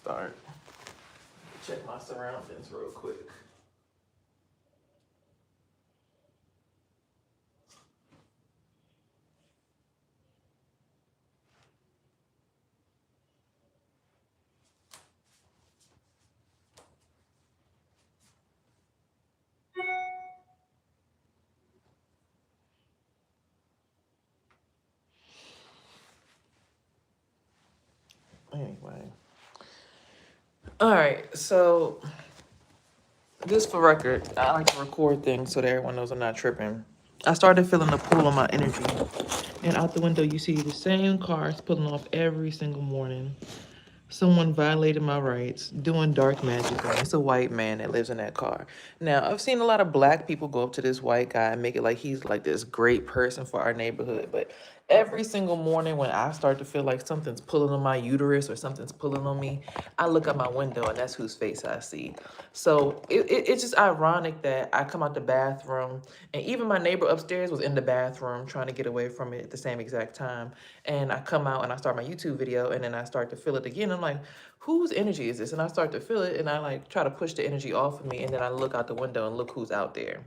start. Check my surroundings real quick. Anyway. All right, so just for record, I like to record things so that everyone knows I'm not tripping. I started feeling the pull on my energy. And out the window, you see the same cars pulling off every single morning. Someone violated my rights, doing dark magic on me. It's a white man that lives in that car. Now, I've seen a lot of black people go up to this white guy and make it like he's like this great person for our neighborhood. But every single morning when I start to feel like something's pulling on my uterus or something's pulling on me, I look out my window and that's whose face I see. So it's just ironic that I come out the bathroom and even my neighbor upstairs was in the bathroom trying to get away from it at the same exact time. And I come out and I start my YouTube video and then I start to feel it again. I'm like, whose energy is this? And I start to feel it and I like try to push the energy off of me and then I look out the window and look who's out there.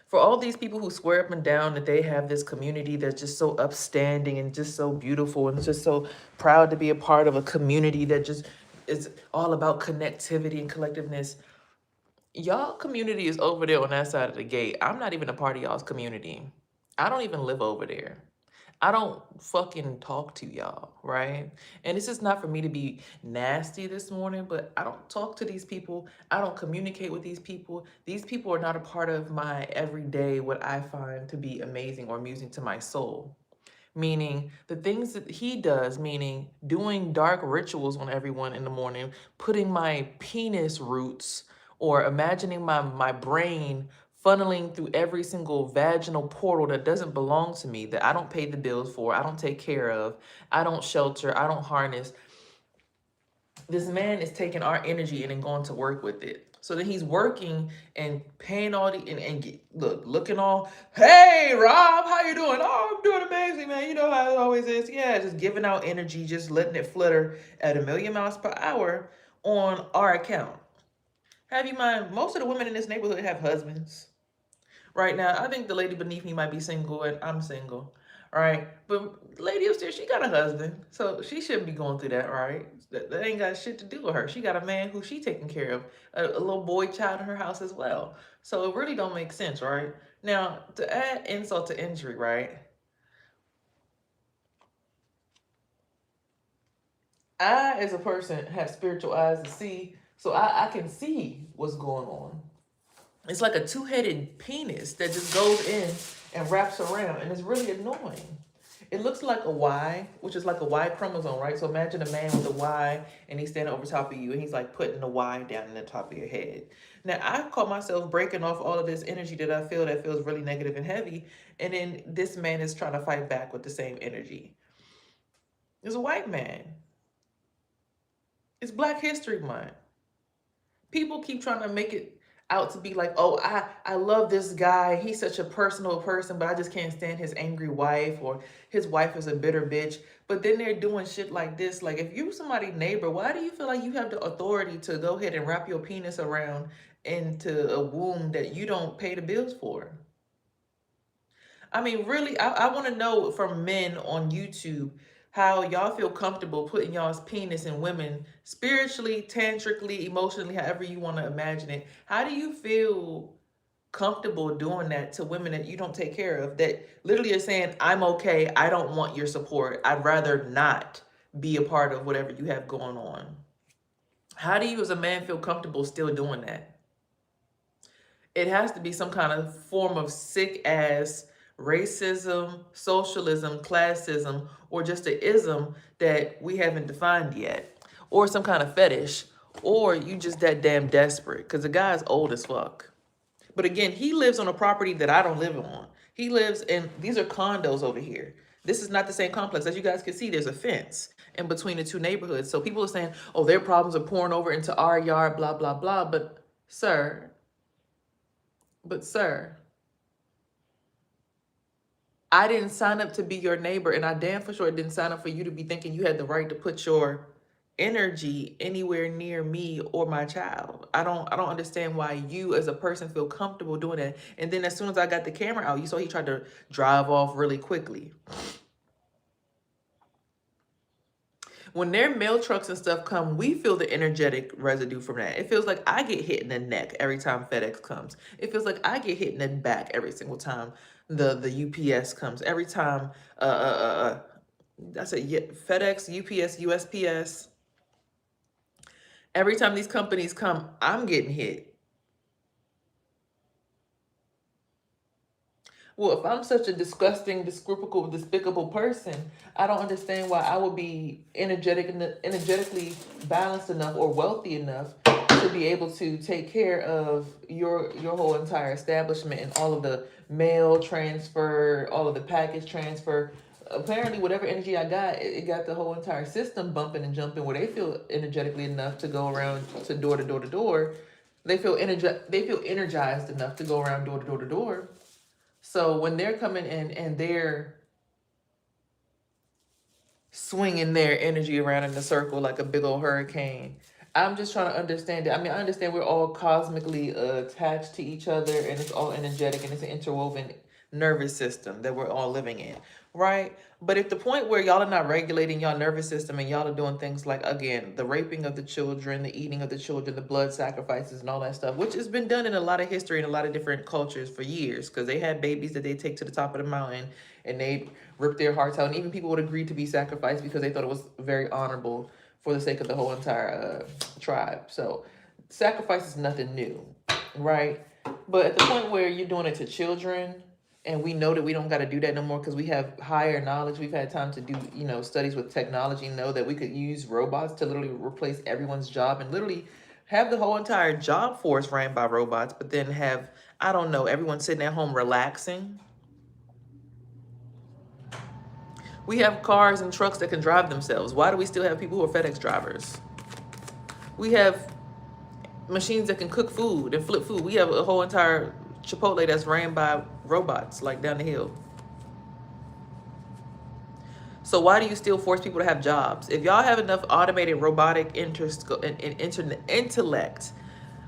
For all these people who swear up and down that they have this community that's just so upstanding and just so beautiful and just so proud to be a part of a community that just is all about connectivity and collectiveness. Y'all community is over there on that side of the gate. I'm not even a part of y'all's community. I don't even live over there. I don't fucking talk to y'all, right? And this is not for me to be nasty this morning, but I don't talk to these people. I don't communicate with these people. These people are not a part of my everyday, what I find to be amazing or amusing to my soul. Meaning the things that he does, meaning doing dark rituals on everyone in the morning, putting my penis roots or imagining my brain funneling through every single vaginal portal that doesn't belong to me, that I don't pay the bills for, I don't take care of, I don't shelter, I don't harness. This man is taking our energy and then going to work with it. So then he's working and paying all the looking all, hey Rob, how you doing? Oh, I'm doing amazing, man. You know how it always is. Yeah, just giving out energy, just letting it flutter at 1,000,000 miles per hour on our account. Have you mind, most of the women in this neighborhood have husbands. Right now, I think the lady beneath me might be single and I'm single. Right? But the lady upstairs, she got a husband. So she shouldn't be going through that, right? That ain't got shit to do with her. She got a man who she taking care of, a little boy child in her house as well. So it really don't make sense, right? Now, to add insult to injury, right? I, as a person, have spiritual eyes to see, so I can see what's going on. It's like a two-headed penis that just goes in and wraps around, and it's really annoying. It looks like a Y, which is like a Y chromosome, right? So imagine a man with a Y, and he's standing over top of you, and he's like putting the Y down in the top of your head. Now, I caught myself breaking off all of this energy that I feel that feels really negative and heavy, and then this man is trying to fight back with the same energy. It's a white man. It's Black History Month. People keep trying to make it out to be like, oh, I love this guy. He's such a personal person, but I just can't stand his angry wife, or his wife is a bitter bitch. But then they're doing shit like this. Like, if you somebody's neighbor, why do you feel like you have the authority to go ahead and wrap your penis around into a womb that you don't pay the bills for? I mean, really, I want to know from men on YouTube how y'all feel comfortable putting y'all's penis in women spiritually, tantrically, emotionally, however you want to imagine it. How do you feel comfortable doing that to women that you don't take care of, that literally are saying, I'm okay, I don't want your support, I'd rather not be a part of whatever you have going on? How do you as a man feel comfortable still doing that? It has to be some kind of form of sick ass racism, socialism, classism, or just a ism that we haven't defined yet, or some kind of fetish, or you just that damn desperate because the guy's old as fuck. But again, he lives on a property that I don't live on. He lives in, these are condos over here. This is not the same complex. As you guys can see, there's a fence in between the two neighborhoods. So people are saying, oh, their problems are pouring over into our yard, blah, blah, blah. Sir, but sir, I didn't sign up to be your neighbor, and I damn for sure didn't sign up for you to be thinking you had the right to put your energy anywhere near me or my child. I don't understand why you as a person feel comfortable doing that. And then as soon as I got the camera out, you saw he tried to drive off really quickly. When their mail trucks and stuff come, we feel the energetic residue from that. It feels like I get hit in the neck every time FedEx comes. It feels like I get hit in the back every single time the UPS comes. Every time I said, yeah, FedEx, UPS, USPS. Every time these companies come, I'm getting hit. Well, if I'm such a disgusting, despicable person, I don't understand why I would be energetically balanced enough or wealthy enough to be able to take care of your whole entire establishment and all of the mail transfer, all of the package transfer. Apparently, whatever energy I got, it got the whole entire system bumping and jumping where they feel energetically enough to go around to door to door to door. They feel energized enough to go around door to door to door. So when they're coming in and they're swinging their energy around in a circle like a big old hurricane, I'm just trying to understand it. I mean, I understand we're all cosmically attached to each other and it's all energetic and it's an interwoven nervous system that we're all living in, right? But at the point where y'all are not regulating y'all nervous system and y'all are doing things like, again, the raping of the children, the eating of the children, the blood sacrifices and all that stuff, which has been done in a lot of history and a lot of different cultures for years, because they had babies that they take to the top of the mountain and they rip their hearts out. And even people would agree to be sacrificed because they thought it was very honorable for the sake of the whole entire tribe. So sacrifice is nothing new, right? But at the point where you're doing it to children, and we know that we don't got to do that no more because we have higher knowledge. We've had time to do, studies with technology, know that we could use robots to literally replace everyone's job and literally have the whole entire job force ran by robots, but then have, I don't know, everyone sitting at home relaxing. We have cars and trucks that can drive themselves. Why do we still have people who are FedEx drivers? We have machines that can cook food and flip food. We have a whole entire Chipotle that's ran by robots, like down the hill. So why do you still force people to have jobs? If y'all have enough automated robotic intellect,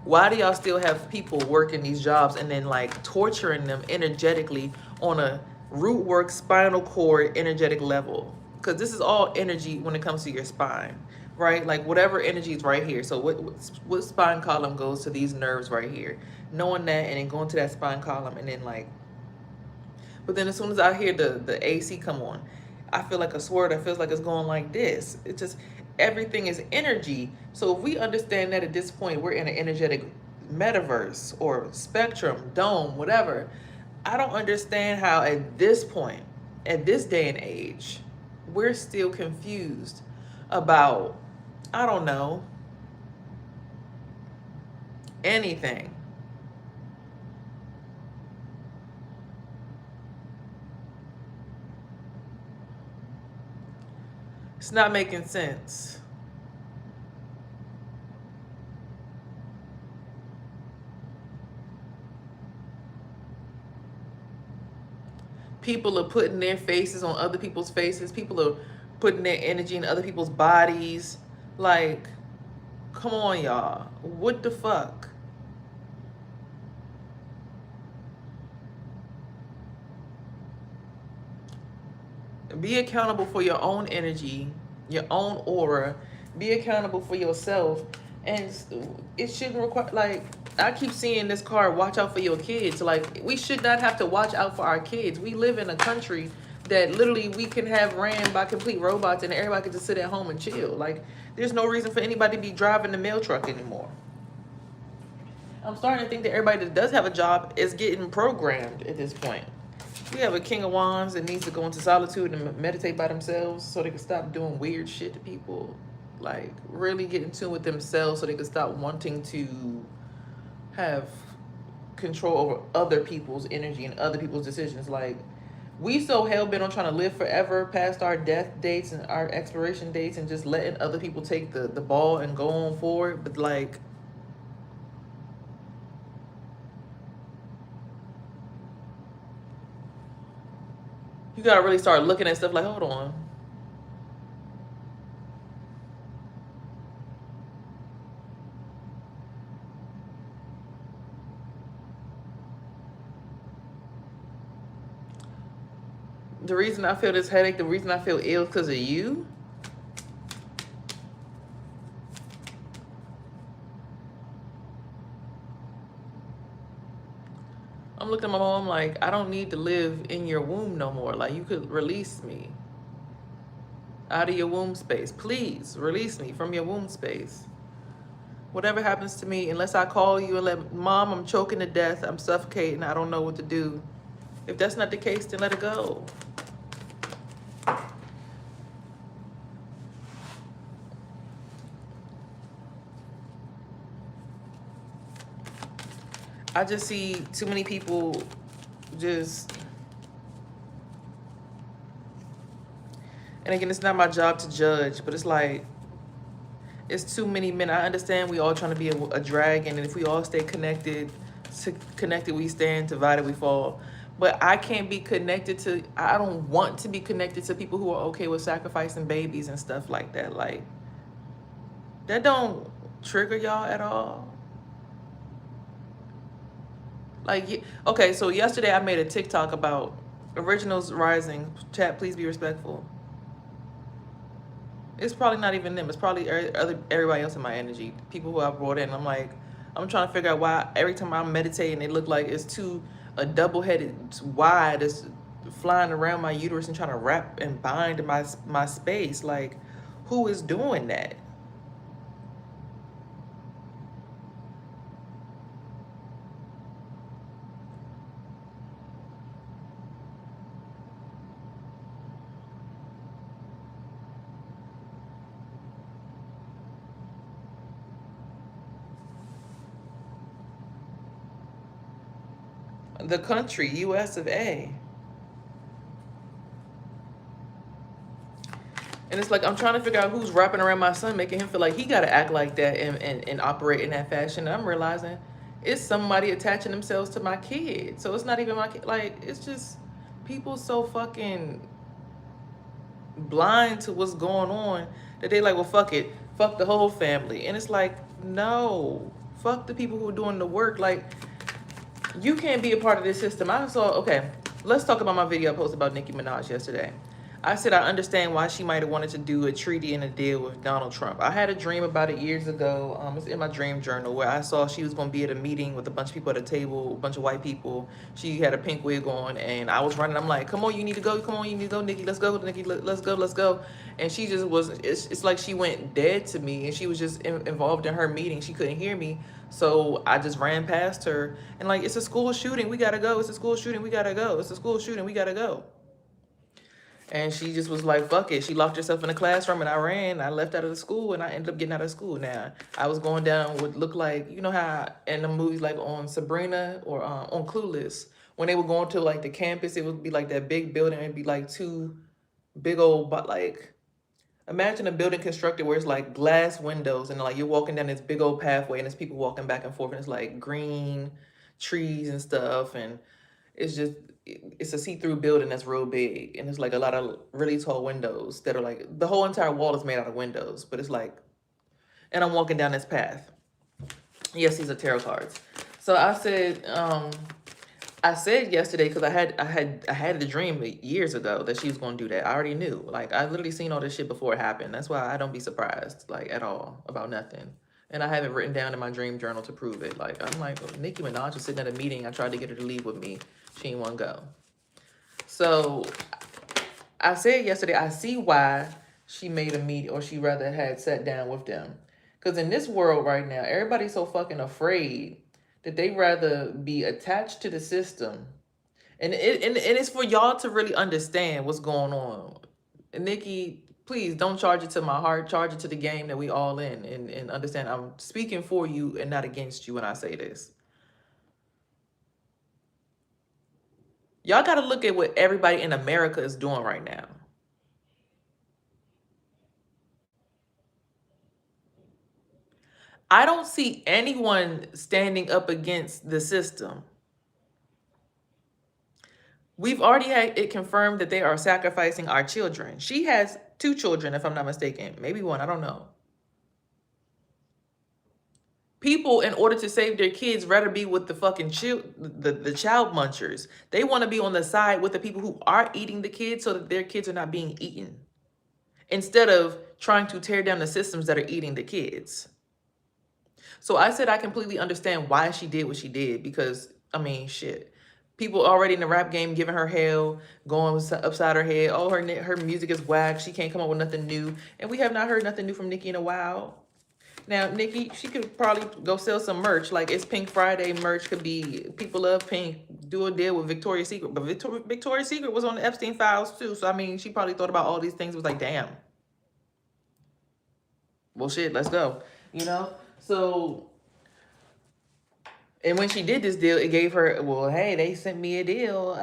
why do y'all still have people working these jobs and then like torturing them energetically on a root work spinal cord energetic level? Because this is all energy when it comes to your spine, right? Like whatever energy is right here. So what spine column goes to these nerves right here? Knowing that and then going to that spine column and then like, but then as soon as I hear the AC come on, I feel like a sword that feels like it's going like this. It just, everything is energy. So if we understand that at this point, we're in an energetic metaverse or spectrum, dome, whatever. I don't understand how at this point, at this day and age, we're still confused about, I don't know, anything. It's not making sense. People are putting their faces on other people's faces. People are putting their energy in other people's bodies. Like, come on, y'all. What the fuck? Be accountable for your own energy, your own aura. Be accountable for yourself. And it shouldn't require, like, I keep seeing this card, watch out for your kids. Like, we should not have to watch out for our kids. We live in a country that literally we can have ran by complete robots and everybody can just sit at home and chill. Like, there's no reason for anybody to be driving the mail truck anymore. I'm starting to think that everybody that does have a job is getting programmed at this point. We have a King of Wands that needs to go into solitude and meditate by themselves so they can stop doing weird shit to people. Like, really get in tune with themselves so they can stop wanting to have control over other people's energy and other people's decisions. Like, we so hell-bent on trying to live forever past our death dates and our expiration dates and just letting other people take the ball and go on forward. But, like, you gotta really start looking at stuff like, hold on. The reason I feel this headache, the reason I feel ill is because of you. I'm looking at my mom like, I don't need to live in your womb no more. Like, you could release me out of your womb space. Please release me from your womb space. Whatever happens to me, unless I call you and let mom, I'm choking to death, I'm suffocating, I don't know what to do. If that's not the case, then let it go. I just see too many people just, and again, it's not my job to judge, but it's like, it's too many men. I understand we all trying to be a dragon, and if we all stay connected, we stand, divided we fall. But I can't be connected to, I don't want to be connected to people who are okay with sacrificing babies and stuff like that. Like, that don't trigger y'all at all. Like, okay, so yesterday I made a TikTok about Originals Rising. Chat, please be respectful. It's probably not even them. It's probably everybody else in my energy. People who I brought in. I'm like, I'm trying to figure out why every time I'm meditating, it look like it's a double-headed Y that's flying around my uterus and trying to wrap and bind my space. Like, who is doing that? The country, U.S. of A. And it's like, I'm trying to figure out who's wrapping around my son, making him feel like he got to act like that and operate in that fashion. And I'm realizing it's somebody attaching themselves to my kid. So it's not even my kid. Like, it's just people so fucking blind to what's going on that they like, well, fuck it. Fuck the whole family. And it's like, no. Fuck the people who are doing the work. Like, you can't be a part of this system. I saw, okay, let's talk about my video I posted about Nicki Minaj yesterday. I said I understand why she might have wanted to do a treaty and a deal with Donald Trump. I had a dream about it years ago. It's in my dream journal where I saw she was going to be at a meeting with a bunch of people at a table, a bunch of white people. She had a pink wig on, and I was running. I'm like, come on, you need to go. Come on, you need to go, Nikki. Let's go, Nikki. Let's go. Let's go. And she just was, it's like she went dead to me, and she was just involved in her meeting. She couldn't hear me. So I just ran past her, and like, it's a school shooting. We got to go. It's a school shooting. We got to go. It's a school shooting. We got to go. And she just was like, fuck it. She locked herself in the classroom, and I ran. I left out of the school, and I ended up getting out of school. Now, I was going down what looked like, you know how in the movies like on Sabrina or on Clueless, when they were going to like the campus, it would be like that big building. It'd be like two big old, but like, imagine a building constructed where it's like glass windows, and like you're walking down this big old pathway, and there's people walking back and forth, and it's like green trees and stuff, and it's just, it's a see-through building that's real big, and it's like a lot of really tall windows that are like, the whole entire wall is made out of windows, but it's like, and I'm walking down this path. Yes, these are tarot cards. So I said yesterday, because I had the dream years ago that she was going to do that. I already knew. Like, I literally seen all this shit before it happened. That's why I don't be surprised, like, at all about nothing. And I have it written down in my dream journal to prove it. Like, I'm like, oh, Nicki Minaj was sitting at a meeting. I tried to get her to leave with me. She didn't want to go. So I said yesterday, I see why she made a meeting, or she rather had sat down with them. Because in this world right now, everybody's so fucking afraid that they rather be attached to the system. And it's for y'all to really understand what's going on. And Nikki, please don't charge it to my heart. Charge it to the game that we all in. And understand I'm speaking for you and not against you when I say this. Y'all got to look at what everybody in America is doing right now. I don't see anyone standing up against the system. We've already had it confirmed that they are sacrificing our children. She has 2 children, if I'm not mistaken. Maybe 1, I don't know. People, in order to save their kids, rather be with the fucking the child munchers. They want to be on the side with the people who are eating the kids so that their kids are not being eaten, instead of trying to tear down the systems that are eating the kids. So I said I completely understand why she did what she did, because I mean, shit. People already in the rap game giving her hell, going upside her head. Oh, her music is whack. She can't come up with nothing new, and we have not heard nothing new from Nicki in a while. Now, Nicki, she could probably go sell some merch. Like, it's Pink Friday merch. Could be, people love pink. Do a deal with Victoria's Secret. But Victoria's Secret was on the Epstein files too. So, I mean, she probably thought about all these things. Was like, damn. Well, shit, let's go. You know? So, and when she did this deal, it gave her, well, hey, they sent me a deal.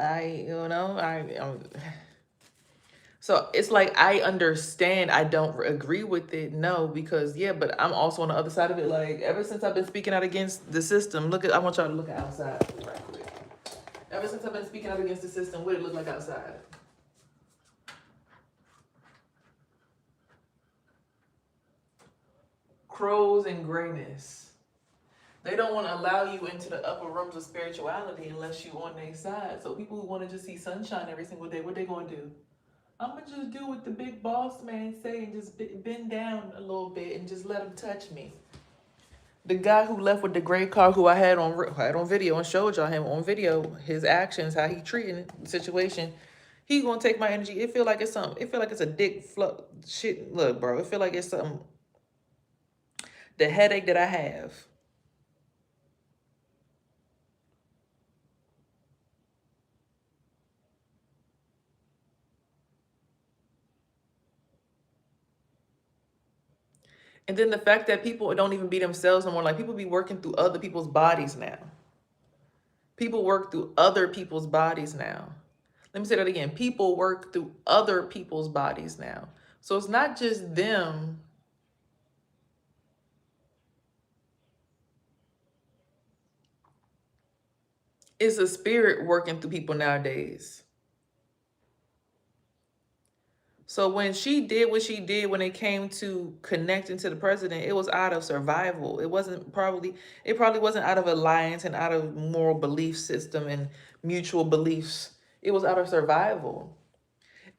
So it's like, I understand. I don't agree with it. No, because yeah, but I'm also on the other side of it. Like, ever since I've been speaking out against the system, I want y'all to look outside right quick. Ever since I've been speaking out against the system, what did it look like outside? Crows and grayness. They don't want to allow you into the upper rooms of spirituality unless you on their side. So people who want to just see sunshine every single day, what they gonna do? I'm gonna just do what the big boss man say and just bend down a little bit and just let him touch me. The guy who left with the gray car, who I had on video and showed y'all him on video, his actions, how he treating the situation, he gonna take my energy. It feel like it's something. It feel like it's a dick shit. Look, bro, it feel like it's something. The headache that I have. And then the fact that people don't even be themselves no more. Like, people be working through other people's bodies now. People work through other people's bodies now. Let me say that again. People work through other people's bodies now. So it's not just them. It's a spirit working through people nowadays. So when she did what she did when it came to connecting to the president, it was out of survival. It probably wasn't out of alliance and out of moral belief system and mutual beliefs. It was out of survival.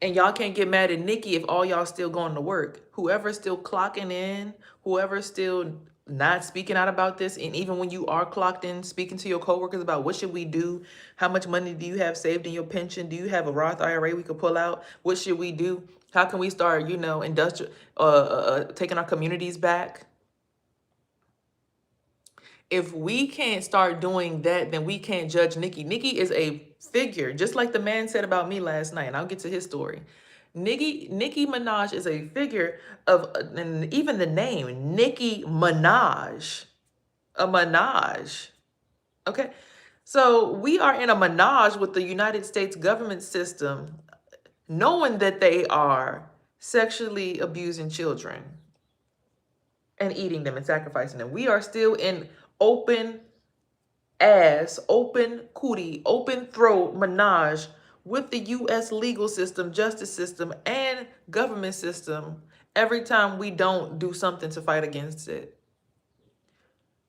And y'all can't get mad at Nicki if all y'all still going to work. Whoever's still clocking in, whoever's still not speaking out about this, and even when you are clocked in, speaking to your coworkers about what should we do, how much money do you have saved in your pension, do you have a Roth IRA we could pull out, what should we do, how can we start, industrial, taking our communities back. If we can't start doing that, then we can't judge Nicki. Nicki is a figure, just like the man said about me last night, and I'll get to his story. Nicki Minaj is a figure of, and even the name, Nicki Minaj, a menage. Okay, so we are in a menage with the United States government system, knowing that they are sexually abusing children and eating them and sacrificing them. We are still in open ass, open cootie, open throat menage with the U.S. legal system, justice system, and government system every time we don't do something to fight against it.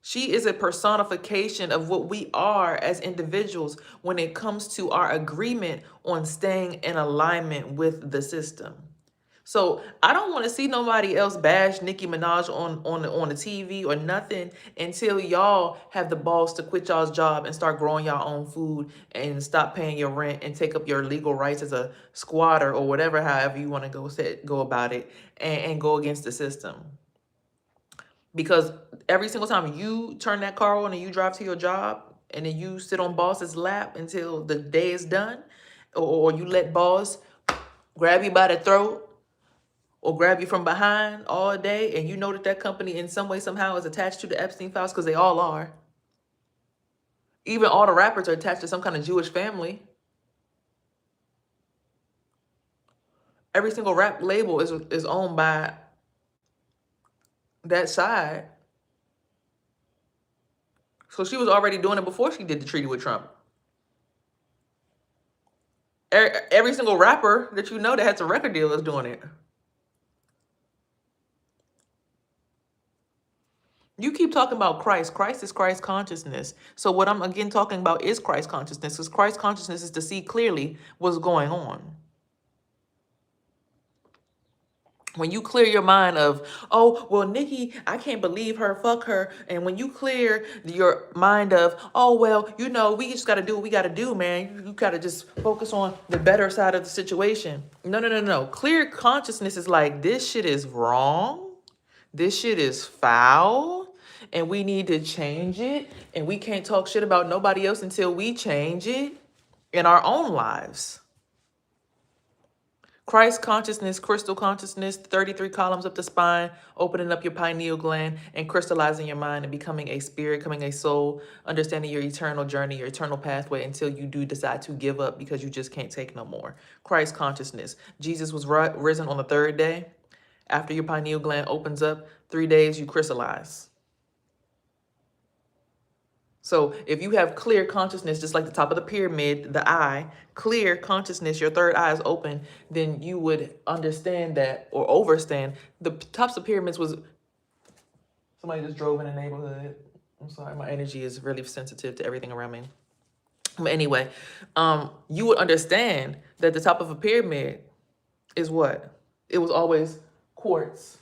She is a personification of what we are as individuals when it comes to our agreement on staying in alignment with the system. So I don't want to see nobody else bash Nicki Minaj on the TV or nothing until y'all have the balls to quit y'all's job and start growing y'all own food and stop paying your rent and take up your legal rights as a squatter or whatever, however you want to go about it, and go against the system. Because every single time you turn that car on and you drive to your job and then you sit on boss's lap until the day is done, or you let boss grab you by the throat or grab you from behind all day, and you know that company in some way, somehow is attached to the Epstein files, because they all are. Even all the rappers are attached to some kind of Jewish family. Every single rap label is owned by that side. So she was already doing it before she did the treaty with Trump. Every single rapper that you know that has a record deal is doing it. You keep talking about Christ. Christ is Christ consciousness. So what I'm again talking about is Christ consciousness, because Christ consciousness is to see clearly what's going on. When you clear your mind of, oh, well, Nikki, I can't believe her, fuck her. And when you clear your mind of, oh, well, you know, we just got to do what we got to do, man. You got to just focus on the better side of the situation. No, no, no, no. Clear consciousness is like, this shit is wrong. This shit is foul. And we need to change it. And we can't talk shit about nobody else until we change it in our own lives. Christ consciousness, crystal consciousness, 33 columns up the spine, opening up your pineal gland and crystallizing your mind and becoming a spirit, becoming a soul, understanding your eternal journey, your eternal pathway until you do decide to give up because you just can't take no more. Christ consciousness. Jesus was risen on the third day. After your pineal gland opens up, 3 days you crystallize. So if you have clear consciousness, just like the top of the pyramid, the eye, clear consciousness, your third eye is open, then you would understand that or overstand. The tops of pyramids was, somebody just drove in the neighborhood. I'm sorry, my energy is really sensitive to everything around me. But anyway, you would understand that the top of a pyramid is what? It was always quartz.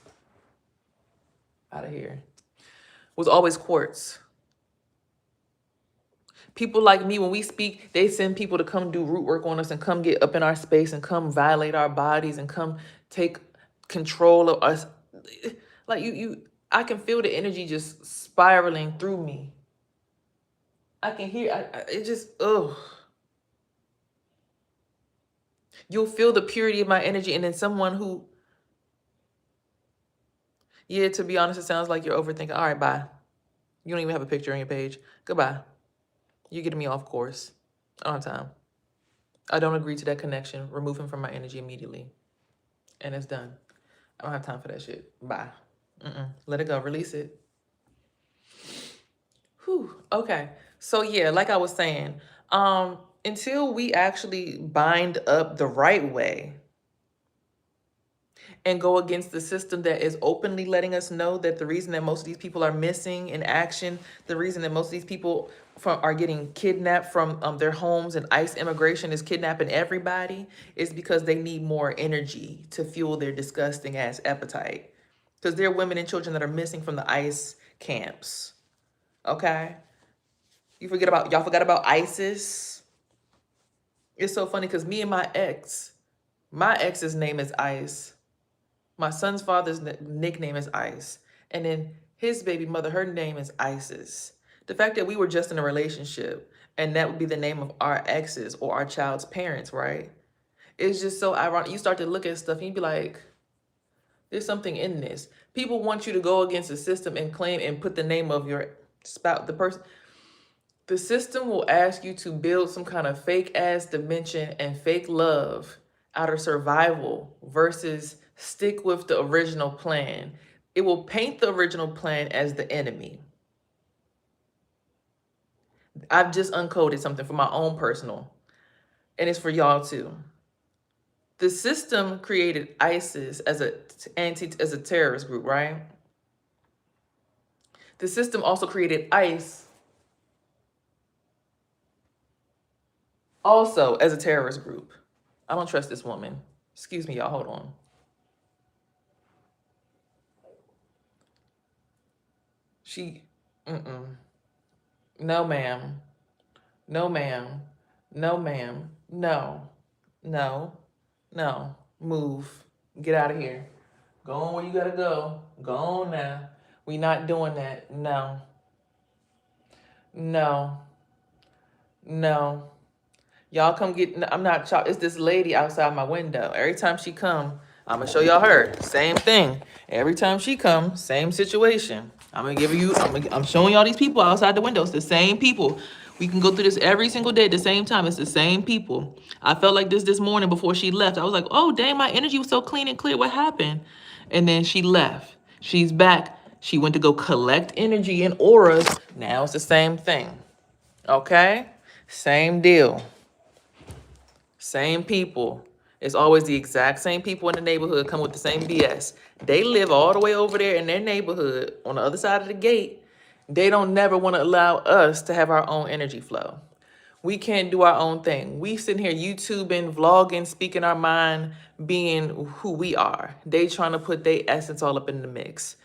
Out of here. It was always quartz. People like me, when we speak, they send people to come do root work on us and come get up in our space and come violate our bodies and come take control of us. Like I can feel the energy just spiraling through me. I can hear, it just, ugh. You'll feel the purity of my energy, and then someone who, yeah, to be honest, it sounds like you're overthinking. All right, bye. You don't even have a picture on your page. Goodbye. You're getting me off course. I don't have time. I don't agree to that connection. Remove him from my energy immediately. And it's done. I don't have time for that shit. Bye. Let it go. Release it. Whew. Okay. So yeah, like I was saying, until we actually bind up the right way and go against the system that is openly letting us know that the reason that most of these people are missing in action, the reason that most of these people are getting kidnapped from their homes and ICE immigration is kidnapping everybody, is because they need more energy to fuel their disgusting ass appetite. Because there are women and children that are missing from the ICE camps. Okay? Y'all forgot about ISIS? It's so funny because me and my ex's name is Ice. My son's father's nickname is Ice. And then his baby mother, her name is Isis. The fact that we were just in a relationship and that would be the name of our exes or our child's parents, right? It's just so ironic. You start to look at stuff and you be like, there's something in this. People want you to go against the system and claim and put the name of your spouse, the person. The system will ask you to build some kind of fake ass dimension and fake love out of survival versus stick with the original plan. It will paint the original plan as the enemy. I've just uncoded something for my own personal, and it's for y'all too. The system created ISIS as a terrorist group, right? The system also created ICE also as a terrorist group. I don't trust this woman. Excuse me, y'all, hold on. No, ma'am. No, ma'am. No, ma'am. No. Move. Get out of here. Go on where you gotta go. Go on now. We not doing that. No. Y'all come get, I'm not, it's this lady outside my window. Every time she come, I'm gonna show y'all her. Same thing. Every time she come, same situation. I'm showing y'all these people outside the window. It's the same people. We can go through this every single day at the same time. It's the same people. I felt like this morning before she left. I was like, oh, dang, my energy was so clean and clear. What happened? And then she left. She's back. She went to go collect energy and auras. Now it's the same thing. Okay? Same deal. Same people. It's always the exact same people in the neighborhood come with the same BS. They live all the way over there in their neighborhood on the other side of the gate. They don't never want to allow us to have our own energy flow. We can't do our own thing. We sitting here YouTubing, vlogging, speaking our mind, being who we are. They trying to put their essence all up in the mix.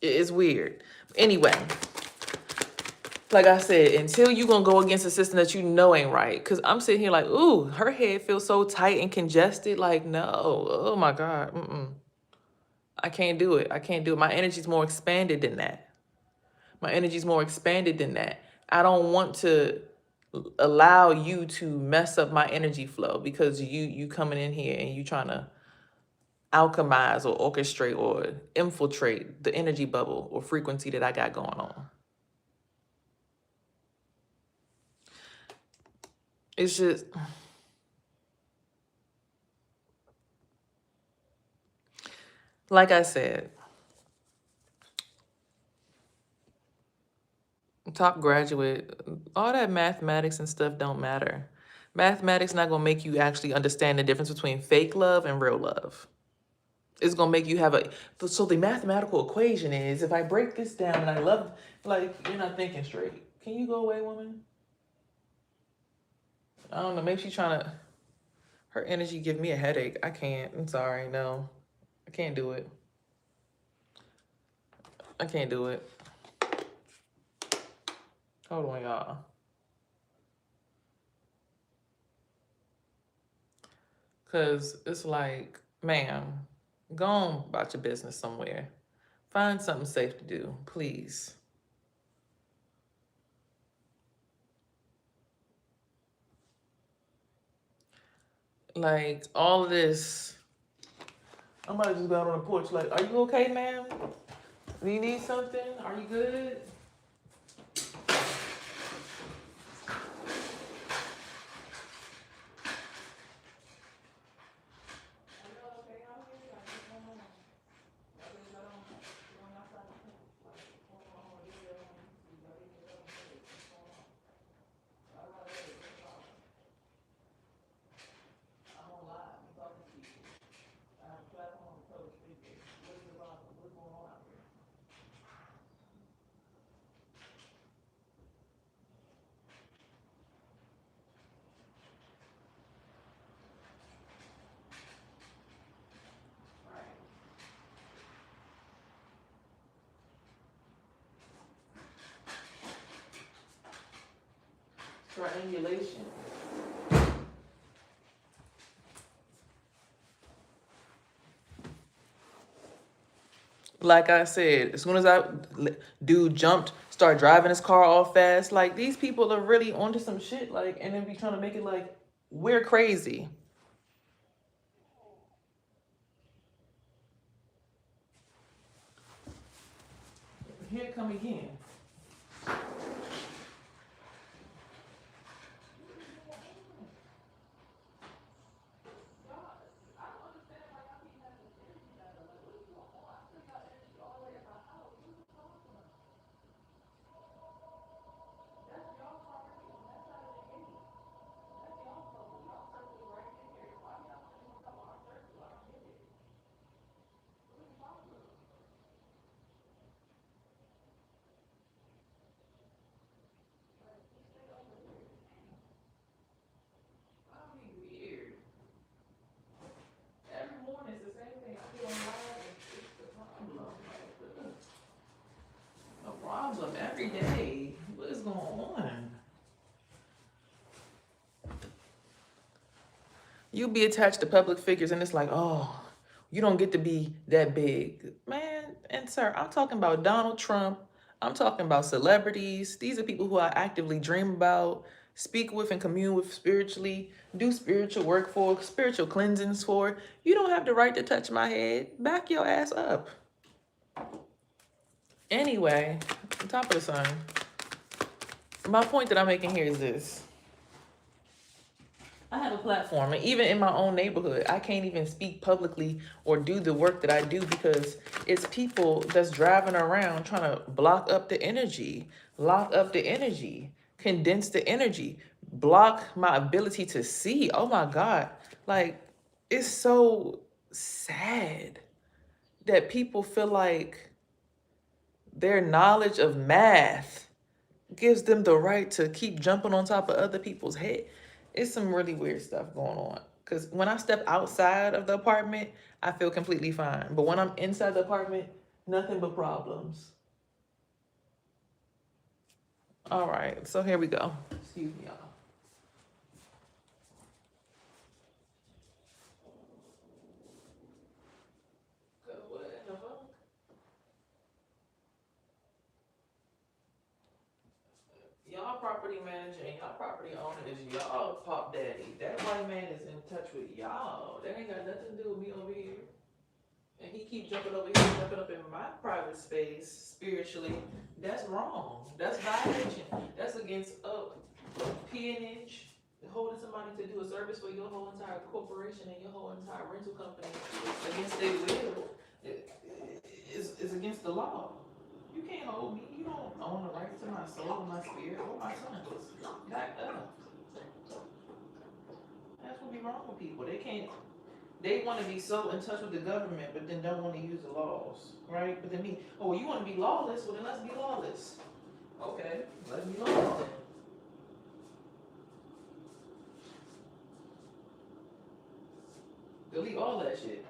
It's weird. Anyway, like I said, until you gonna go against a system that you know ain't right. Cause I'm sitting here like, ooh, her head feels so tight and congested. Like, no, oh my God. I can't do it. I can't do it. My energy's more expanded than that. My energy's more expanded than that. I don't want to allow you to mess up my energy flow because you coming in here and you trying to alchemize or orchestrate or infiltrate the energy bubble or frequency that I got going on. It's just, like I said, top graduate, all that mathematics and stuff don't matter. Mathematics not gonna make you actually understand the difference between fake love and real love. It's gonna make you have a, so the mathematical equation is, if I break this down and I love, like, you're not thinking straight. Can you go away, woman? I don't know, maybe she's trying to, her energy give me a headache. I can't, I'm sorry, no. I can't do it. I can't do it. Hold on, y'all. Cause it's like, ma'am, go on about your business somewhere. Find something safe to do, please. Like, all of this, I might just go out on the porch like, are you okay, ma'am? Do you need something? Are you good? Triangulation. Like I said, as soon as dude jumped, start driving his car all fast, like, these people are really onto some shit, like, and then be trying to make it like we're crazy. Here it come again. Problem every day. What is going on? You be attached to public figures and it's like, oh, you don't get to be that big. Man, and sir, I'm talking about Donald Trump. I'm talking about celebrities. These are people who I actively dream about, speak with and commune with spiritually, do spiritual work for, spiritual cleansings for. You don't have the right to touch my head. Back your ass up. Anyway, on top of the sun, my point that I'm making here is this. I have a platform, and even in my own neighborhood, I can't even speak publicly or do the work that I do because it's people that's driving around trying to block up the energy, lock up the energy, condense the energy, block my ability to see. Oh my God. Like, it's so sad that people feel like their knowledge of math gives them the right to keep jumping on top of other people's head. It's some really weird stuff going on. Because when I step outside of the apartment, I feel completely fine. But when I'm inside the apartment, nothing but problems. All right, so here we go. Excuse me, y'all. What in the fuck? Y'all property manager and y'all property owner is y'all pop daddy. That white man is in touch with y'all. That ain't got nothing to do with me over here. And he keep jumping over here, jumping up in my private space spiritually. That's wrong. That's violation. That's against peonage, holding somebody to do a service for your whole entire corporation and your whole entire rental company against their will. Is against the law. You can't hold me. You don't own the rights to my soul, my spirit, or my sons. Back up. That's what be wrong with people. They can't. They want to be so in touch with the government, but then don't want to use the laws, right? But then oh, you want to be lawless? Well, then let's be lawless. Okay, let's be lawless then. Delete all that shit.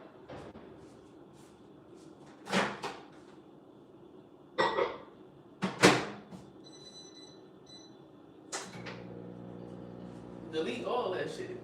Delete all that shit.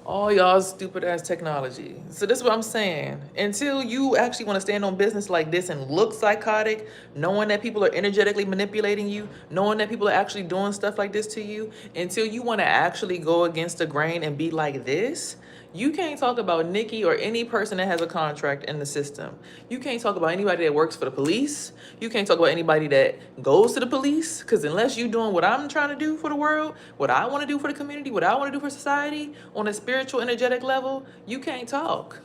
All y'all stupid ass technology. So this is what I'm saying. Until you actually want to stand on business like this and look psychotic, knowing that people are energetically manipulating you, knowing that people are actually doing stuff like this to you, until you want to actually go against the grain and be like this, you can't talk about Nikki or any person that has a contract in the system. You can't talk about anybody that works for the police. You can't talk about anybody that goes to the police. Because unless you're doing what I'm trying to do for the world, what I want to do for the community, what I want to do for society on a spiritual, energetic level, you can't talk.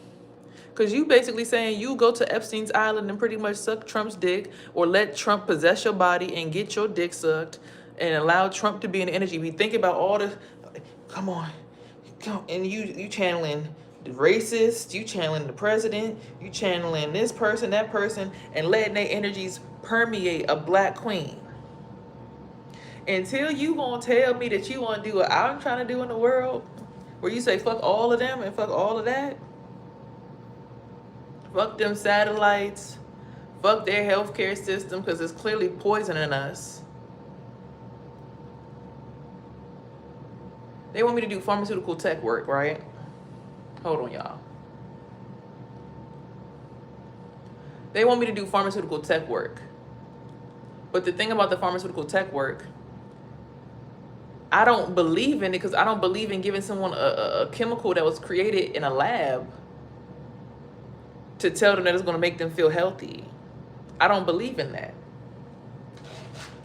Because you basically saying you go to Epstein's Island and pretty much suck Trump's dick or let Trump possess your body and get your dick sucked and allow Trump to be in the energy. We think about all the, come on. And you channeling the racist, you channeling the president, you channeling this person, that person, and letting their energies permeate a black queen. Until you gonna tell me that you want to do what I'm trying to do in the world, where you say fuck all of them and fuck all of that, fuck them satellites, fuck their healthcare system because it's clearly poisoning us. They want me to do pharmaceutical tech work, right? Hold on, y'all. They want me to do pharmaceutical tech work. But the thing about the pharmaceutical tech work, I don't believe in it because I don't believe in giving someone a chemical that was created in a lab to tell them that it's going to make them feel healthy. I don't believe in that.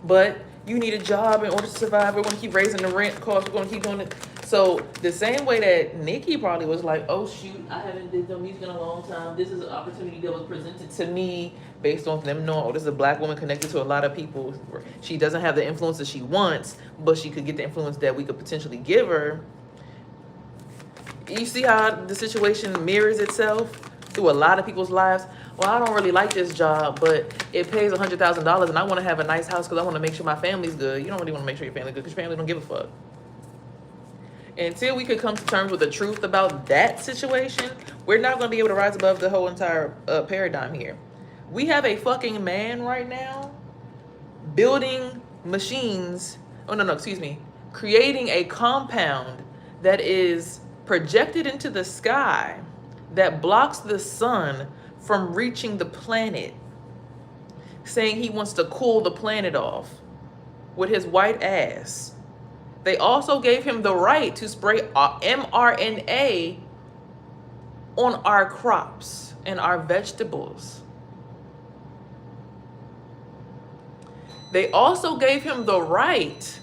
But you need a job in order to survive. We're going to keep raising the rent costs. We're going to keep doing it. So the same way that Nikki probably was like, oh shoot, I haven't did no music in a long time. This is an opportunity that was presented to me based on them knowing, oh, this is a black woman connected to a lot of people. She doesn't have the influence that she wants, but she could get the influence that we could potentially give her. You see how the situation mirrors itself through a lot of people's lives? Well, I don't really like this job, but it pays $100,000 and I want to have a nice house because I want to make sure my family's good. You don't really want to make sure your family's good because your family don't give a fuck. Until we could come to terms with the truth about that situation, we're not going to be able to rise above the whole entire paradigm here. We have a fucking man right now building machines. Oh, no, excuse me. Creating a compound that is projected into the sky that blocks the sun from reaching the planet, saying he wants to cool the planet off with his white ass. They also gave him the right to spray mRNA on our crops and our vegetables. They also gave him the right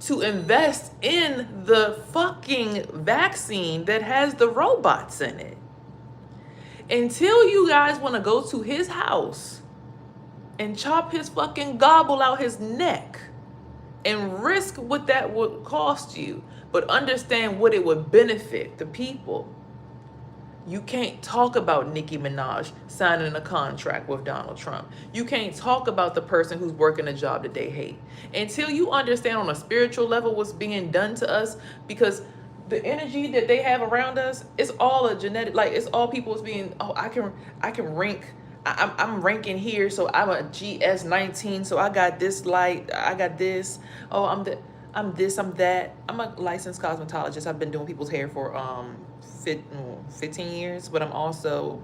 to invest in the fucking vaccine that has the robots in it. Until you guys want to go to his house and chop his fucking gobble out his neck and risk what that would cost you, but understand what it would benefit the people. You can't talk about Nicki Minaj signing a contract with Donald Trump. You can't talk about the person who's working a job that they hate until you understand on a spiritual level what's being done to us, because the energy that they have around us is all a genetic, like it's all people's being, oh, I can rank, I'm ranking here, so I'm a GS19, so I got this light, I got this, oh, I'm this, I'm that. I'm a licensed cosmetologist. I've been doing people's hair for 15 years, but I'm also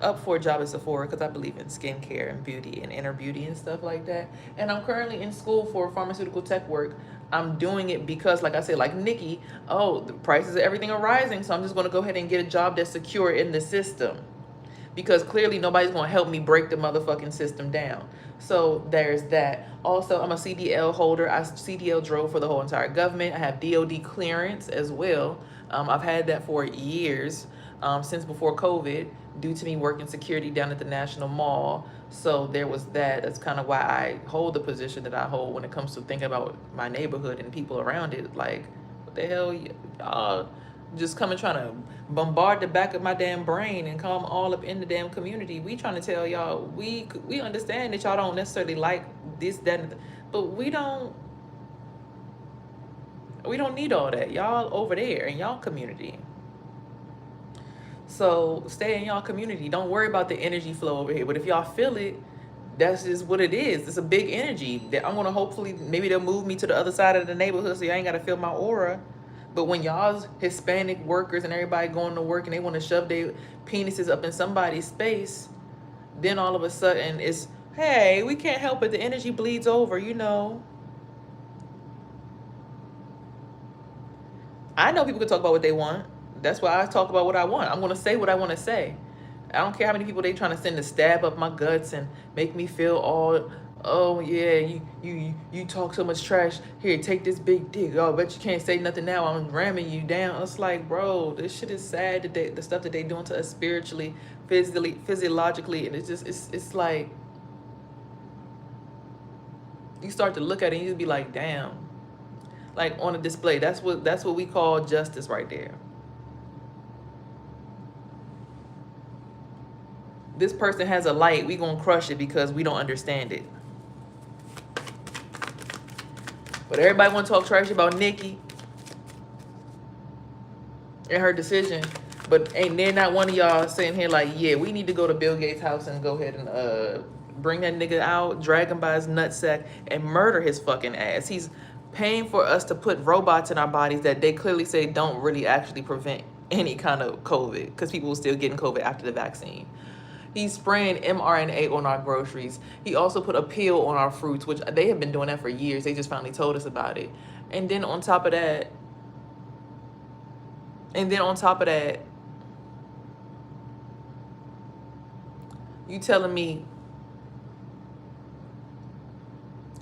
up for a job at Sephora because I believe in skincare and beauty and inner beauty and stuff like that. And I'm currently in school for pharmaceutical tech work. I'm doing it because, like I said, like Nikki, oh, the prices of everything are rising, so I'm just going to go ahead and get a job that's secure in the system, because clearly nobody's going to help me break the motherfucking system down. So there's that. Also, I'm a CDL holder. I CDL drove for the whole entire government. I have DOD clearance as well. I've had that for years, since before COVID, due to me working security down at the National Mall. So there was that. That's kind of why I hold the position that I hold when it comes to thinking about my neighborhood and people around it. Like, what the hell, y'all just coming trying to bombard the back of my damn brain and come all up in the damn community. We trying to tell y'all, we understand that y'all don't necessarily like this, that, and but we don't need all that. Y'all over there in y'all community. So stay in y'all community. Don't worry about the energy flow over here. But if y'all feel it, that's just what it is. It's a big energy that I'm gonna, hopefully, maybe they'll move me to the other side of the neighborhood so y'all ain't gotta feel my aura. But when y'all's Hispanic workers and everybody going to work and they want to shove their penises up in somebody's space, then all of a sudden it's, hey, we can't help it. The energy bleeds over, you know. I know people can talk about what they want. That's why I talk about what I want. I'm going to say what I want to say. I don't care how many people they trying to send to stab up my guts and make me feel all, oh yeah, you talk so much trash. Here, take this big dick. Oh, bet you can't say nothing now. I'm ramming you down. It's like, bro, this shit is sad that the stuff that they doing to us spiritually, physically, physiologically, and it's just it's like you start to look at it and you be like, damn. Like on a display. That's what we call justice right there. This person has a light, we gonna crush it because we don't understand it. But everybody wanna talk trash about Nikki and her decision, but ain't there not one of y'all sitting here like, yeah, we need to go to Bill Gates' house and go ahead and bring that nigga out, drag him by his nutsack, and murder his fucking ass. He's paying for us to put robots in our bodies that they clearly say don't really actually prevent any kind of COVID, because people were still getting COVID after the vaccine. He's spraying mRNA on our groceries. He also put a pill on our fruits, which they have been doing that for years. They just finally told us about it. And then on top of that, you telling me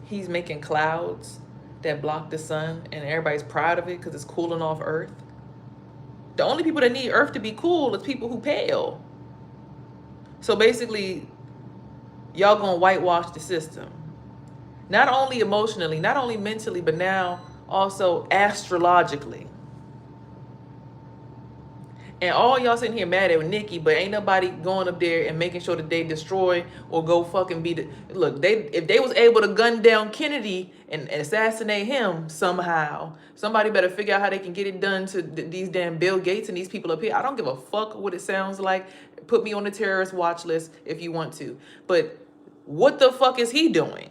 he's making clouds that block the sun and everybody's proud of it because it's cooling off Earth? The only people that need Earth to be cool is people who pale. So basically, y'all gonna whitewash the system. Not only emotionally, not only mentally, but now also astrologically. And all y'all sitting here mad at Nikki, but ain't nobody going up there and making sure that they destroy or go fucking be the, look, if they was able to gun down Kennedy and assassinate him somehow, somebody better figure out how they can get it done to these damn Bill Gates and these people up here. I don't give a fuck what it sounds like. Put me on the terrorist watch list if you want to. But what the fuck is he doing?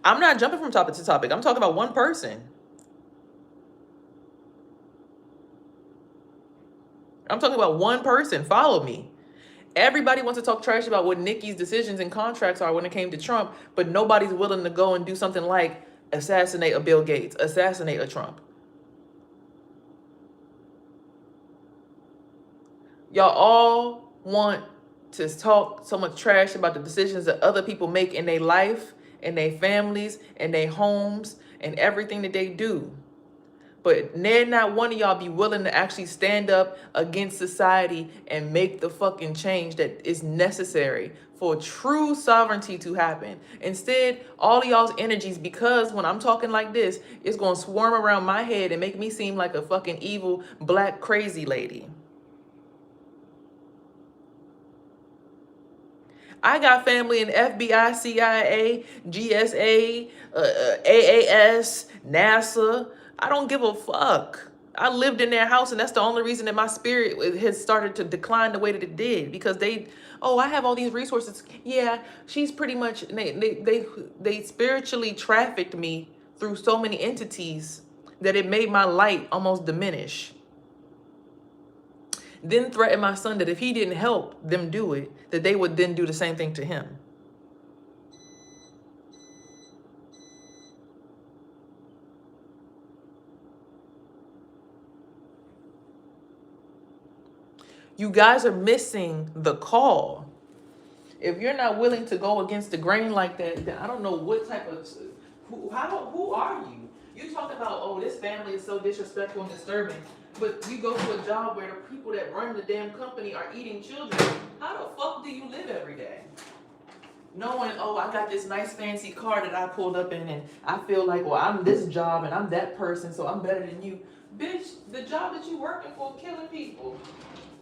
I'm not jumping from topic to topic. I'm talking about one person. I'm talking about one person. Follow me. Everybody wants to talk trash about what Nikki's decisions and contracts are when it came to Trump, but nobody's willing to go and do something like assassinate a Bill Gates, assassinate a Trump. Y'all all want to talk so much trash about the decisions that other people make in their life, in their families, in their homes, and everything that they do. But not one of y'all be willing to actually stand up against society and make the fucking change that is necessary for true sovereignty to happen. Instead, all of y'all's energies, because when I'm talking like this, it's gonna swarm around my head and make me seem like a fucking evil black crazy lady. I got family in FBI, CIA, GSA, AAS, NASA. I don't give a fuck. I lived in their house, and that's the only reason that my spirit has started to decline the way that it did, because oh, I have all these resources. Yeah, she's pretty much, they spiritually trafficked me through so many entities that it made my light almost diminish. Then threatened my son that if he didn't help them do it, that they would then do the same thing to him. You guys are missing the call. If you're not willing to go against the grain like that, then I don't know what type of, who are you? You talk about, oh, this family is so disrespectful and disturbing, but you go to a job where the people that run the damn company are eating children. How the fuck do you live every day? Knowing, oh, I got this nice fancy car that I pulled up in, and I feel like, well, I'm this job and I'm that person, so I'm better than you. Bitch, the job that you working for killing people.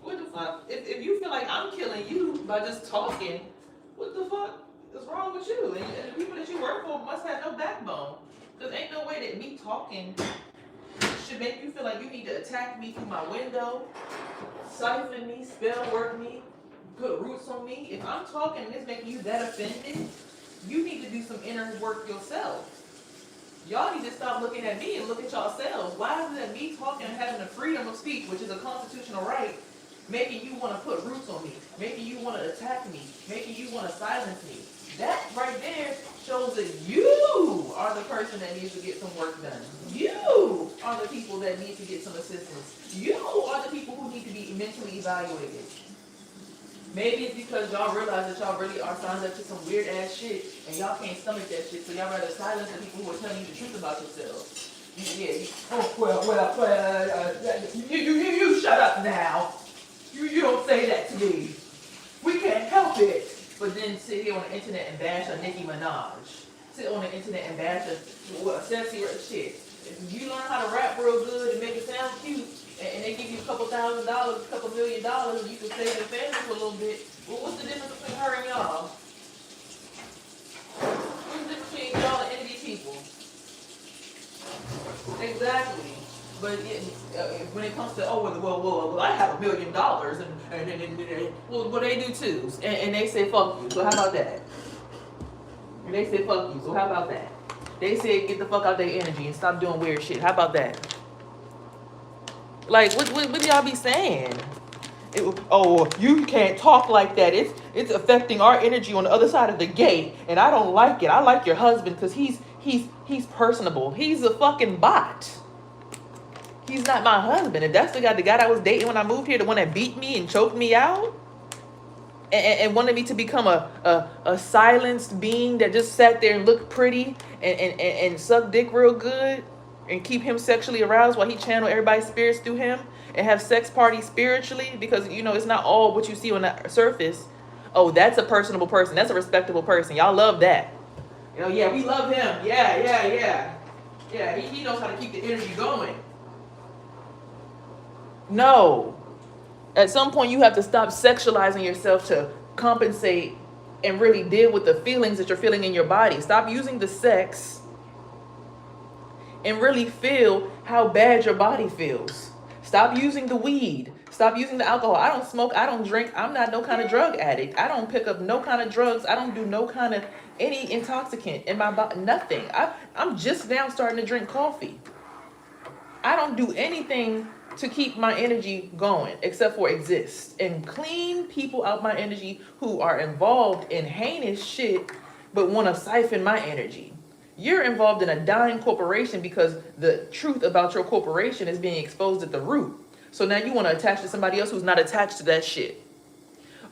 What the fuck? If you feel like I'm killing you by just talking, what the fuck is wrong with you? And the people that you work for must have no backbone. Because ain't no way that me talking should make you feel like you need to attack me through my window, siphon me, spell work me, put roots on me. If I'm talking and it's making you that offended, you need to do some inner work yourself. Y'all need to stop looking at me and look at yourselves. Why is it me talking and having the freedom of speech, which is a constitutional right, making you want to put roots on me, making you want to attack me, making you want to silence me? That right there shows that you are the person that needs to get some work done. You are the people that need to get some assistance. You are the people who need to be mentally evaluated. Maybe it's because y'all realize that y'all really are signed up to some weird ass shit and y'all can't stomach that shit, so y'all rather silence the people who are telling you the truth about yourselves. You shut up now. You don't say that to me. We can't help it. But then sit here on the internet and bash a Nicki Minaj. Sit on the internet and bash a sexy shit. If you learn how to rap real good and make it sound cute, and they give you a couple $1,000, a couple $1 million, and you can save your family for a little bit, well, what's the difference between her and y'all? What's the difference between y'all and any of these people? Exactly. But when it comes to, oh, well, I have $1 million, and well, they do too, and they say fuck you. So how about that? And they say fuck you. So how about that? They say get the fuck out their energy and stop doing weird shit. How about that? Like, what do y'all be saying? Oh, you can't talk like that. It's affecting our energy on the other side of the gate, and I don't like it. I like your husband because he's personable. He's a fucking bot. He's not my husband. If that's the guy that I was dating when I moved here, the one that beat me and choked me out, and wanted me to become a silenced being that just sat there and looked pretty and sucked dick real good and keep him sexually aroused while he channeled everybody's spirits through him and have sex parties spiritually, because it's not all what you see on the surface. Oh, that's a personable person. That's a respectable person. Y'all love that. Yeah, we love him. Yeah. Yeah, he knows how to keep the energy going. No. At some point, you have to stop sexualizing yourself to compensate and really deal with the feelings that you're feeling in your body. Stop using the sex and really feel how bad your body feels. Stop using the weed. Stop using the alcohol. I don't smoke. I don't drink. I'm not no kind of drug addict. I don't pick up no kind of drugs. I don't do no kind of any intoxicant in my body. Nothing. I'm just now starting to drink coffee. I don't do anything to keep my energy going except for exist and clean people out my energy who are involved in heinous shit but want to siphon my energy. You're involved in a dying corporation because the truth about your corporation is being exposed at the root. So now you want to attach to somebody else who's not attached to that shit.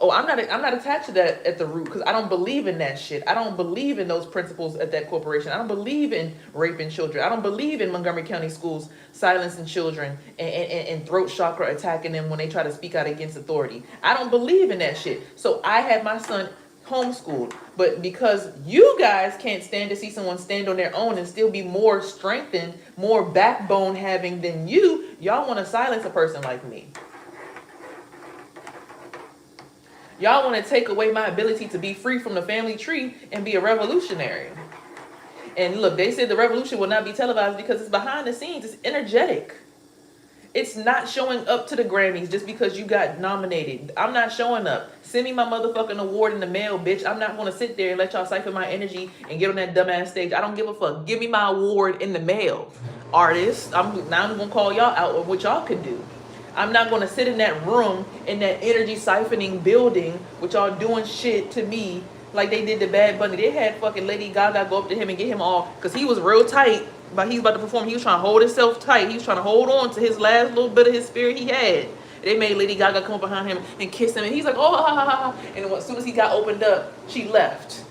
Oh, I'm not attached to that at the root because I don't believe in that shit. I don't believe in those principles at that corporation. I don't believe in raping children. I don't believe in Montgomery County schools silencing children and throat chakra attacking them when they try to speak out against authority. I don't believe in that shit. So I had my son homeschooled. But because you guys can't stand to see someone stand on their own and still be more strengthened, more backbone having than you, y'all want to silence a person like me. Y'all want to take away my ability to be free from the family tree and be a revolutionary. And look, they said the revolution will not be televised because it's behind the scenes. It's energetic. It's not showing up to the Grammys just because you got nominated. I'm not showing up. Send me my motherfucking award in the mail, bitch. I'm not going to sit there and let y'all siphon my energy and get on that dumbass stage. I don't give a fuck. Give me my award in the mail. Artists, I'm going to call y'all out on what y'all can do. I'm not going to sit in that room, in that energy siphoning building, with y'all doing shit to me like they did to Bad Bunny. They had fucking Lady Gaga go up to him and get him all, because he was real tight, but he's about to perform. He was trying to hold himself tight. He was trying to hold on to his last little bit of his spirit he had. They made Lady Gaga come up behind him and kiss him, and he's like, oh, ha, ha, ha. And as soon as he got opened up, she left.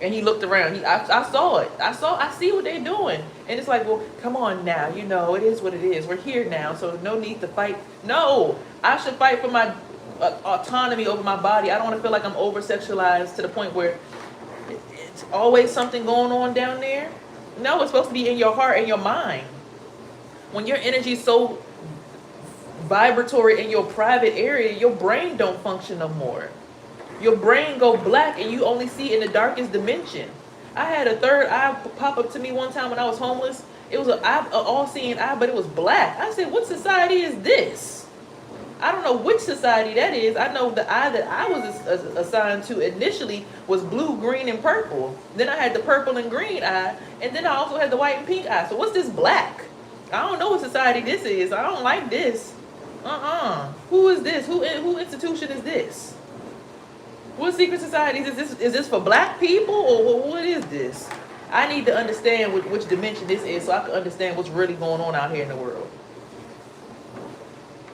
And he looked around. I saw it. I see what they're doing. And it's like, well, come on now. You know, it is what it is. We're here now, so no need to fight. No, I should fight for my autonomy over my body. I don't want to feel like I'm over-sexualized to the point where it's always something going on down there. No, it's supposed to be in your heart and your mind. When your energy is so vibratory in your private area, your brain don't function no more. Your brain go black and you only see in the darkest dimension. I had a third eye pop up to me one time when I was homeless. It was an all-seeing eye, but it was black. I said, what society is this? I don't know which society that is. I know the eye that I was assigned to initially was blue, green, and purple. Then I had the purple and green eye, and then I also had the white and pink eye. So what's this black? I don't know what society this is. I don't like this. Who is this? Who institution is this? What secret society is this? Is this for black people, or what is this? I need to understand which dimension this is so I can understand what's really going on out here in the world.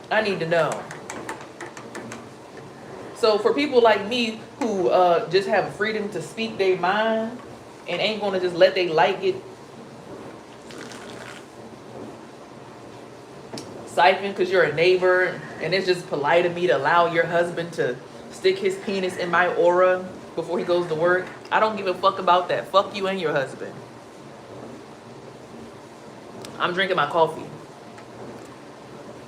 I need to know. So for people like me who just have freedom to speak their mind and ain't going to just let they light get siphoned because you're a neighbor and it's just polite of me to allow your husband to stick his penis in my aura before he goes to work. I don't give a fuck about that. Fuck you and your husband. I'm drinking my coffee.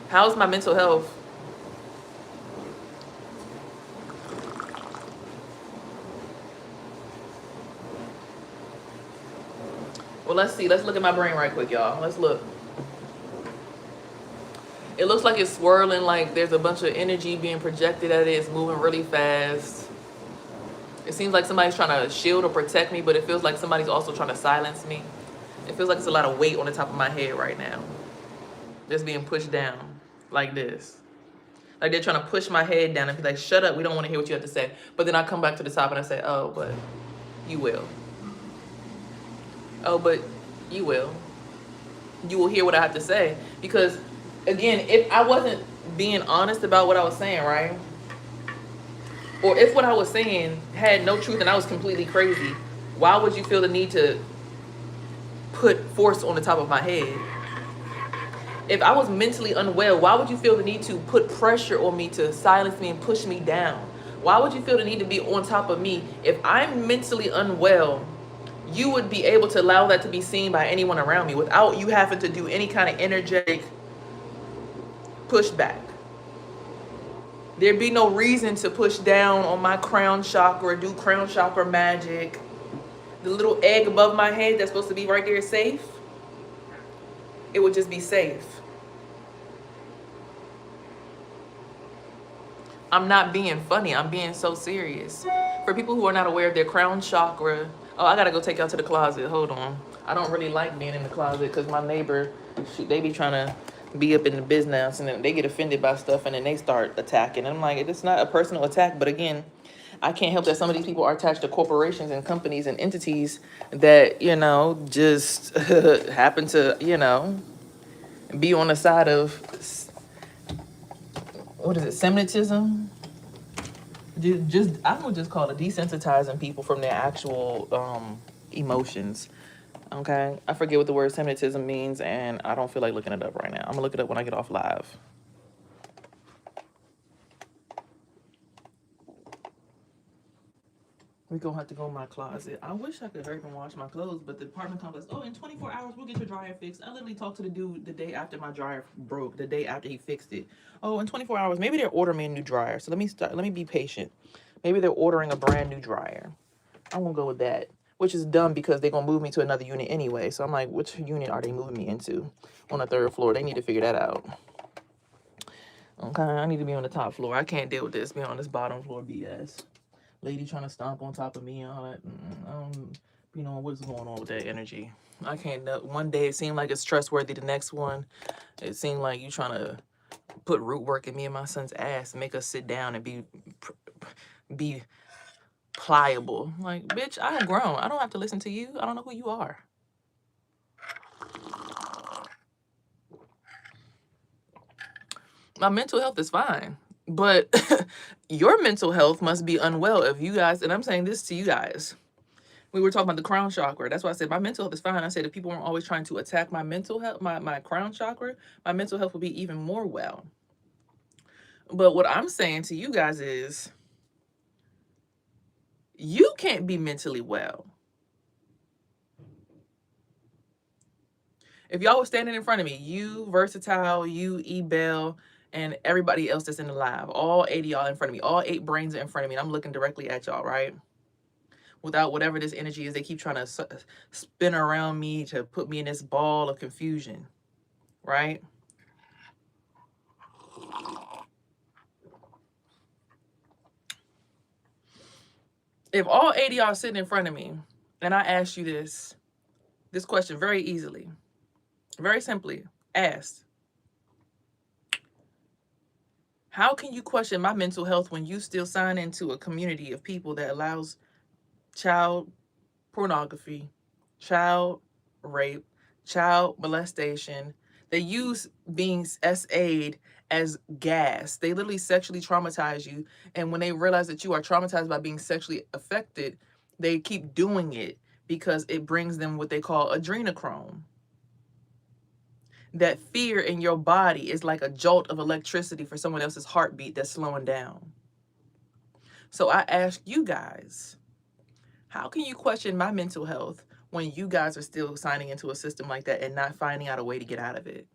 How's my mental health? Well, let's see. Let's look at my brain right quick, y'all. Let's look. It looks like it's swirling, like there's a bunch of energy being projected at it. It's moving really fast. It seems like somebody's trying to shield or protect me, but it feels like somebody's also trying to silence me. It feels like it's a lot of weight on the top of my head right now. Just being pushed down like this. Like they're trying to push my head down and be like, shut up, we don't want to hear what you have to say. But then I come back to the top and I say, oh, but you will. Oh, but you will. You will hear what I have to say. Because, again, if I wasn't being honest about what I was saying, right? Or if what I was saying had no truth and I was completely crazy, why would you feel the need to put force on the top of my head? If I was mentally unwell, why would you feel the need to put pressure on me to silence me and push me down? Why would you feel the need to be on top of me? If I'm mentally unwell, you would be able to allow that to be seen by anyone around me without you having to do any kind of energetic pushback. There'd be no reason to push down on my crown chakra, do crown chakra magic. The little egg above my head that's supposed to be right there is safe. It would just be safe. I'm not being funny. I'm being so serious. For people who are not aware of their crown chakra, oh, I gotta go take y'all to the closet. Hold on. I don't really like being in the closet because my neighbor, they be trying to be up in the business and then they get offended by stuff and then they start attacking. And I'm like, it's not a personal attack, but again, I can't help that some of these people are attached to corporations and companies and entities that, you know, just happen to, you know, be on the side of, what is it, Semitism? Just I'm gonna just call it desensitizing people from their actual emotions. Okay, I forget what the word hypnotism means, and I don't feel like looking it up right now. I'm gonna look it up when I get off live. We gonna have to go in my closet. I wish I could hurry and wash my clothes, but the apartment complex. Oh, in 24 hours we'll get your dryer fixed. I literally talked to the dude the day after my dryer broke. The day after he fixed it. Oh, in 24 hours, maybe they're ordering me a new dryer. So let me start. Let me be patient. Maybe they're ordering a brand new dryer. I'm gonna go with that. Which is dumb because they're gonna move me to another unit anyway. So I'm like, which unit are they moving me into? On the third floor. They need to figure that out. Okay, I need to be on the top floor. I can't deal with this. Be on this bottom floor BS. Lady trying to stomp on top of me and all that. I don't, what's going on with that energy. I can't. One day it seemed like it's trustworthy. The next one, it seemed like you trying to put root work in me and my son's ass, make us sit down and be pliable. Like, bitch, I am grown. I don't have to listen to you. I don't know who you are. My mental health is fine, but your mental health must be unwell if you guys. And I'm saying this to you guys. We were talking about the crown chakra. That's why I said my mental health is fine. I said if people weren't always trying to attack my mental health, my crown chakra, my mental health would be even more well. But what I'm saying to you guys is you can't be mentally well. If y'all was standing in front of me, you, Versatile, you, E-Bell, and everybody else that's in the live, all 80 y'all in front of me, all 8 brains are in front of me, and I'm looking directly at y'all, right? Without whatever this energy is, they keep trying to spin around me to put me in this ball of confusion, right? If all 80 y'all sitting in front of me, and I ask you this question very easily, very simply asked, how can you question my mental health when you still sign into a community of people that allows child pornography, child rape, child molestation? They use being SA'd as gas. They literally sexually traumatize you. And when they realize that you are traumatized by being sexually affected, they keep doing it because it brings them what they call adrenochrome. That fear in your body is like a jolt of electricity for someone else's heartbeat that's slowing down. So I ask you guys, how can you question my mental health when you guys are still signing into a system like that and not finding out a way to get out of it?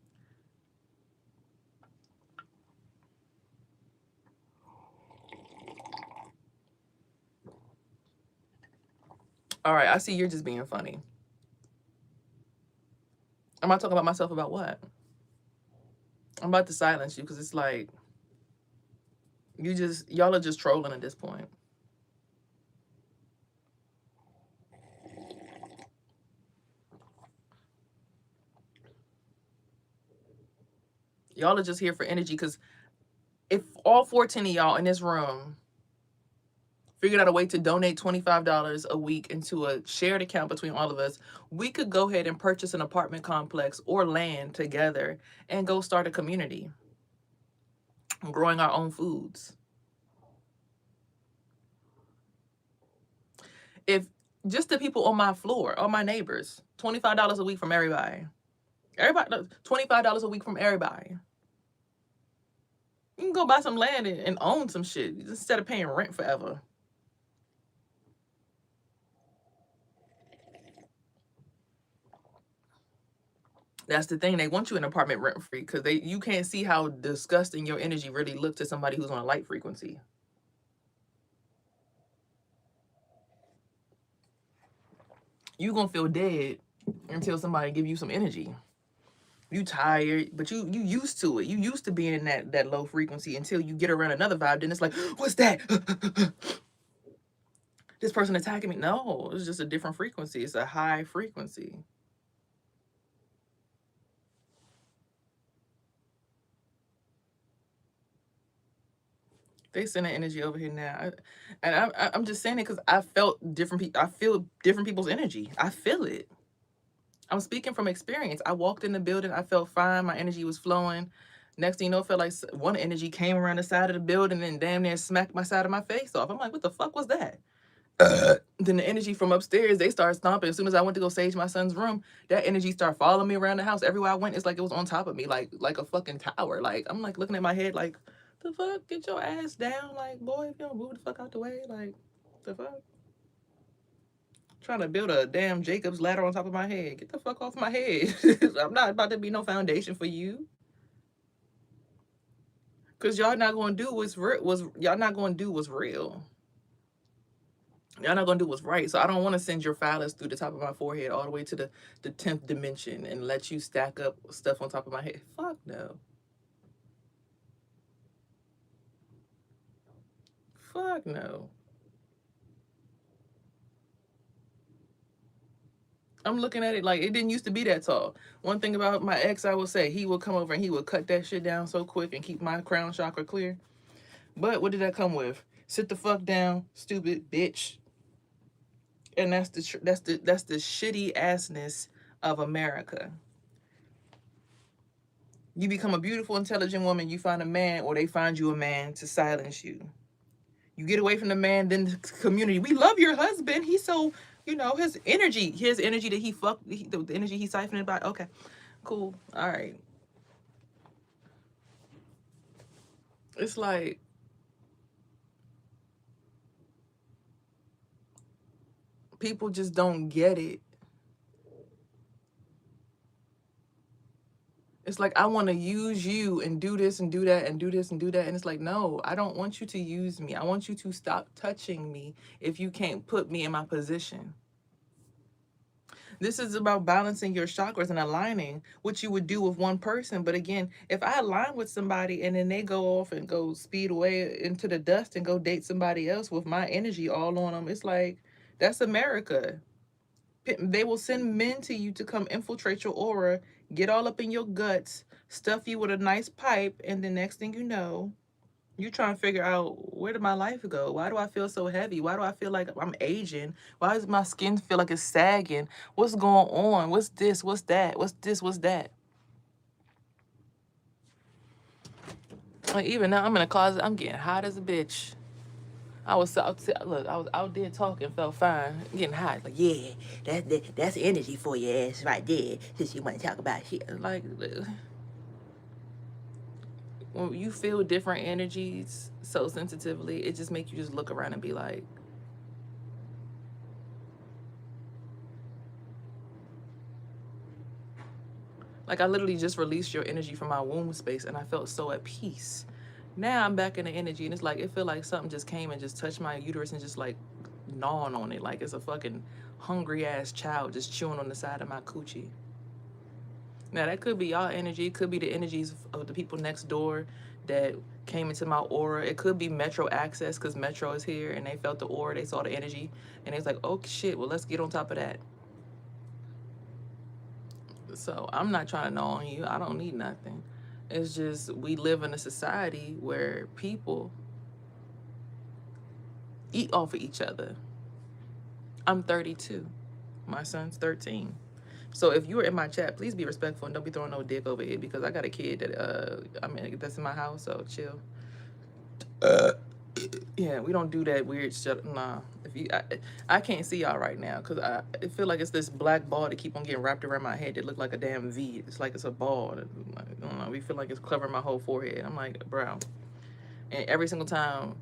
All right, I see you're just being funny. Am I talking about myself about what? I'm about to silence you because it's like y'all are just trolling at this point. Y'all are just here for energy because if all 14 of y'all in this room figured out a way to donate $25 a week into a shared account between all of us, we could go ahead and purchase an apartment complex or land together and go start a community growing our own foods. If just the people on my floor, all my neighbors, $25 a week from everybody. Everybody, $25 a week from everybody. You can go buy some land and own some shit instead of paying rent forever. That's the thing. They want you in an apartment rent free because you can't see how disgusting your energy really looks to somebody who's on a light frequency. You gonna feel dead until somebody give you some energy. You tired, but you used to it. You used to being in that low frequency until you get around another vibe. Then it's like, what's that? This person attacking me. No, it's just a different frequency. It's a high frequency. They send the energy over here now, I'm just saying it because I felt different people. I feel different people's energy. I feel it. I'm speaking from experience. I walked in the building. I felt fine. My energy was flowing. Next thing you know, it felt like one energy came around the side of the building and damn near smacked my side of my face off. I'm like, what the fuck was that? Then the energy from upstairs, they started stomping. As soon as I went to go sage my son's room, that energy started following me around the house. Everywhere I went, it's like it was on top of me, like a fucking tower. Like I'm like looking at my head, like the fuck, get your ass down, like boy, if you don't move the fuck out the way, like the fuck. Trying to build a damn Jacob's ladder on top of my head. Get the fuck off my head. I'm not about to be no foundation for you. Cause y'all not gonna do what's y'all not gonna do what's real. Y'all not gonna do what's right. So I don't want to send your phallus through the top of my forehead all the way to the 10th dimension and let you stack up stuff on top of my head. Fuck no. Fuck no. I'm looking at it like it didn't used to be that tall. One thing about my ex, I would say, he would come over and he would cut that shit down so quick and keep my crown chakra clear. But what did that come with? Sit the fuck down, stupid bitch. And that's the shitty assness of America. You become a beautiful, intelligent woman, you find a man, or they find you a man to silence you. You get away from the man, then the community. We love your husband. He's so, his energy that he fucked, the energy he siphoned about. Okay, cool. All right. It's like, people just don't get it. It's like, I want to use you and do this and do that and do this and do that. And it's like, no, I don't want you to use me. I want you to stop touching me if you can't put me in my position. This is about balancing your chakras and aligning what you would do with one person. But again, if I align with somebody and then they go off and go speed away into the dust and go date somebody else with my energy all on them, it's like, that's America. They will send men to you to come infiltrate your aura, get all up in your guts, stuff you with a nice pipe, and the next thing you know, you trying to figure out, where did my life go? Why do I feel so heavy? Why do I feel like I'm aging? Why does my skin feel like it's sagging? What's going on? What's this? What's that? What's this? What's that? Like even now, I'm in a closet. I'm getting hot as a bitch. I was out there talking, felt fine, getting hot. Like, yeah, that's energy for your ass right there. Since you want to talk about shit, like, when you feel different energies so sensitively, it just makes you just look around and be like, I literally just released your energy from my womb space and I felt so at peace. Now I'm back in the energy and it's like, it feel like something just came and just touched my uterus and just like gnawing on it. Like it's a fucking hungry ass child just chewing on the side of my coochie. Now that could be y'all energy. It could be the energies of the people next door that came into my aura. It could be Metro Access because Metro is here and they felt the aura, they saw the energy, and it's like, oh shit, well let's get on top of that. So I'm not trying to know on you. I don't need nothing. It's just we live in a society where people eat off of each other. I'm 32. My son's 13. So if you were in my chat, please be respectful and don't be throwing no dick over here because I got a kid that that's in my house, so chill. Yeah, we don't do that weird shit. Nah. If you I can't see y'all right now because I feel like it's this black ball that keep on getting wrapped around my head that look like a damn V. It's like it's a ball. I don't know. We feel like it's covering my whole forehead. I'm like, bro. And every single time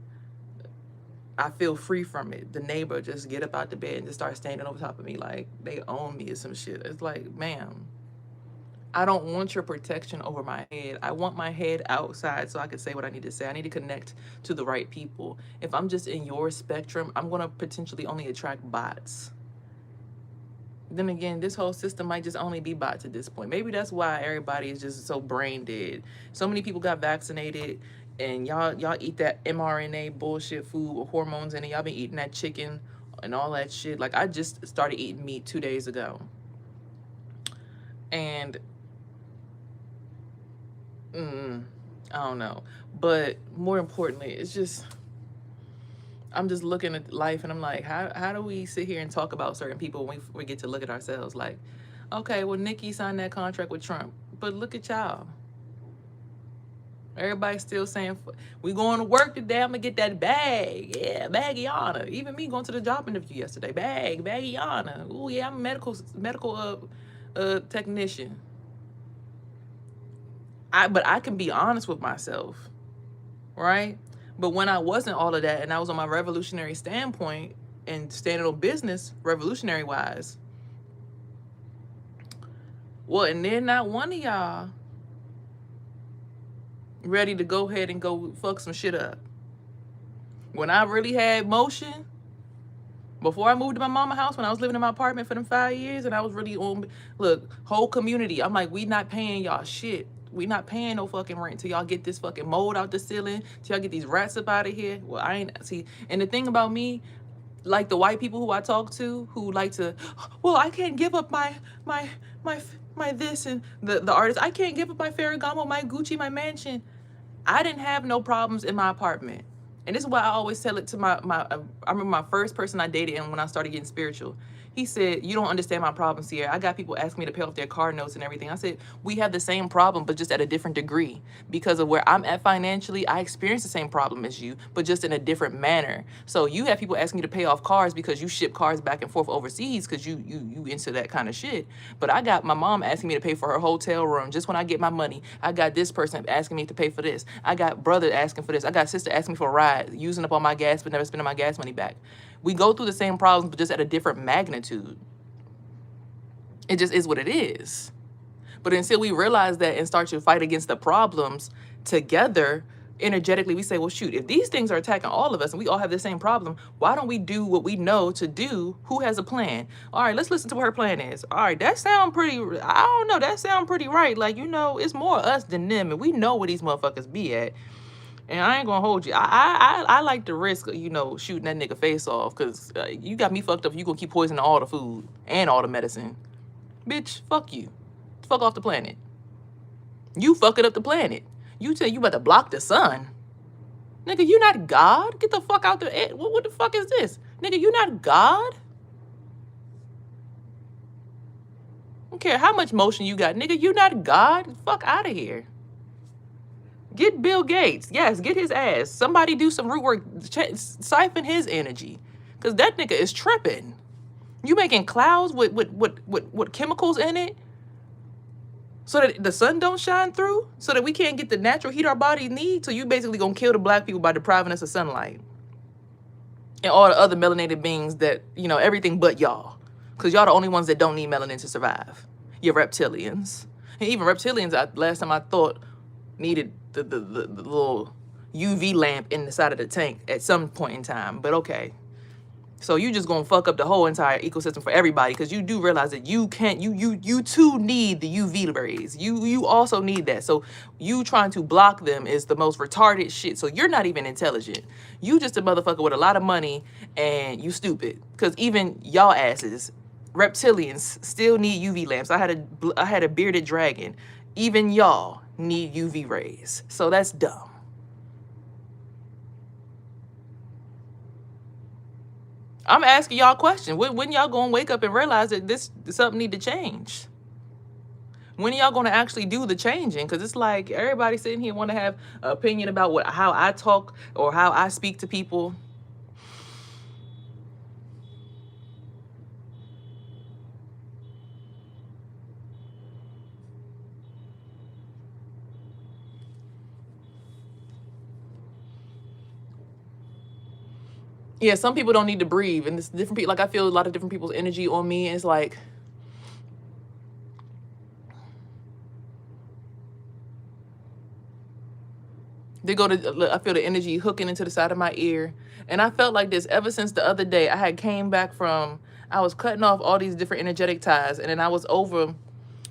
I feel free from it, the neighbor just get up out the bed and just start standing over top of me like they own me or some shit. It's like, ma'am, I don't want your protection over my head. I want my head outside so I can say what I need to say. I need to connect to the right people. If I'm just in your spectrum, I'm going to potentially only attract bots. Then again, this whole system might just only be bots at this point. Maybe that's why everybody is just so brain dead. So many people got vaccinated and y'all eat that mRNA bullshit food with hormones in it. Y'all been eating that chicken and all that shit. Like I just started eating meat 2 days ago. And I don't know. But more importantly, it's just, I'm just looking at life and I'm like, how do we sit here and talk about certain people when we get to look at ourselves? Like, okay, well, Nikki signed that contract with Trump, but look at y'all. Everybody's still saying, we going to work today. I'm going to get that bag. Yeah, baggiana. Even me going to the job interview yesterday. Baggiana. Oh, yeah, I'm a medical technician. But I can be honest with myself, right? But when I wasn't all of that and I was on my revolutionary standpoint and standing on business, revolutionary wise, well, and then not one of y'all ready to go ahead and go fuck some shit up. When I really had motion, before I moved to my mama house, when I was living in my apartment for them 5 years, and I was really on, look, whole community, I'm like, we not paying y'all shit. We not paying no fucking rent till y'all get this fucking mold out the ceiling, till y'all get these rats up out of here. Well, I ain't, see, and the thing about me, like the white people who I talk to, who like to, well, I can't give up my this, and the artist, I can't give up my Ferragamo, my Gucci, my mansion. I didn't have no problems in my apartment. And this is why I always tell it to I remember my first person I dated, and when I started getting spiritual, he said, you don't understand my problems here. I got people asking me to pay off their car notes and everything. I said, we have the same problem, but just at a different degree. Because of where I'm at financially, I experience the same problem as you, but just in a different manner. So you have people asking you to pay off cars because you ship cars back and forth overseas because you into that kind of shit. But I got my mom asking me to pay for her hotel room just when I get my money. I got this person asking me to pay for this. I got brother asking for this. I got sister asking me for a ride, using up all my gas but never spending my gas money back. We go through the same problems, but just at a different magnitude. It just is what it is. But until we realize that and start to fight against the problems together, energetically, we say, well, shoot, if these things are attacking all of us and we all have the same problem, why don't we do what we know to do? Who has a plan? All right, let's listen to what her plan is. All right, that sound pretty, I don't know, that sound pretty right. Like, you know, it's more us than them, and we know where these motherfuckers be at. And I ain't gonna hold you. I like the risk of, you know, shooting that nigga face off, because you got me fucked up. You gonna keep poisoning all the food and all the medicine. Bitch, fuck you. Fuck off the planet. You fucking up the planet. You tell you about to block the sun. Nigga, you not God? Get the fuck out there. What the fuck is this? Nigga, you not God? I don't care how much motion you got. Nigga, you not God? Fuck out of here. Get Bill Gates. Yes, get his ass. Somebody do some root work. Siphon his energy. Because that nigga is tripping. You making clouds with chemicals in it so that the sun don't shine through? So that we can't get the natural heat our bodies need? So you basically gonna kill the black people by depriving us of sunlight. And all the other melanated beings that, you know, everything but y'all. Because y'all the only ones that don't need melanin to survive. You're reptilians. And even reptilians, last time I thought, needed the little UV lamp in the side of the tank at some point in time. But okay. So you just gonna fuck up the whole entire ecosystem for everybody, because you do realize that you can't, you too need the UV rays. You also need that. So you trying to block them is the most retarded shit. So you're not even intelligent. You just a motherfucker with a lot of money and you stupid. Because even y'all asses, reptilians, still need UV lamps. I had a bearded dragon. Even y'all need UV rays. So that's dumb. I'm asking y'all a question. When y'all gonna wake up and realize that this something need to change? When are y'all gonna actually do the changing? Because it's like everybody sitting here want to have an opinion about how I talk or how I speak to people. Yeah, some people don't need to breathe, and it's different people. Like, I feel a lot of different people's energy on me. It's like, I feel the energy hooking into the side of my ear. And I felt like this ever since the other day. I was cutting off all these different energetic ties. And then I was over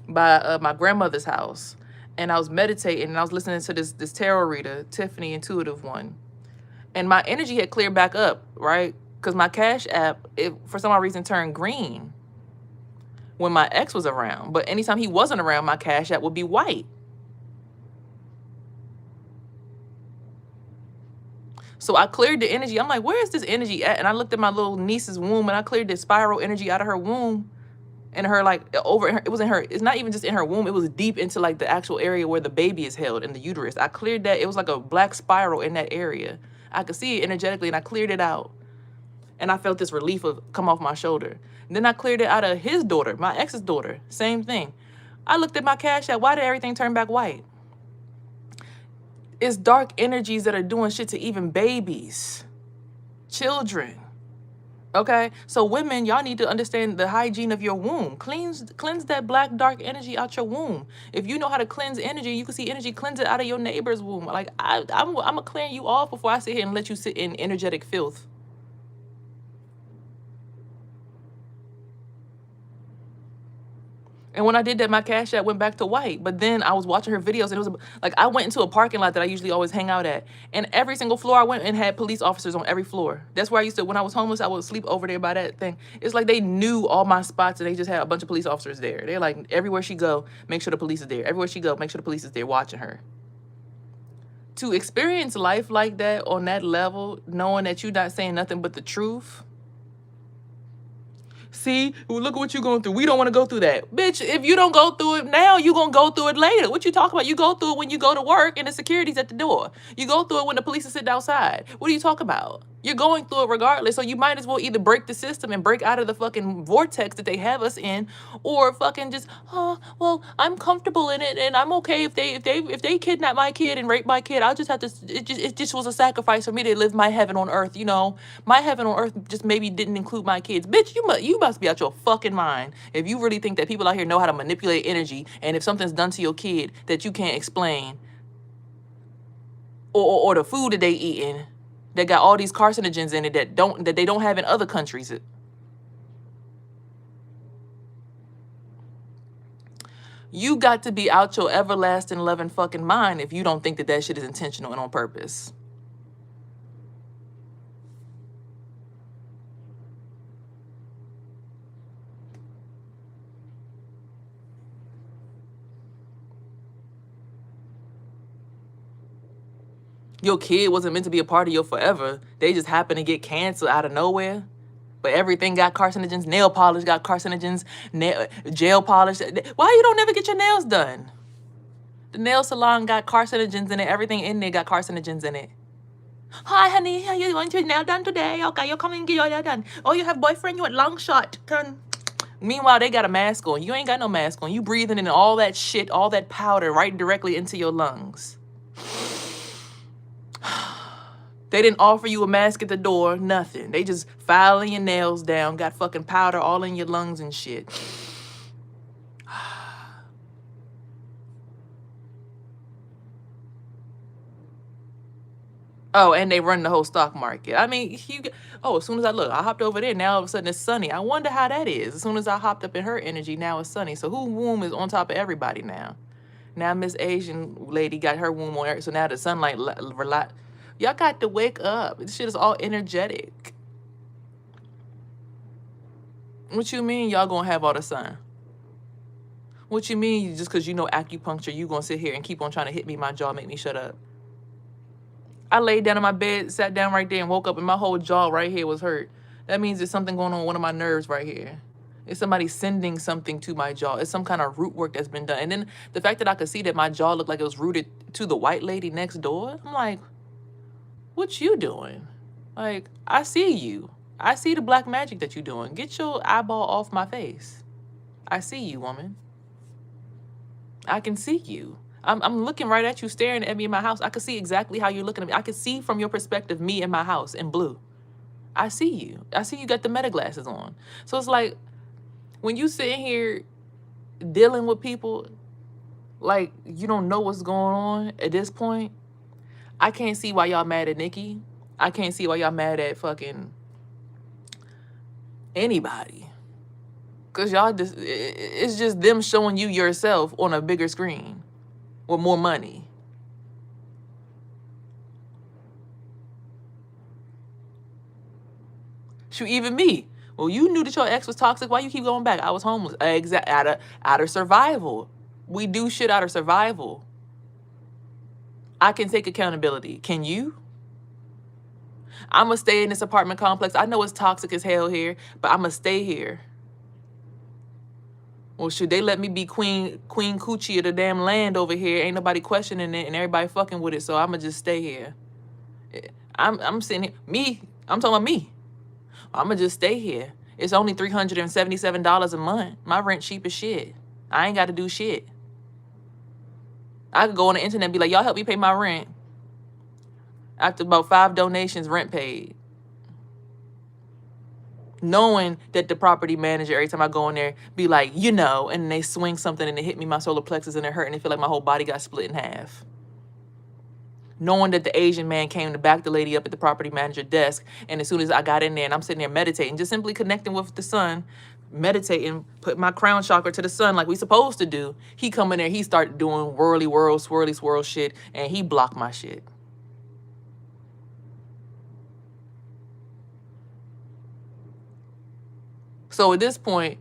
by my grandmother's house. And I was meditating, and I was listening to this tarot reader, Tiffany, Intuitive One. And my energy had cleared back up, right? Because my Cash App, for some odd reason, turned green when my ex was around. But anytime he wasn't around, my Cash App would be white. So I cleared the energy. I'm like, where is this energy at? And I looked at my little niece's womb, and I cleared this spiral energy out of her womb. And her, like, over in her, it was in her, it's not even just in her womb, it was deep into like the actual area where the baby is held in the uterus. I cleared that. It was like a black spiral in that area. I could see it energetically, and I cleared it out, and I felt this relief of come off my shoulder. And then I cleared it out of his daughter, my ex's daughter. Same thing. I looked at my Cash App. Why did everything turn back white? It's dark energies that are doing shit to even babies, children. Okay, so women, y'all need to understand the hygiene of your womb. Cleanse that black dark energy out your womb. If you know how to cleanse energy, you can see energy cleanse it out of your neighbor's womb. Like I'm gonna clear you off before I sit here and let you sit in energetic filth. And when I did that, my Cash App went back to white. But then I was watching her videos, and it was like I went into a parking lot that I usually always hang out at. And every single floor I went and had police officers on every floor. That's where I used to, when I was homeless, I would sleep over there by that thing. It's like they knew all my spots, and they just had a bunch of police officers there. They're like, everywhere she go, make sure the police is there. Everywhere she go, make sure the police is there watching her. To experience life like that on that level, knowing that you're not saying nothing but the truth. See, look at what you're going through. We don't want to go through that. Bitch, if you don't go through it now, you're going to go through it later. What you talking about? You go through it when you go to work and the security's at the door. You go through it when the police are sitting outside. What are you talking about? You're going through it regardless. So you might as well either break the system and break out of the fucking vortex that they have us in, or fucking just, well, I'm comfortable in it and I'm okay if they kidnap my kid and rape my kid. I'll just have to, it just was a sacrifice for me to live my heaven on earth, you know. My heaven on earth just maybe didn't include my kids. Bitch, you must be out your fucking mind if you really think that people out here know how to manipulate energy, and if something's done to your kid that you can't explain, or the food that they eating that got all these carcinogens in it that they don't have in other countries. You got to be out your everlasting loving fucking mind if you don't think that that shit is intentional and on purpose. Your kid wasn't meant to be a part of your forever. They just happened to get canceled out of nowhere. But everything got carcinogens. Nail polish got carcinogens. Gel polish. Why you don't never get your nails done? The nail salon got carcinogens in it. Everything in there got carcinogens in it. Hi, honey. How you want your nail done today? Okay, you're coming and get your nail done. Oh, you have boyfriend? You want long shot? Meanwhile, they got a mask on. You ain't got no mask on. You breathing in all that shit, all that powder right directly into your lungs. They didn't offer you a mask at the door, nothing. They just filing your nails down, got fucking powder all in your lungs and shit. Oh, and they run the whole stock market. I mean, as soon as I hopped over there, now all of a sudden it's sunny. I wonder how that is. As soon as I hopped up in her energy, now it's sunny. So whose womb is on top of everybody now? Now Miss Asian lady got her womb on her, so now the sunlight, y'all got to wake up. This shit is all energetic. What you mean y'all gonna have all the sun? What you mean just because you know acupuncture, you gonna sit here and keep on trying to hit me my jaw, make me shut up? I laid down in my bed, sat down right there and woke up and my whole jaw right here was hurt. That means there's something going on with one of my nerves right here. It's somebody sending something to my jaw. It's some kind of root work that's been done. And then the fact that I could see that my jaw looked like it was rooted to the white lady next door, I'm like, what you doing? Like, I see you. I see the black magic that you doing. Get your eyeball off my face. I see you, woman. I can see you. I'm looking right at you, staring at me in my house. I can see exactly how you're looking at me. I can see from your perspective me in my house in blue. I see you. I see you got the meta glasses on. So it's like, when you sitting here dealing with people like you don't know what's going on at this point, I can't see why y'all mad at Nikki. I can't see why y'all mad at fucking anybody. Because y'all just, it's just them showing you yourself on a bigger screen with more money. Shoot, even me. Well, you knew that your ex was toxic. Why you keep going back? I was homeless. Out of survival. We do shit out of survival. I can take accountability. Can you? I'm going to stay in this apartment complex. I know it's toxic as hell here, but I'm going to stay here. Well, should they let me be Queen Coochie of the damn land over here? Ain't nobody questioning it and everybody fucking with it, so I'ma just stay here. I'm sitting here. I'm talking about me. I'ma just stay here. It's only $377 a month. My rent cheap as shit. I ain't gotta do shit. I could go on the internet and be like, y'all help me pay my rent. After about 5 donations, rent paid. Knowing that the property manager, every time I go in there, be like, and they swing something and they hit me my solar plexus and it hurt and it feel like my whole body got split in half. Knowing that the Asian man came to back the lady up at the property manager desk, and as soon as I got in there and I'm sitting there meditating, just simply connecting with the sun, meditating, put my crown chakra to the sun like we supposed to do, he come in there, he started doing whirly whirl, swirly swirl shit, and he blocked my shit. So at this point,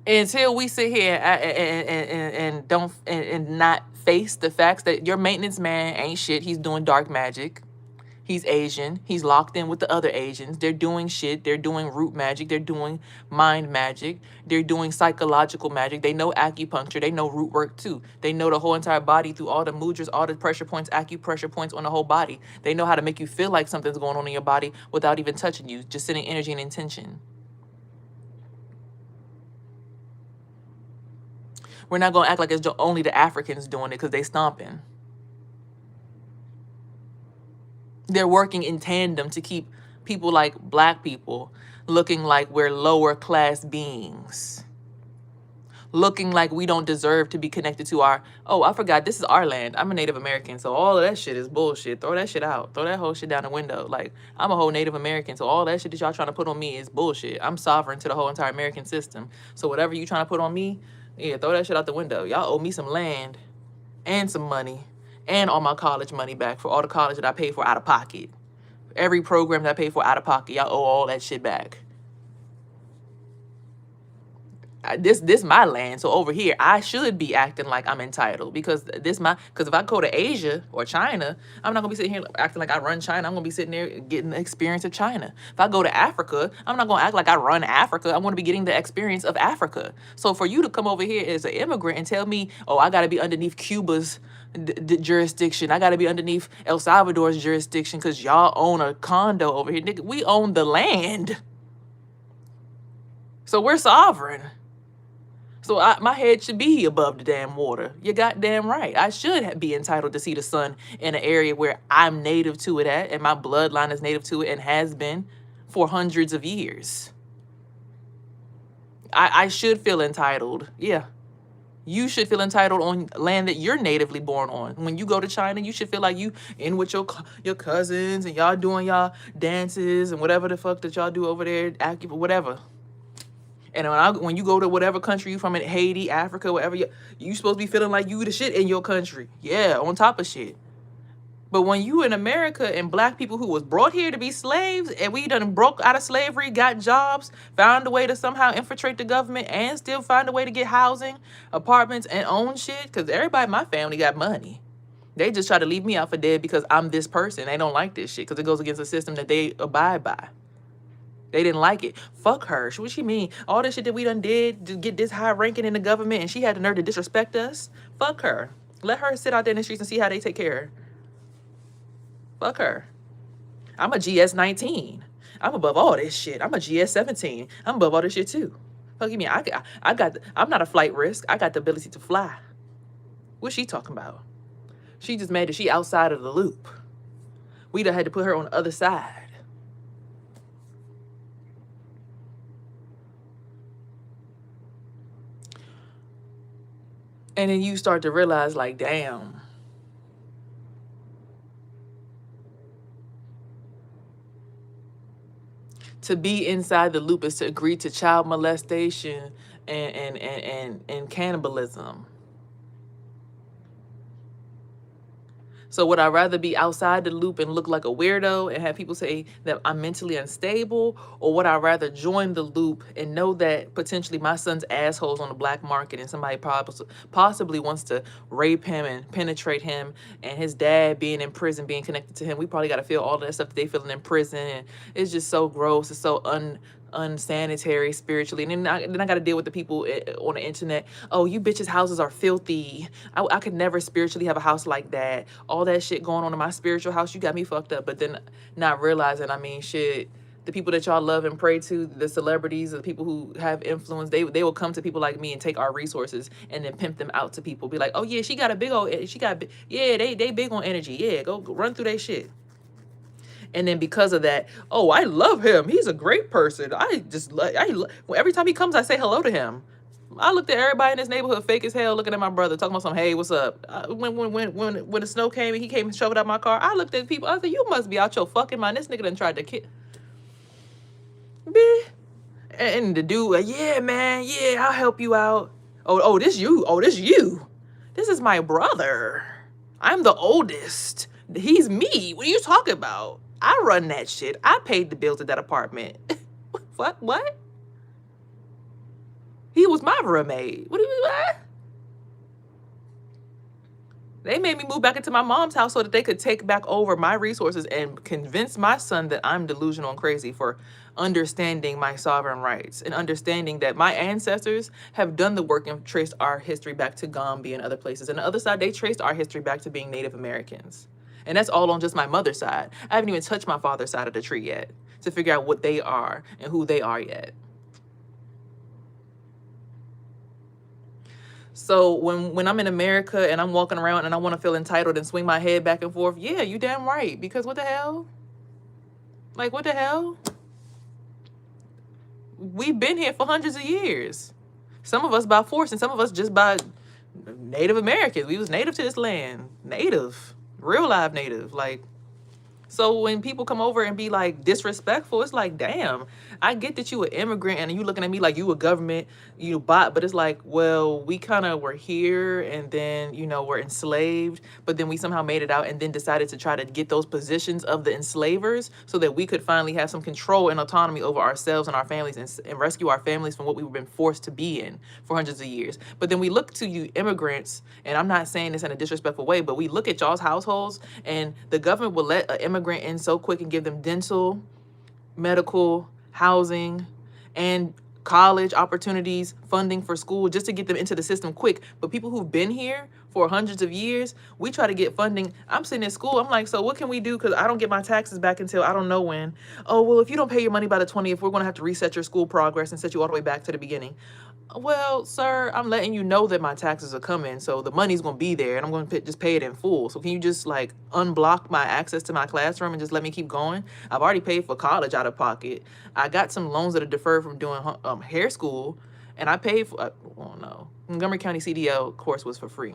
until we sit here and don't and not face the facts that your maintenance man ain't shit, he's doing dark magic. He's Asian. He's locked in with the other Asians. They're doing shit. They're doing root magic. They're doing mind magic. They're doing psychological magic. They know acupuncture. They know root work too. They know the whole entire body through all the mudras, all the pressure points, acupressure points on the whole body. They know how to make you feel like something's going on in your body without even touching you, just sending energy and intention. We're not going to act like it's only the Africans doing it because they stomping. They're working in tandem to keep people like black people looking like we're lower class beings. Looking like we don't deserve to be connected to I forgot, this is our land. I'm a Native American, so all of that shit is bullshit. Throw that shit out. Throw that whole shit down the window. Like, I'm a whole Native American, so all that shit that y'all trying to put on me is bullshit. I'm sovereign to the whole entire American system. So whatever you trying to put on me, yeah, throw that shit out the window. Y'all owe me some land and some money and all my college money back for all the college that I paid for out of pocket. Every program that I paid for out of pocket, y'all owe all that shit back. This my land, so over here I should be acting like I'm entitled because if I go to Asia or China, I'm not gonna be sitting here acting like I run China. I'm gonna be sitting there getting the experience of China. If I go to Africa, I'm not gonna act like I run Africa. I'm gonna be getting the experience of Africa. So for you to come over here as an immigrant and tell me, oh, I gotta be underneath Cuba's jurisdiction, I gotta be underneath El Salvador's jurisdiction because y'all own a condo over here, nigga. We own the land, so we're sovereign. So my head should be above the damn water. You're goddamn right. I should be entitled to see the sun in an area where I'm native to it at, and my bloodline is native to it and has been for hundreds of years. I should feel entitled. Yeah. You should feel entitled on land that you're natively born on. When you go to China, you should feel like you in with your cousins and y'all doing y'all dances and whatever the fuck that y'all do over there, whatever. And when you go to whatever country you from, in Haiti, Africa, whatever, you supposed to be feeling like you the shit in your country. Yeah, on top of shit. But when you in America and black people who was brought here to be slaves and we done broke out of slavery, got jobs, found a way to somehow infiltrate the government and still find a way to get housing, apartments, and own shit, because everybody in my family got money. They just try to leave me out for dead because I'm this person. They don't like this shit because it goes against the system that they abide by. They didn't like it. Fuck her. What she mean? All this shit that we done did to get this high ranking in the government and she had the nerve to disrespect us? Fuck her. Let her sit out there in the streets and see how they take care of her. Fuck her. I'm a GS-19. I'm above all this shit. I'm a GS-17. I'm above all this shit too. Fuck you mean? I'm not a flight risk. I got the ability to fly. What's she talking about? She just mad that she outside of the loop. We done had to put her on the other side. And then you start to realize, like, damn. To be inside the loop is to agree to child molestation and cannibalism. So would I rather be outside the loop and look like a weirdo and have people say that I'm mentally unstable? Or would I rather join the loop and know that potentially my son's asshole's on the black market and somebody possibly wants to rape him and penetrate him, and his dad being in prison, being connected to him? We probably got to feel all that stuff that they feeling in prison. And it's just so gross. It's so unsanitary spiritually. And then I got to deal with the people on the internet. Oh, you bitches' houses are filthy. I could never spiritually have a house like that. All that shit going on in my spiritual house, you got me fucked up. But then not realizing, I mean, shit, the people that y'all love and pray to, the celebrities, the people who have influence, they will come to people like me and take our resources and then pimp them out to people. Be like, oh yeah, she got a big old, yeah, they big on energy. Yeah, go run through that shit. And then because of that, oh, I love him. He's a great person. I just like, every time he comes, I say hello to him. I looked at everybody in this neighborhood fake as hell, looking at my brother, talking about some, hey, what's up? When the snow came and he came and shoved out my car, I looked at people. I said, you must be out your fucking mind. This nigga done tried to kill. And the dude, yeah, man, yeah, I'll help you out. Oh, this you. Oh, this you. This is my brother. I'm the oldest. He's me. What are you talking about? I run that shit. I paid the bills at that apartment. What? He was my roommate. What? They made me move back into my mom's house so that they could take back over my resources and convince my son that I'm delusional and crazy for understanding my sovereign rights and understanding that my ancestors have done the work and traced our history back to Gambia and other places. And the other side, they traced our history back to being Native Americans. And that's all on just my mother's side. I haven't even touched my father's side of the tree yet to figure out what they are and who they are yet. So when I'm in America and I'm walking around and I want to feel entitled and swing my head back and forth, yeah, you damn right. Because what the hell? Like, what the hell? We've been here for hundreds of years. Some of us by force and some of us just by Native Americans. We was native to this land. Native. Real live native. Like, so when people come over and be like disrespectful, it's like, damn, I get that you an immigrant and you looking at me like you a government, you bot, but it's like, well, we kind of were here and then, we're enslaved, but then we somehow made it out and then decided to try to get those positions of the enslavers so that we could finally have some control and autonomy over ourselves and our families and rescue our families from what we've been forced to be in for hundreds of years. But then we look to you immigrants, and I'm not saying this in a disrespectful way, but we look at y'all's households and the government will let an immigrant in so quick and give them dental, medical, housing, and college opportunities, funding for school, just to get them into the system quick. But people who've been here for hundreds of years, we try to get funding. I'm sitting in school. I'm like, so what can we do? Because I don't get my taxes back until I don't know when. Oh, well, if you don't pay your money by the 20th, we're going to have to reset your school progress and set you all the way back to the beginning. Well, sir, I'm letting you know that my taxes are coming, so the money's going to be there, and I'm going to just pay it in full. So can you just, like, unblock my access to my classroom and just let me keep going? I've already paid for college out of pocket. I got some loans that are deferred from doing hair school, and I paid for, oh, no. Montgomery County CDL course was for free.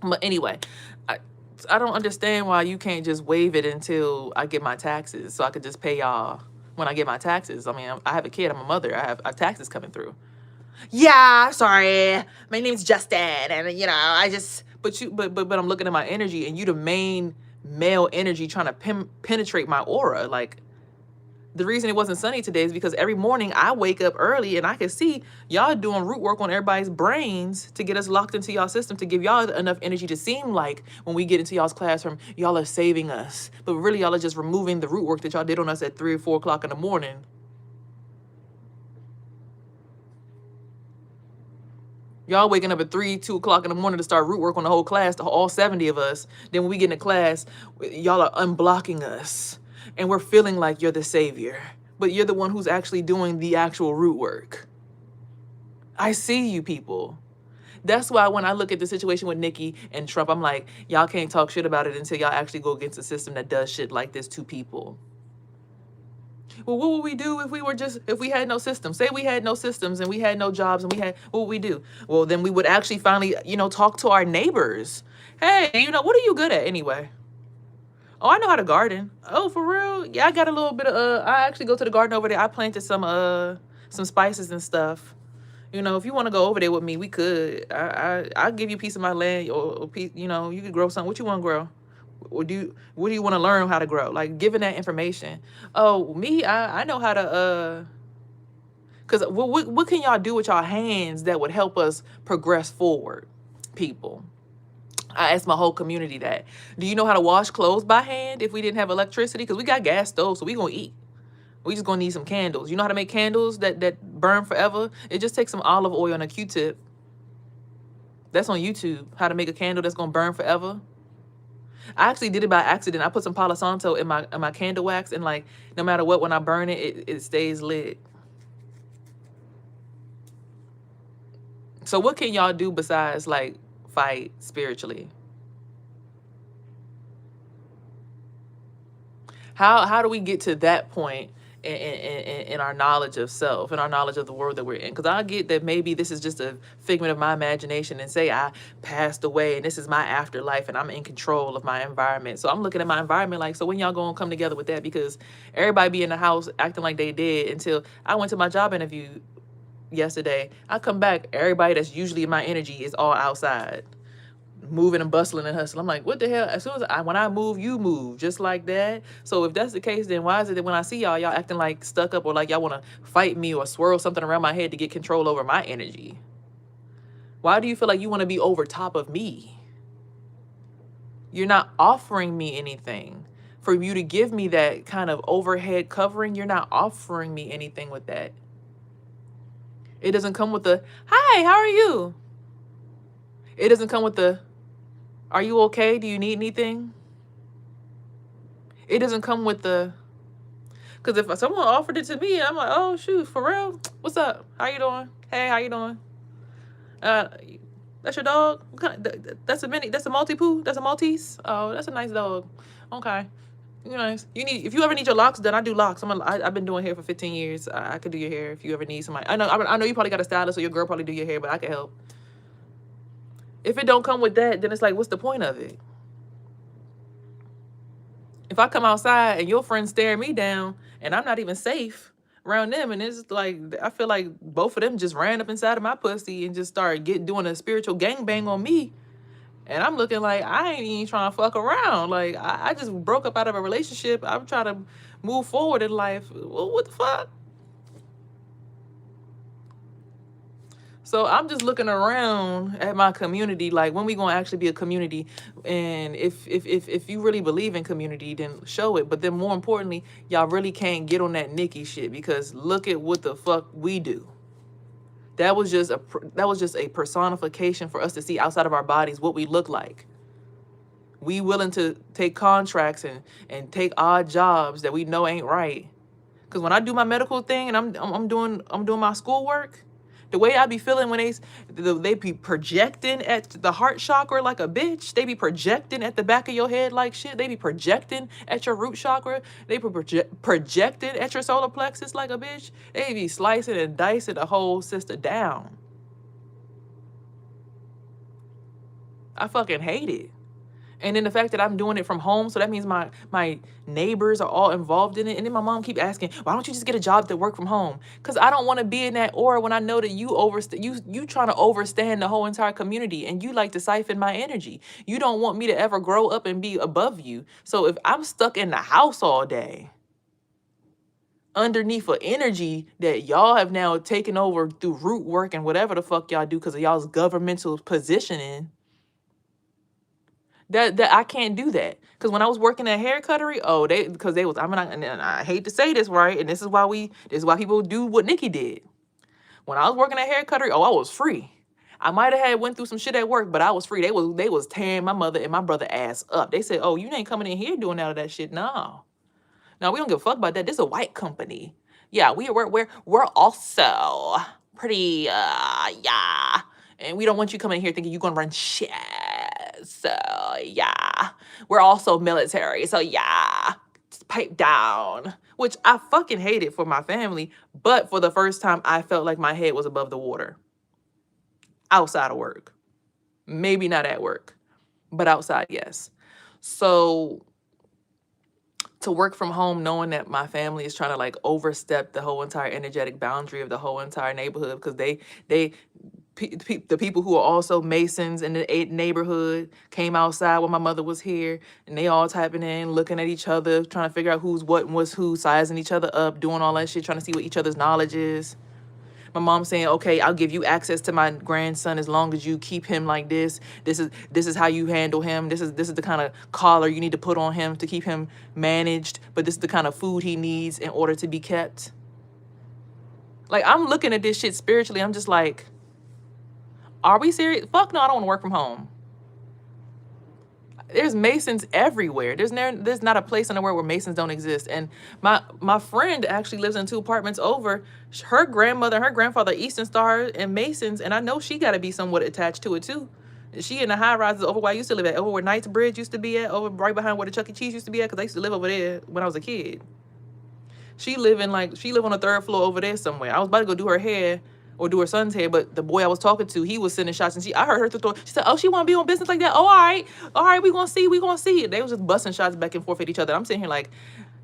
But anyway, I don't understand why you can't just waive it until I get my taxes so I could just pay y'all when I get my taxes. I mean, I have a kid. I'm a mother. I have taxes coming through. Yeah, sorry. My name's Justin, and I just but I'm looking at my energy, and you the main male energy trying to penetrate my aura. Like, the reason it wasn't sunny today is because every morning I wake up early and I can see y'all doing root work on everybody's brains to get us locked into y'all system, to give y'all enough energy to seem like when we get into y'all's classroom, y'all are saving us. But really, y'all are just removing the root work that y'all did on us at 3 or 4 o'clock in the morning. Y'all waking up at 3, 2 o'clock in the morning to start root work on the whole class, all 70 of us. Then when we get into class, y'all are unblocking us. And we're feeling like you're the savior. But you're the one who's actually doing the actual root work. I see you people. That's why when I look at the situation with Nikki and Trump, I'm like, y'all can't talk shit about it until y'all actually go against a system that does shit like this to people. Well, what would we do if we had no systems? Say we had no systems and we had no jobs and what would we do? Well, then we would actually finally, talk to our neighbors. Hey, what are you good at anyway? Oh, I know how to garden. Oh, for real? Yeah, I got a little bit of, I actually go to the garden over there. I planted some spices and stuff. If you want to go over there with me, we could. I'll give you a piece of my land or piece, you could grow something. What you want to grow? What do you want to learn how to grow? Like, giving that information. Oh, me, I know how to, because what can y'all do with y'all hands that would help us progress forward, people? I asked my whole community that. Do you know how to wash clothes by hand if we didn't have electricity? Because we got gas stoves, so we going to eat. We just gonna need some candles. You know how to make candles that burn forever? It just takes some olive oil and a Q-tip. That's on YouTube. How to make a candle that's gonna burn forever. I actually did it by accident. I put some Palo Santo in my candle wax, and like no matter what, when I burn it, it stays lit. So what can y'all do besides like fight spiritually? How do we get to that point in our knowledge of self and our knowledge of the world that we're in? Because I get that maybe this is just a figment of my imagination, and say I passed away and this is my afterlife and I'm in control of my environment. So I'm looking at my environment like, so when y'all gonna come together with that? Because everybody be in the house acting like they did until I went to my job interview yesterday. I come back, everybody that's usually in my energy is all outside, moving and bustling and hustling. I'm like, what the hell? As soon as when I move, you move, just like that. So if that's the case, then why is it that when I see y'all acting like stuck up, or like y'all want to fight me or swirl something around my head to get control over my energy? Why do you feel like you want to be over top of me? You're not offering me anything. For you to give me that kind of overhead covering, you're not offering me anything with that. It doesn't come with the, hi, how are you? It doesn't come with the, are you okay? Do you need anything? It doesn't come with the, because if someone offered it to me, I'm like, oh shoot, for real? What's up? How you doing? Hey, how you doing? That's your dog? That's a mini, that's a Maltipoo? That's a Maltese? Oh, that's a nice dog. Okay. You nice. If you ever need your locks done, I do locks. I've been doing hair for 15 years. I could do your hair if you ever need somebody. I know you probably got a stylist, so your girl probably do your hair, but I can help. If it don't come with that, then it's like, what's the point of it? If I come outside and your friends stare me down and I'm not even safe around them, and it's like, I feel like both of them just ran up inside of my pussy and just started doing a spiritual gangbang on me. And I'm looking like, I ain't even trying to fuck around. Like, I just broke up out of a relationship. I'm trying to move forward in life. Well, what the fuck? So I'm just looking around at my community, like, when we gonna actually be a community? And if you really believe in community, then show it. But then more importantly, y'all really can't get on that Nikki shit, because look at what the fuck we do. That was just a personification for us to see outside of our bodies what we look like. We willing to take contracts and take odd jobs that we know ain't right. Cause when I do my medical thing and I'm doing my schoolwork, the way I be feeling when they be projecting at the heart chakra like a bitch. They be projecting at the back of your head like shit. They be projecting at your root chakra. They be projecting at your solar plexus like a bitch. They be slicing and dicing the whole sister down. I fucking hate it. And then the fact that I'm doing it from home, so that means my neighbors are all involved in it. And then my mom keep asking, why don't you just get a job that work from home? Because I don't want to be in that aura when I know that you trying to overstand the whole entire community, and you like to siphon my energy. You don't want me to ever grow up and be above you. So if I'm stuck in the house all day, underneath of energy that y'all have now taken over through root work and whatever the fuck y'all do because of y'all's governmental positioning, that I can't do that. Because when I was working at hair cuttery, and I hate to say this, right? And this is why people do what Nikki did. When I was working at hair cuttery, I was free. I might have went through some shit at work, but I was free. They was tearing my mother and my brother ass up. They said, oh, you ain't coming in here doing all of that shit. No, we don't give a fuck about that. This is a white company. Yeah, we're also pretty yeah. And we don't want you coming in here thinking you're gonna run shit. So yeah, we're also military. So yeah, just pipe down. Which I fucking hate it for my family. But for the first time, I felt like my head was above the water. Outside of work. Maybe not at work, but outside, yes. So to work from home, knowing that my family is trying to like overstep the whole entire energetic boundary of the whole entire neighborhood, because the people who are also Masons in the neighborhood came outside when my mother was here, and they all typing in, looking at each other, trying to figure out who's what and what's who, sizing each other up, doing all that shit, trying to see what each other's knowledge is. My mom saying, okay, I'll give you access to my grandson as long as you keep him like this. This is how you handle him. This is the kind of collar you need to put on him to keep him managed. But this is the kind of food he needs in order to be kept. Like, I'm looking at this shit spiritually. I'm just like, are we serious? Fuck no, I don't want to work from home. There's Masons everywhere. There's not a place in the world where Masons don't exist. And my friend actually lives in 2 apartments over. Her grandmother and her grandfather are Eastern Star and Masons, and I know she got to be somewhat attached to it too. She in the high rises over where I used to live at, over where Knightsbridge used to be at, over right behind where the Chuck E. Cheese used to be at, because I used to live over there when I was a kid. She live on the 3rd floor over there somewhere. I was about to go do her hair or do her son's hair, but the boy I was talking to, he was sending shots, and I heard her through the door. She said, "Oh, she want to be on business like that? Oh, all right, we gonna see." They was just busting shots back and forth at each other. I'm sitting here like,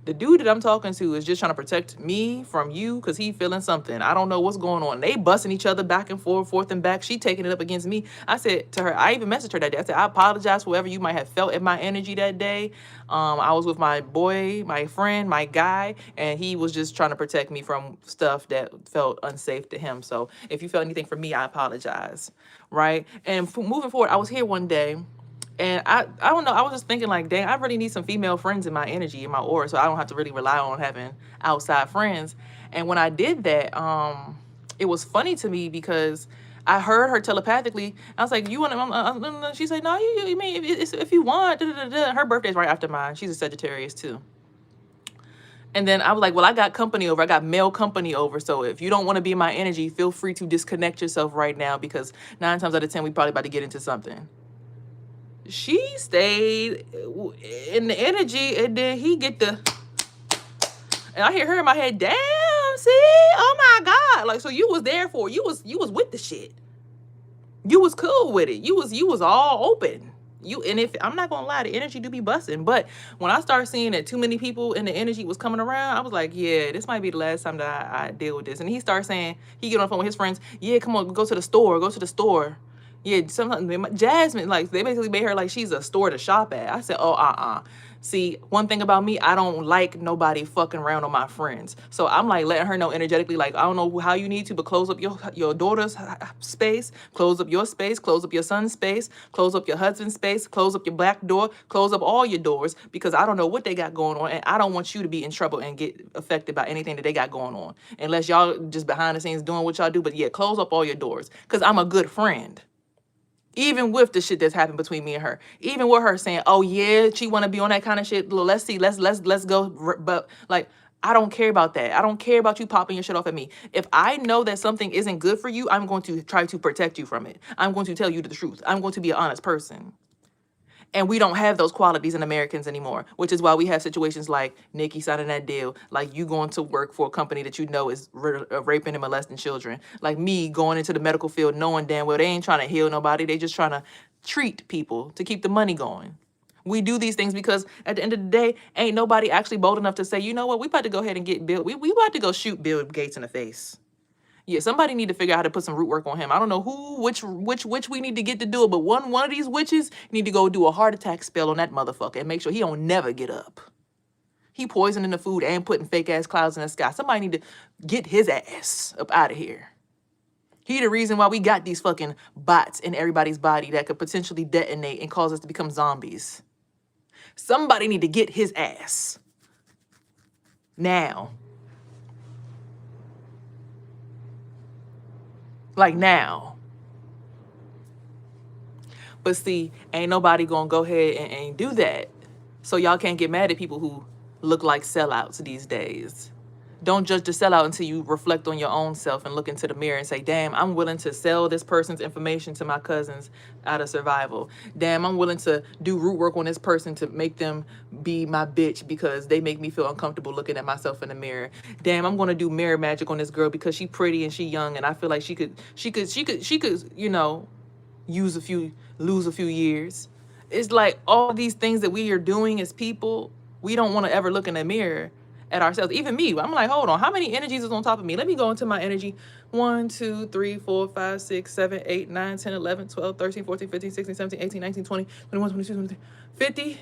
the dude that I'm talking to is just trying to protect me from you because he feeling something. I don't know what's going on. They busting each other back and forth and back. She taking it up against me. I said to her, I even messaged her that day. I said, I apologize for whatever you might have felt in my energy that day. I was with my boy, my friend, my guy, and he was just trying to protect me from stuff that felt unsafe to him. So if you felt anything from me, I apologize. Right? And moving forward, I was here one day. And I don't know, I was just thinking like, dang, I really need some female friends in my energy, in my aura, so I don't have to really rely on having outside friends. And when I did that, it was funny to me because I heard her telepathically. I was like, you want to, she said, no, you mean, if you want, da, da, da, da. Her birthday's right after mine. She's a Sagittarius too. And then I was like, well, I got company over. I got male company over. So if you don't want to be in my energy, feel free to disconnect yourself right now, because 9 times out of 10, we probably about to get into something. She stayed in the energy, and then he get the, and I hear her in my head, damn, see, oh my God. Like, so you was there for, you was with the shit. You was cool with it. You was all open. And if, I'm not gonna lie, the energy do be busting. But when I started seeing that too many people in the energy was coming around, I was like, yeah, this might be the last time that I deal with this. And he started saying, he get on the phone with his friends, yeah, come on, go to the store. Yeah, sometimes Jasmine, like, they basically made her like she's a store to shop at. I said, oh, See, one thing about me, I don't like nobody fucking around on my friends. So I'm like letting her know energetically, like, I don't know how you need to, but close up your daughter's space, close up your space, close up your son's space, close up your husband's space, close up your back door, close up all your doors, because I don't know what they got going on, and I don't want you to be in trouble and get affected by anything that they got going on, unless y'all just behind the scenes doing what y'all do. But yeah, close up all your doors, because I'm a good friend. Even with the shit that's happened between me and her, even with her saying, "Oh yeah, she want to be on that kind of shit." Let's see, let's go. But like, I don't care about that. I don't care about you popping your shit off at me. If I know that something isn't good for you, I'm going to try to protect you from it. I'm going to tell you the truth. I'm going to be an honest person. And we don't have those qualities in Americans anymore, which is why we have situations like Nikki signing that deal, like you going to work for a company that you know is raping and molesting children, like me going into the medical field knowing damn well they ain't trying to heal nobody. They just trying to treat people to keep the money going. We do these things because at the end of the day, ain't nobody actually bold enough to say, you know what, we about to go ahead and get Bill. We about to go shoot Bill Gates in the face. Yeah, somebody need to figure out how to put some root work on him. I don't know which we need to get to do it, but one of these witches need to go do a heart attack spell on that motherfucker and make sure he don't never get up. He poisoning the food and putting fake ass clouds in the sky. Somebody need to get his ass up out of here. He the reason why we got these fucking bots in everybody's body that could potentially detonate and cause us to become zombies. Somebody need to get his ass. Now. Like now. But see, ain't nobody gonna go ahead and do that. So y'all can't get mad at people who look like sellouts these days. Don't judge the sellout until you reflect on your own self and look into the mirror and say, damn, I'm willing to sell this person's information to my cousins out of survival. Damn, I'm willing to do root work on this person to make them be my bitch because they make me feel uncomfortable looking at myself in the mirror. Damn, I'm going to do mirror magic on this girl because she pretty and she young and I feel like she could, you know, lose a few years. It's like all these things that we are doing as people, we don't want to ever look in the mirror at ourselves. Even me, I'm like, hold on, how many energies is on top of me? Let me go into my energy. 1, 2, 3, 4, 5, 6, 7, 8, 9, 10, 11, 12, 13, 14, 15, 16, 17, 18, 19, 20, 21, 22, 23, 50,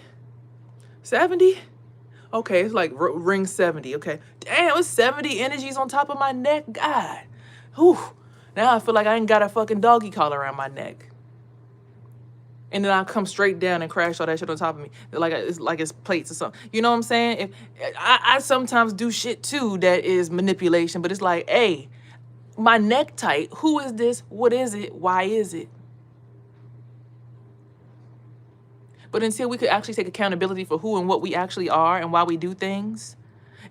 70. Okay, it's like ring 70. Okay, damn, it's 70 energies on top of my neck. God, Whew. Now I feel like I ain't got a fucking doggy collar around my neck. And then I come straight down and crash all that shit on top of me, like it's plates or something. You know what I'm saying? I sometimes do shit too that is manipulation, but it's like, hey, my neck tight. Who is this? What is it? Why is it? But until we could actually take accountability for who and what we actually are and why we do things,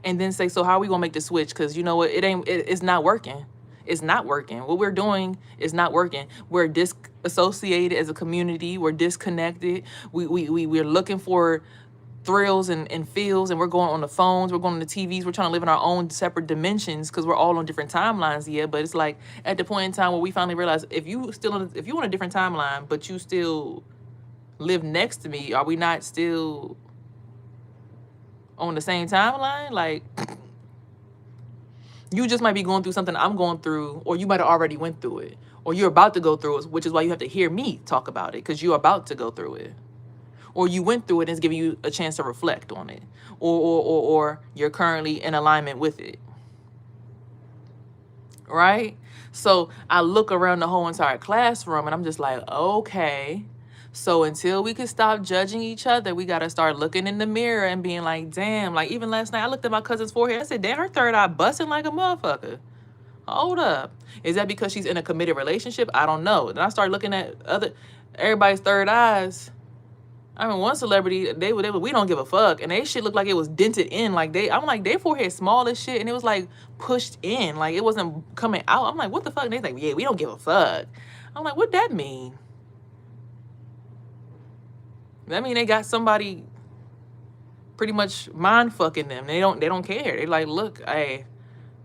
and then say, so how are we gonna make the switch? Because you know what, it's not working. It's not working. What we're doing is not working. We're disassociated as a community. We're disconnected. We're looking for thrills and feels, and we're going on the phones. We're going on the TVs. We're trying to live in our own separate dimensions because we're all on different timelines. Yeah, but it's like at the point in time where we finally realize if you on a different timeline, but you still live next to me, are we not still on the same timeline? Like, you just might be going through something I'm going through, or you might have already went through it, or you're about to go through it, which is why you have to hear me talk about it, because you're about to go through it, or you went through it and it's giving you a chance to reflect on it, or you're currently in alignment with it, right? So I look around the whole entire classroom and I'm just like, okay, so until we can stop judging each other, we got to start looking in the mirror and being like, damn, like even last night I looked at my cousin's forehead. I said, damn, her third eye busting like a motherfucker. Hold up. Is that because she's in a committed relationship? I don't know. Then I started looking at everybody's third eyes. I mean, one celebrity, we don't give a fuck, and they shit looked like it was dented in. Like I'm like, their forehead small as shit, and it was like pushed in, like it wasn't coming out. I'm like, what the fuck? And they like, yeah, we don't give a fuck. I'm like, what that mean? That mean they got somebody pretty much mind fucking them. They don't care. They like, look, hey,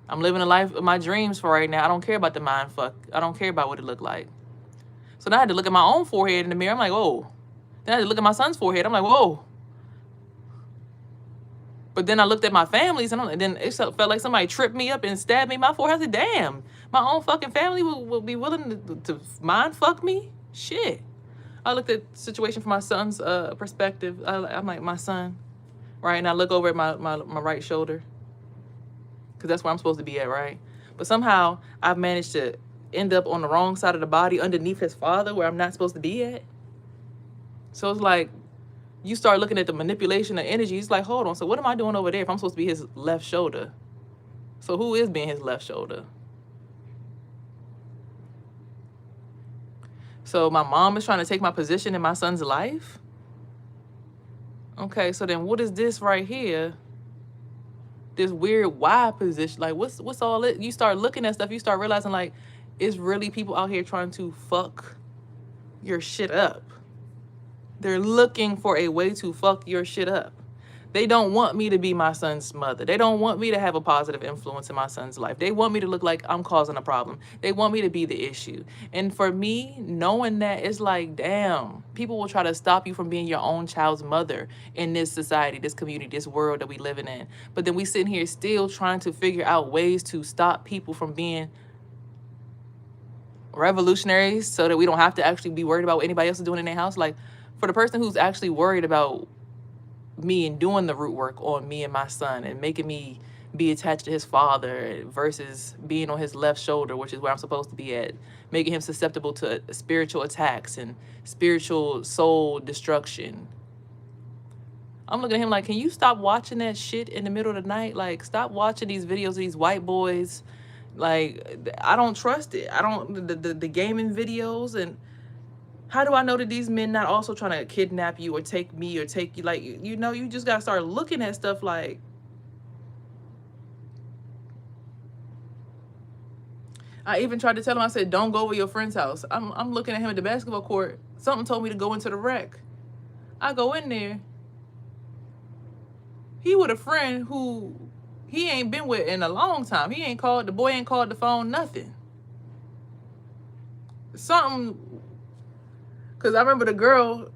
I'm living the life of my dreams for right now. I don't care about the mind fuck. I don't care about what it looked like. So then I had to look at my own forehead in the mirror. I'm like, whoa. Then I had to look at my son's forehead. I'm like, whoa. But then I looked at my family's, and then it felt like somebody tripped me up and stabbed me in my forehead. I said, damn, my own fucking family will be willing to mind fuck me? Shit. I looked at the situation from my son's perspective. I'm like, my son, right? And I look over at my right shoulder, because that's where I'm supposed to be at, right? But somehow I've managed to end up on the wrong side of the body underneath his father, where I'm not supposed to be at. So it's like, you start looking at the manipulation of energy. It's like, hold on, so what am I doing over there if I'm supposed to be his left shoulder? So who is being his left shoulder? So my mom is trying to take my position in my son's life? Okay, so then what is this right here? This weird Y position. Like, what's all it? You start looking at stuff, you start realizing, like, it's really people out here trying to fuck your shit up. They're looking for a way to fuck your shit up. They don't want me to be my son's mother. They don't want me to have a positive influence in my son's life. They want me to look like I'm causing a problem. They want me to be the issue. And for me, knowing that, it's like, damn, people will try to stop you from being your own child's mother in this society, this community, this world that we living in. But then we sitting here still trying to figure out ways to stop people from being revolutionaries so that we don't have to actually be worried about what anybody else is doing in their house. Like, for the person who's actually worried about me and doing the root work on me and my son and making me be attached to his father versus being on his left shoulder, which is where I'm supposed to be at, making him susceptible to spiritual attacks and spiritual soul destruction. I'm looking at him like, can you stop watching that shit in the middle of the night? Like, stop watching these videos of these white boys. Like, I don't trust it. I don't, the gaming videos. And how do I know that these men not also trying to kidnap you or take me or take you? Like, you know, you just got to start looking at stuff like, I even tried to tell him, I said, don't go over your friend's house. I'm looking at him at the basketball court. Something told me to go into the rec. I go in there. He with a friend who he ain't been with in a long time. He ain't called, the boy ain't called the phone, nothing. Something, because I remember the girl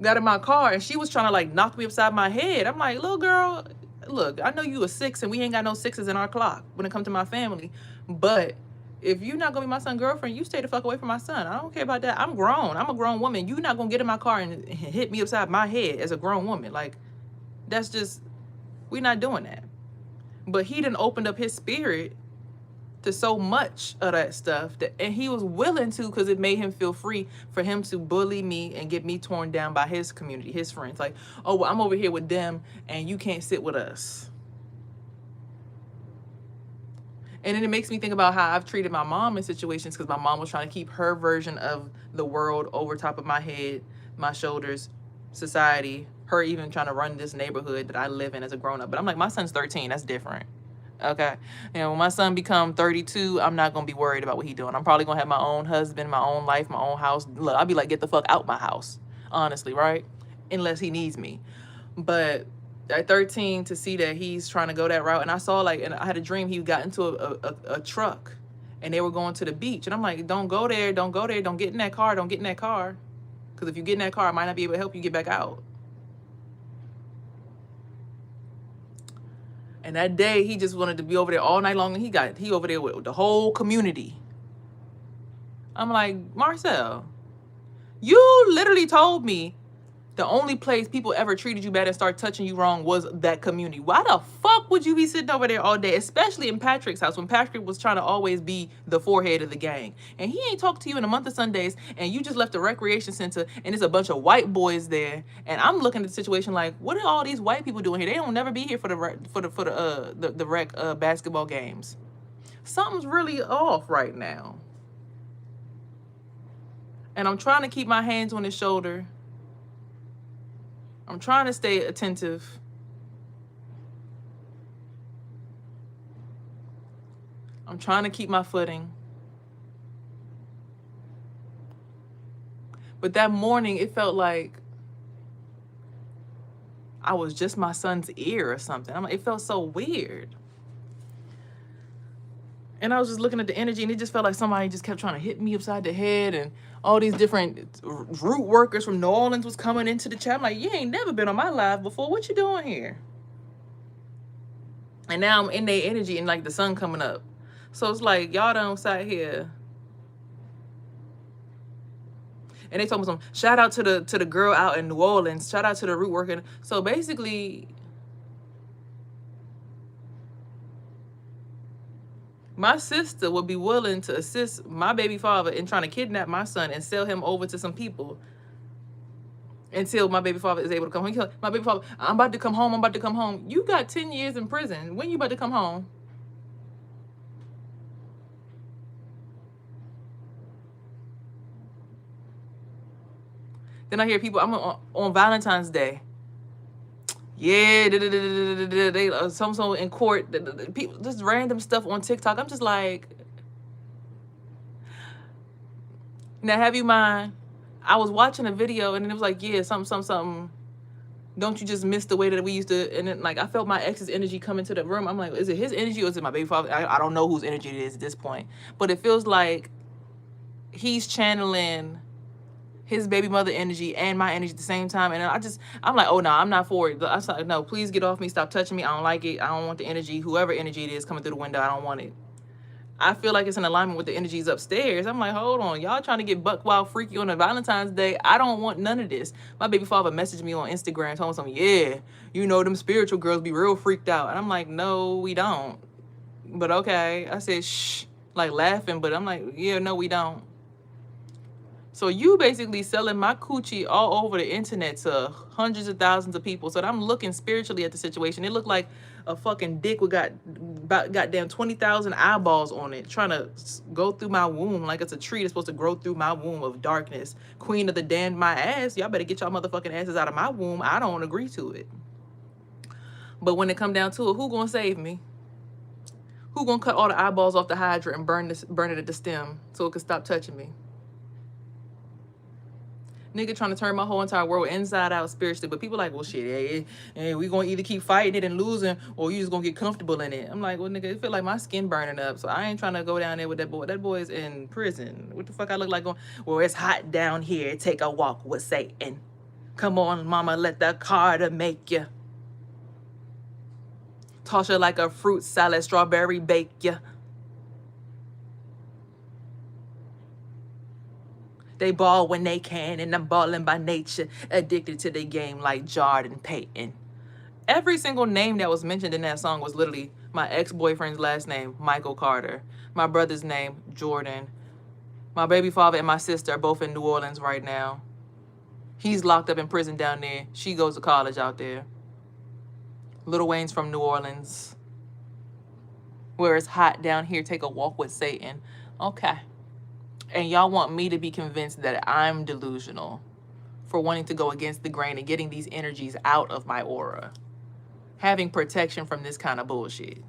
got in my car and she was trying to like knock me upside my head. I'm like, little girl, look, I know you a 6 and we ain't got no 6s in our clock when it comes to my family. But if you're not gonna be my son's girlfriend, you stay the fuck away from my son. I don't care about that. I'm grown. I'm a grown woman. You're not gonna get in my car and hit me upside my head as a grown woman. Like, that's just, we're not doing that. But he done opened up his spirit to so much of that stuff that, and he was willing to, because it made him feel free for him to bully me and get me torn down by his community, his friends. Like, oh, well, I'm over here with them and you can't sit with us. And then it makes me think about how I've treated my mom in situations, because my mom was trying to keep her version of the world over top of my head, my shoulders, society, her even trying to run this neighborhood that I live in as a grown up. But I'm like, my son's 13, that's different. Okay. And when my son become 32, I'm not gonna be worried about what he doing. I'm probably gonna have my own husband, my own life, my own house. Look, I'll be like, get the fuck out my house, honestly, right? Unless he needs me. But at 13, to see that he's trying to go that route, and I saw, like, and I had a dream he got into a truck and they were going to the beach, and I'm like, don't go there, don't go there, don't get in that car, don't get in that car, because if you get in that car, I might not be able to help you get back out. And that day, he just wanted to be over there all night long, and he over there with the whole community. I'm like, Marcel, you literally told me the only place people ever treated you bad and start touching you wrong was that community. Why the fuck would you be sitting over there all day, especially in Patrick's house, when Patrick was trying to always be the forehead of the gang? And he ain't talked to you in a month of Sundays, and you just left the recreation center, and there's a bunch of white boys there. And I'm looking at the situation like, what are all these white people doing here? They don't never be here for the rec basketball games. Something's really off right now. And I'm trying to keep my hands on his shoulder. I'm trying to stay attentive. I'm trying to keep my footing. But that morning, it felt like I was just my son's ear or something. It felt so weird. And I was just looking at the energy, and it just felt like somebody just kept trying to hit me upside the head, and all these different root workers from New Orleans was coming into the chat. I'm like, you ain't never been on my live before. What you doing here? And now I'm in their energy, and like the sun coming up. So it's like, y'all done sat here. And they told me some shout out to the girl out in New Orleans. Shout out to the root worker. So basically, my sister would be willing to assist my baby father in trying to kidnap my son and sell him over to some people until my baby father is able to come home. He's like, my baby father, I'm about to come home. I'm about to come home. You got 10 years in prison. When you about to come home? Then I hear people, I'm on Valentine's Day. Yeah, they some in court, people, just random stuff on TikTok. I'm just like, now have you mind? I was watching a video and it was like, yeah, something. Don't you just miss the way that we used to? And then, like, I felt my ex's energy come into the room. I'm like, is it his energy or is it my baby father? I don't know whose energy it is at this point, but it feels like he's channeling his baby mother energy and my energy at the same time. And I'm like, oh no, I'm not for it. I was like, no, please get off me. Stop touching me. I don't like it. I don't want the energy, whoever energy it is coming through the window. I don't want it. I feel like it's in alignment with the energies upstairs. I'm like, hold on. Y'all trying to get buck wild freaky on a Valentine's Day. I don't want none of this. My baby father messaged me on Instagram telling me something, yeah, you know, them spiritual girls be real freaked out. And I'm like, no, we don't. But okay. I said, shh, like laughing. But I'm like, yeah, no, we don't. So you basically selling my coochie all over the internet to hundreds of thousands of people. So that I'm looking spiritually at the situation. It looked like a fucking dick with goddamn 20,000 eyeballs on it, trying to go through my womb like it's a tree that's supposed to grow through my womb of darkness. Queen of the damned my ass. Y'all better get y'all motherfucking asses out of my womb. I don't agree to it. But when it come down to it, who gonna save me? Who gonna cut all the eyeballs off the hydra and burn it at the stem so it can stop touching me? Nigga trying to turn my whole entire world inside out spiritually. But people like, well, shit, hey, we gonna either keep fighting it and losing, or you just gonna get comfortable in it. I'm like, well, nigga, it feel like my skin burning up. So I ain't trying to go down there with that boy. That boy is in prison. What the fuck I look like going, well, it's hot down here. Take a walk with Satan. Come on, mama, let the Carter make you. Toss you like a fruit salad, strawberry bake you. They ball when they can, and I'm balling by nature. Addicted to the game like Jordan Payton. Every single name that was mentioned in that song was literally my ex-boyfriend's last name, Michael Carter. My brother's name, Jordan. My baby father and my sister are both in New Orleans right now. He's locked up in prison down there. She goes to college out there. Lil Wayne's from New Orleans. Where it's hot down here, take a walk with Satan. Okay. And y'all want me to be convinced that I'm delusional for wanting to go against the grain and getting these energies out of my aura. Having protection from this kind of bullshit.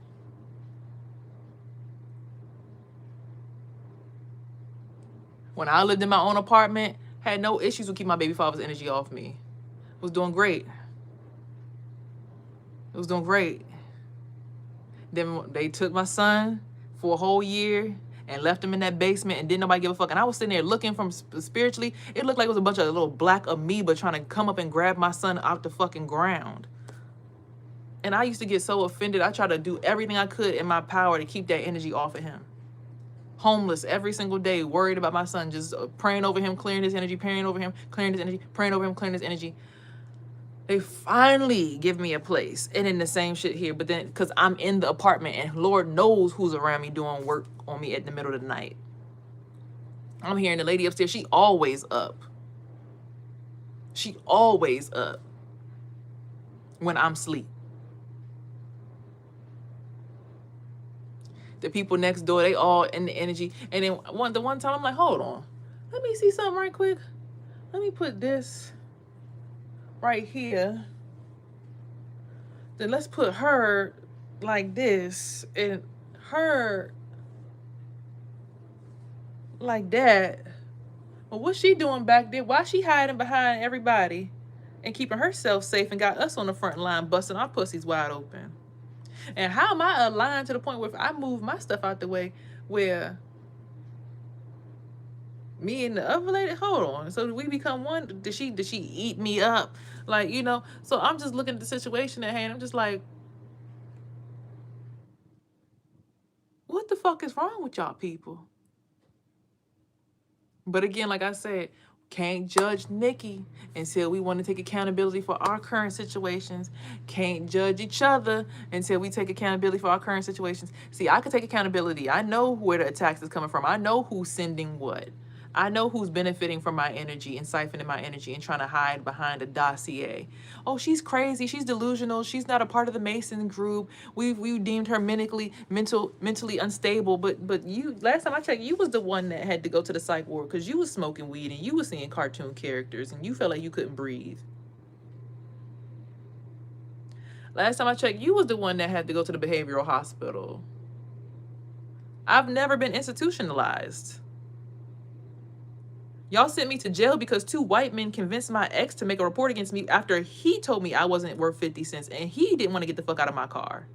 When I lived in my own apartment, had no issues with keeping my baby father's energy off me. Was doing great. It was doing great. Then they took my son for a whole year and left him in that basement and didn't nobody give a fuck. And I was sitting there looking from spiritually. It looked like it was a bunch of little black amoeba trying to come up and grab my son out the fucking ground. And I used to get so offended. I tried to do everything I could in my power to keep that energy off of him. Homeless every single day, worried about my son, just praying over him, clearing his energy, praying over him, clearing his energy, praying over him, clearing his energy. They finally give me a place. And then the same shit here. But then, because I'm in the apartment and Lord knows who's around me doing work on me at the middle of the night. I'm hearing the lady upstairs. She always up. She always up when I'm asleep. The people next door, they all in the energy. And then the one time I'm like, hold on. Let me see something right quick. Let me put this right here. Then let's put her like this and her like that. Well, what's she doing back there? Why she hiding behind everybody and keeping herself safe and got us on the front line busting our pussies wide open? And how am I aligned to the point where if I move my stuff out the way where me and the other lady, hold on. So we become one? Did she eat me up? Like, you know, so I'm just looking at the situation at hand. I'm just like, what the fuck is wrong with y'all people? But again, like I said, can't judge Nikki until we want to take accountability for our current situations. Can't judge each other until we take accountability for our current situations. See, I can take accountability. I know where the attacks is coming from. I know who's sending what. I know who's benefiting from my energy and siphoning my energy and trying to hide behind a dossier. Oh, she's crazy. She's delusional. She's not a part of the Mason group. We deemed her mentally unstable. But you, last time I checked, you was the one that had to go to the psych ward because you was smoking weed and you was seeing cartoon characters and you felt like you couldn't breathe. Last time I checked, you was the one that had to go to the behavioral hospital. I've never been institutionalized. Y'all sent me to jail because 2 white men convinced my ex to make a report against me after he told me I wasn't worth 50 cents and he didn't want to get the fuck out of my car.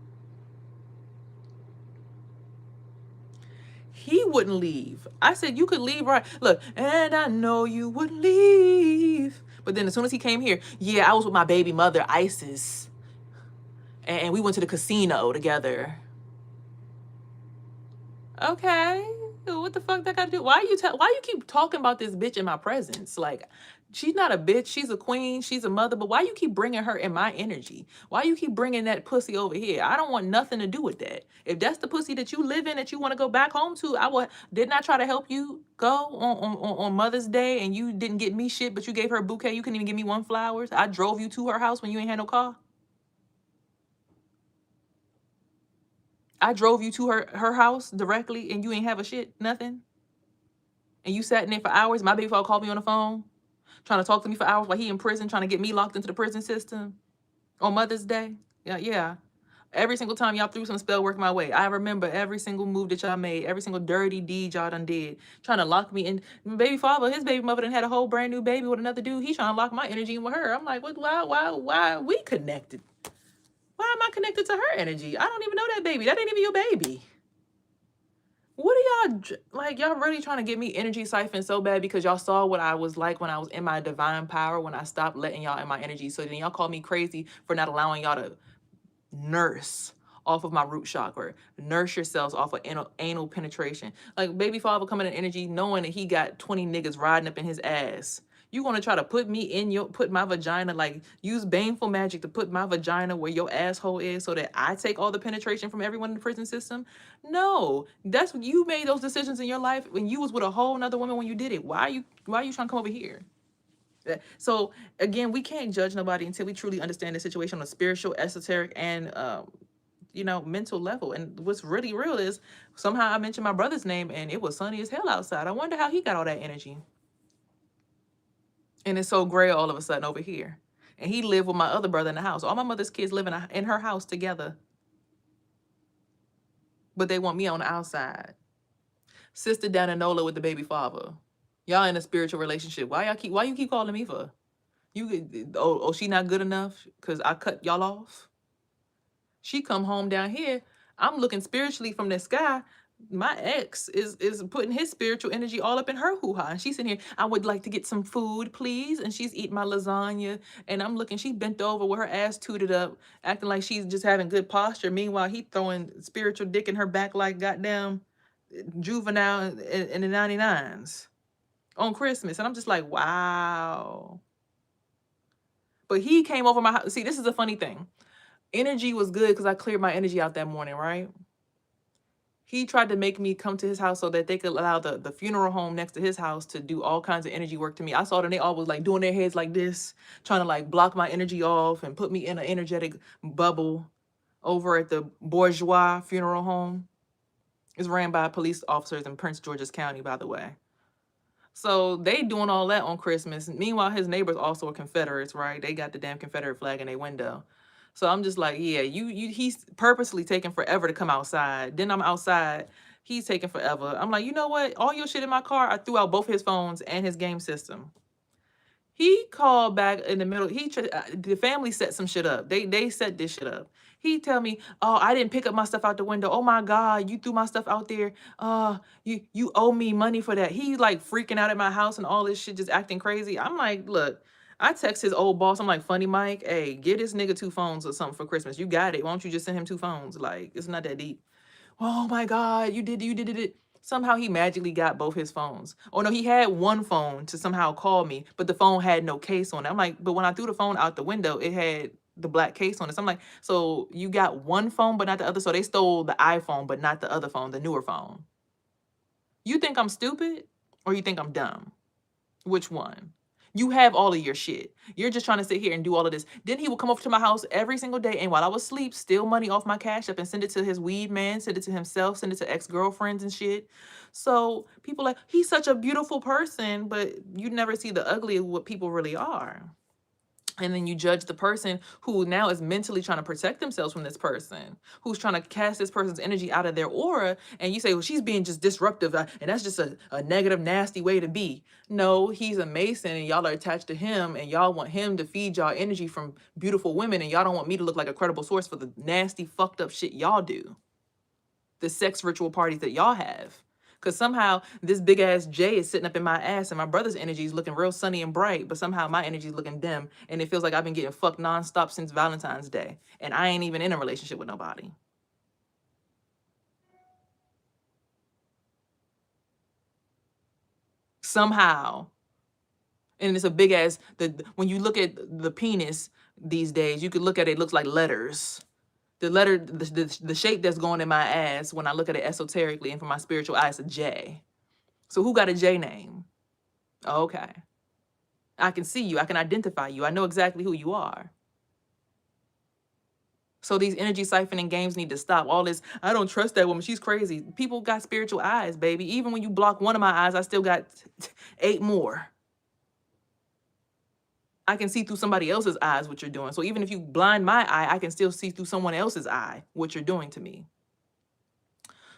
He wouldn't leave. I said, you could leave, right? Look, and I know you wouldn't leave. But then as soon as he came here, yeah, I was with my baby mother, Isis. And we went to the casino together. Okay. What the fuck that got to do? Why you keep talking about this bitch in my presence? Like, she's not a bitch. She's a queen. She's a mother. But why you keep bringing her in my energy? Why you keep bringing that pussy over here? I don't want nothing to do with that. If that's the pussy that you live in, that you want to go back home to, didn't I try to help you go on Mother's Day and you didn't get me shit, but you gave her a bouquet. You couldn't even give me 1 flowers. I drove you to her house when you ain't had no car. I drove you to her house directly and you ain't have a shit, nothing. And you sat in there for hours. My baby father called me on the phone, trying to talk to me for hours while he in prison, trying to get me locked into the prison system on Mother's Day. Yeah. Every single time y'all threw some spell work my way. I remember every single move that y'all made, every single dirty deed y'all done did, trying to lock me in. Baby father, his baby mother done had a whole brand new baby with another dude. He's trying to lock my energy in with her. I'm like, what? Why are we connected? Why am I connected to her energy? I don't even know that baby. That ain't even your baby. What are y'all, like, y'all really trying to get me energy siphoned so bad because y'all saw what I was like when I was in my divine power, when I stopped letting y'all in my energy. So then y'all call me crazy for not allowing y'all to nurse off of my root chakra, nurse yourselves off of anal penetration. Like, baby father coming in energy knowing that he got 20 niggas riding up in his ass. You gonna try to put me in put my vagina, like use baneful magic to put my vagina where your asshole is so that I take all the penetration from everyone in the prison system? No, that's when you made those decisions in your life when you was with a whole nother woman when you did it. Why are you trying to come over here? So again, we can't judge nobody until we truly understand the situation on a spiritual, esoteric, and mental level. And what's really real is somehow I mentioned my brother's name and it was sunny as hell outside. I wonder how he got all that energy. And it's so gray all of a sudden over here. And he lived with my other brother in the house. All my mother's kids live in her house together, but they want me on the outside. Sister down in Nola with the baby father. Y'all in a spiritual relationship. Why you keep calling me for? She not good enough because I cut y'all off? She come home down here. I'm looking spiritually from the sky. My ex is putting his spiritual energy all up in her hoo-ha. And she's in here, I would like to get some food, please. And she's eating my lasagna. And I'm looking, she bent over with her ass tooted up, acting like she's just having good posture. Meanwhile, he throwing spiritual dick in her back like goddamn juvenile in the 99s on Christmas. And I'm just like, wow. But he came over my house. See, this is a funny thing. Energy was good because I cleared my energy out that morning, right? He tried to make me come to his house so that they could allow the funeral home next to his house to do all kinds of energy work to me. I saw them, they all was like doing their heads like this, trying to like block my energy off and put me in an energetic bubble over at the Bourgeois funeral home. It's ran by police officers in Prince George's County, by the way. So they doing all that on Christmas. Meanwhile, his neighbors also are Confederates, right? They got the damn Confederate flag in their window. So I'm just like, yeah, he's purposely taking forever to come outside. Then I'm outside, he's taking forever. I'm like, you know what? All your shit in my car, I threw out both his phones and his game system. He called back in the middle. The family set some shit up. They set this shit up. He tell me, "Oh, I didn't pick up my stuff out the window. Oh my God, you threw my stuff out there. You owe me money for that." He's like freaking out at my house and all this shit, just acting crazy. I'm like, look, I text his old boss. I'm like, funny Mike, hey, get this nigga 2 phones or something for Christmas. You got it. Why don't you just send him 2 phones? Like, it's not that deep. Oh my God, you did it. Somehow he magically got both his phones. Oh no, he had one phone to somehow call me, but the phone had no case on it. I'm like, but when I threw the phone out the window, it had the black case on it. So I'm like, so you got one phone, but not the other. So they stole the iPhone, but not the other phone, the newer phone. You think I'm stupid or you think I'm dumb? Which one? You have all of your shit. You're just trying to sit here and do all of this. Then he would come over to my house every single day, and while I was asleep, steal money off my Cash App and send it to his weed man, send it to himself, send it to ex-girlfriends and shit. So people like, he's such a beautiful person, but you never see the ugly of what people really are. And then you judge the person who now is mentally trying to protect themselves from this person, who's trying to cast this person's energy out of their aura. And you say, well, she's being just disruptive. And that's just a negative, nasty way to be. No, he's a Mason and y'all are attached to him and y'all want him to feed y'all energy from beautiful women. And y'all don't want me to look like a credible source for the nasty, fucked up shit y'all do. The sex ritual parties that y'all have. Because somehow this big ass J is sitting up in my ass and my brother's energy is looking real sunny and bright, but somehow my energy is looking dim. And it feels like I've been getting fucked nonstop since Valentine's Day. And I ain't even in a relationship with nobody. Somehow. And it's a big ass, when you look at the penis these days, you could look at it, it looks like letters. The shape that's going in my ass when I look at it esoterically and from my spiritual eye, it's a J. So who got a J name? Okay. I can see you. I can identify you. I know exactly who you are. So these energy siphoning games need to stop. All this, I don't trust that woman. She's crazy. People got spiritual eyes, baby. Even when you block one of my eyes, I still got 8 more. I can see through somebody else's eyes what you're doing. So even if you blind my eye, I can still see through someone else's eye what you're doing to me.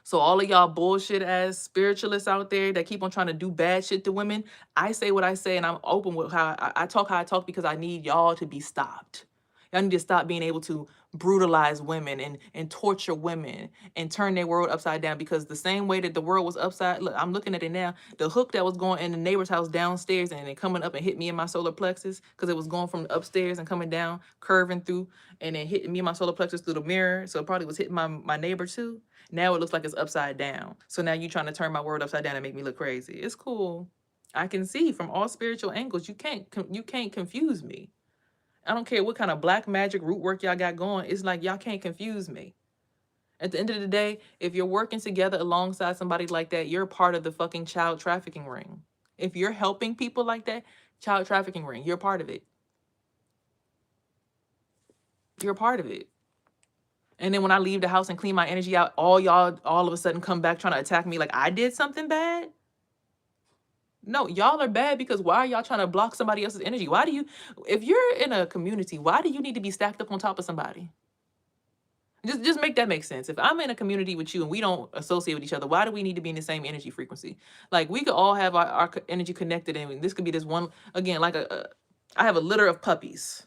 So all of y'all bullshit ass spiritualists out there that keep on trying to do bad shit to women, I say what I say and I'm open with how I talk because I need y'all to be stopped. Y'all need to stop being able to brutalize women and torture women and turn their world upside down, because the same way that the world was upside, look, I'm looking at it now, the hook that was going in the neighbor's house downstairs and then coming up and hit me in my solar plexus because it was going from upstairs and coming down, curving through and then hitting me in my solar plexus through the mirror. So it probably was hitting my neighbor too. Now it looks like it's upside down. So now you trying to turn my world upside down and make me look crazy. It's cool. I can see from all spiritual angles. You can't confuse me. I don't care what kind of black magic root work y'all got going. It's like y'all can't confuse me. At the end of the day, if you're working together alongside somebody like that, you're part of the fucking child trafficking ring. If you're helping people like that, child trafficking ring, you're part of it. You're a part of it. And then when I leave the house and clean my energy out, all y'all all of a sudden come back trying to attack me like I did something bad. No, y'all are bad because why are y'all trying to block somebody else's energy? Why do you, if you're in a community, why do you need to be stacked up on top of somebody? Just make that make sense. If I'm in a community with you and we don't associate with each other, why do we need to be in the same energy frequency? Like we could all have our energy connected, and this could be this one again, like I have a litter of puppies.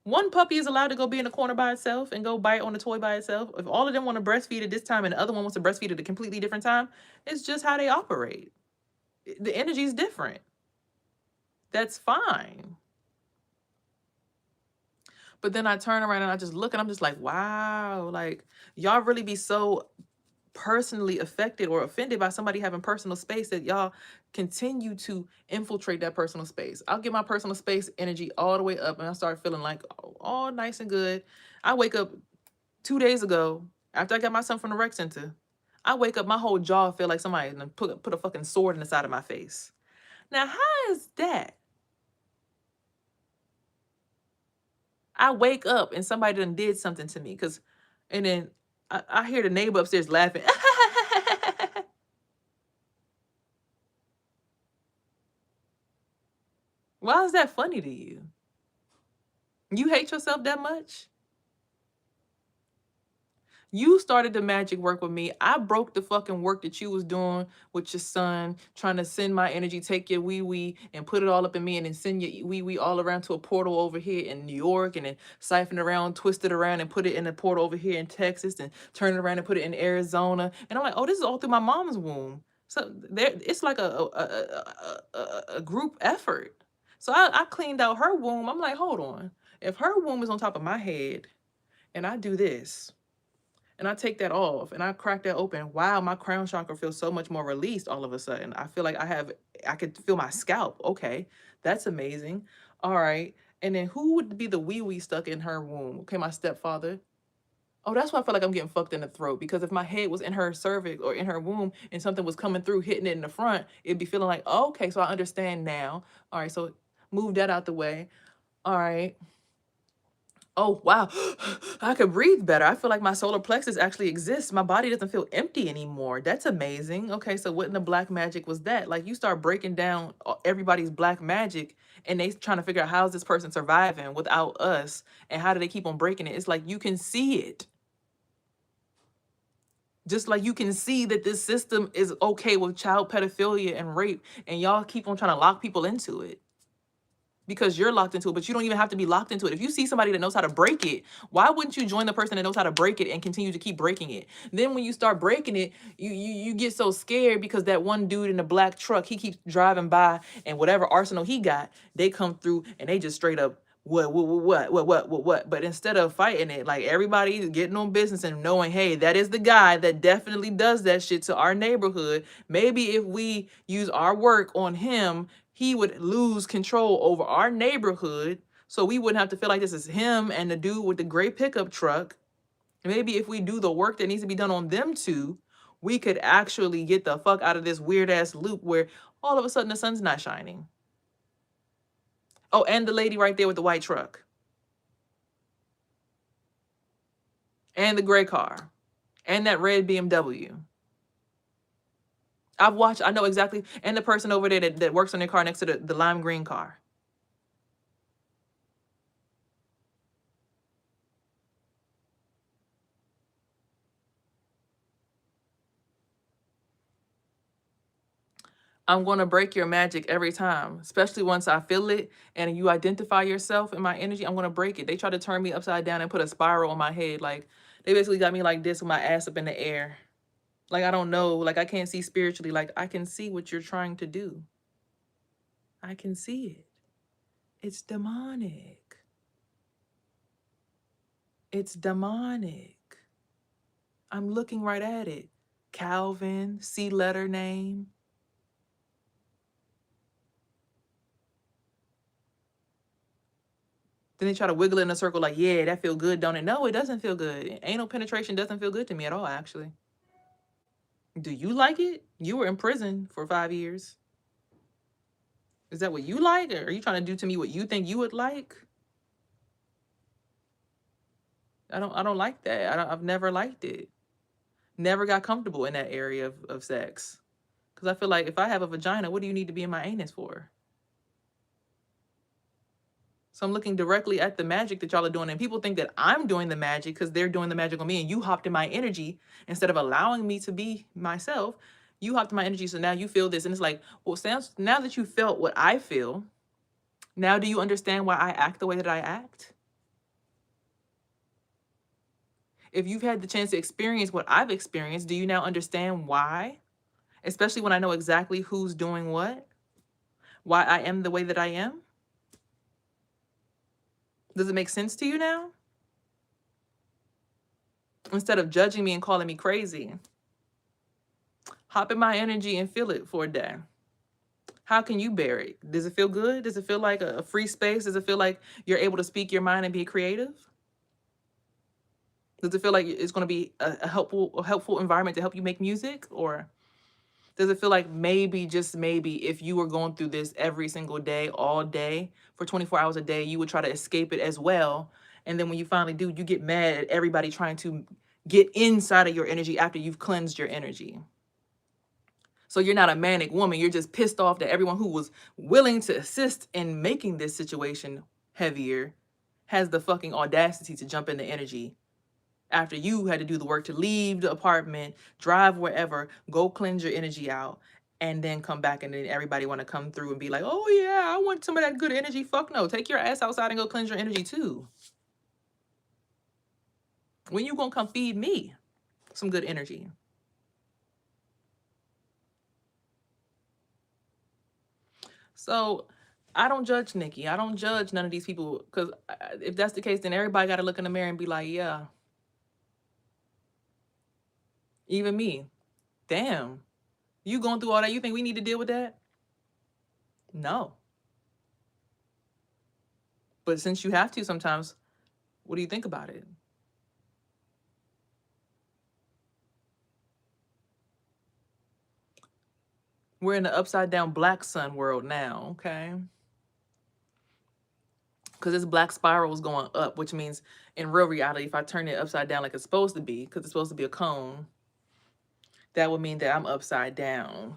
One puppy is allowed to go be in a corner by itself and go bite on a toy by itself. If all of them want to breastfeed at this time and the other one wants to breastfeed at a completely different time, it's just how they operate. The energy is different. That's fine. But then I turn around and I just look and I'm just like, wow, like y'all really be so personally affected or offended by somebody having personal space that y'all continue to infiltrate that personal space. I'll get my personal space energy all the way up and I start feeling like all nice and good. I wake up 2 days ago after I got my son from the rec center. I wake up, my whole jaw feel like somebody put a fucking sword in the side of my face. Now, how is that? I wake up and somebody done did something to me and then I hear the neighbor upstairs laughing. Why is that funny to you? You hate yourself that much? You started the magic work with me. I broke the fucking work that you was doing with your son, trying to send my energy, take your wee wee and put it all up in me and then send your wee wee all around to a portal over here in New York and then siphon around, twist it around and put it in a portal over here in Texas and turn it around and put it in Arizona. And I'm like, oh, this is all through my mom's womb. So there, it's like a group effort. So I cleaned out her womb. I'm like, hold on. If her womb is on top of my head and I do this, and I take that off and I crack that open, wow, my crown chakra feels so much more released all of a sudden. I feel like I could feel my scalp. Okay, that's amazing. All right. And then who would be the wee wee stuck in her womb? Okay, my stepfather. Oh, that's why I feel like I'm getting fucked in the throat because if my head was in her cervix or in her womb and something was coming through, hitting it in the front, it'd be feeling like, oh, okay, so I understand now. All right, so move that out the way. All right. Oh, wow. I could breathe better. I feel like my solar plexus actually exists. My body doesn't feel empty anymore. That's amazing. Okay, so what in the black magic was that? Like you start breaking down everybody's black magic and they trying to figure out how's this person surviving without us and how do they keep on breaking it? It's like you can see it. Just like you can see that this system is okay with child pedophilia and rape and y'all keep on trying to lock people into it. Because you're locked into it, but you don't even have to be locked into it. If you see somebody that knows how to break it, why wouldn't you join the person that knows how to break it and continue to keep breaking it? Then when you start breaking it, you get so scared because that one dude in the black truck, he keeps driving by and whatever arsenal he got, they come through and they just straight up what. But instead of fighting it, like everybody getting on business and knowing, hey, that is the guy that definitely does that shit to our neighborhood. Maybe if we use our work on him, he would lose control over our neighborhood. So we wouldn't have to feel like this is him and the dude with the gray pickup truck. Maybe if we do the work that needs to be done on them two, we could actually get the fuck out of this weird ass loop where all of a sudden the sun's not shining. Oh, and the lady right there with the white truck. And the gray car. And that red BMW. I know exactly. And the person over there that works on their car next to the lime green car. I'm going to break your magic every time, especially once I feel it and you identify yourself in my energy. I'm going to break it. They try to turn me upside down and put a spiral on my head. Like they basically got me like this with my ass up in the air. Like I don't know. Like I can't see spiritually. Like I can see what you're trying to do. I can see it. It's demonic. It's demonic. I'm looking right at it. Calvin, C letter name. Then they try to wiggle it in a circle like, yeah, that feel good, don't it? No, it doesn't feel good. Anal penetration doesn't feel good to me at all, actually. Do you like it? You were in prison for 5 years. Is that what you like? Or are you trying to do to me what you think you would like? I don't like that. I've never liked it. Never got comfortable in that area of sex. Because I feel like if I have a vagina, what do you need to be in my anus for? So I'm looking directly at the magic that y'all are doing. And people think that I'm doing the magic because they're doing the magic on me. And you hopped in my energy instead of allowing me to be myself. You hopped in my energy. So now you feel this. And it's like, well, now that you felt what I feel, now do you understand why I act the way that I act? If you've had the chance to experience what I've experienced, do you now understand why? Especially when I know exactly who's doing what? Why I am the way that I am? Does it make sense to you now? Instead of judging me and calling me crazy, hop in my energy and feel it for a day. How can you bear it? Does it feel good? Does it feel like a free space? Does it feel like you're able to speak your mind and be creative? Does it feel like it's going to be a helpful environment to help you make music? Or does it feel like maybe, just maybe, if you were going through this every single day, all day, for 24 hours a day, you would try to escape it as well? And then when you finally do, you get mad at everybody trying to get inside of your energy after you've cleansed your energy. So you're not a manic woman. You're just pissed off that everyone who was willing to assist in making this situation heavier has the fucking audacity to jump into energy after you had to do the work to leave the apartment, drive wherever, go cleanse your energy out, and then come back, and then everybody want to come through and be like, oh yeah, I want some of that good energy. Fuck no. Take your ass outside and go cleanse your energy too. When you gonna come feed me some good energy? So I don't judge Nikki. I don't judge none of these people, because if that's the case, then everybody got to look in the mirror and be like, yeah, even me. Damn, you going through all that? You think we need to deal with that? No. But since you have to sometimes, what do you think about it? We're in the upside down black sun world now, okay? Because this black spiral is going up, which means in real reality, if I turn it upside down like it's supposed to be, because it's supposed to be a cone, that would mean that I'm upside down,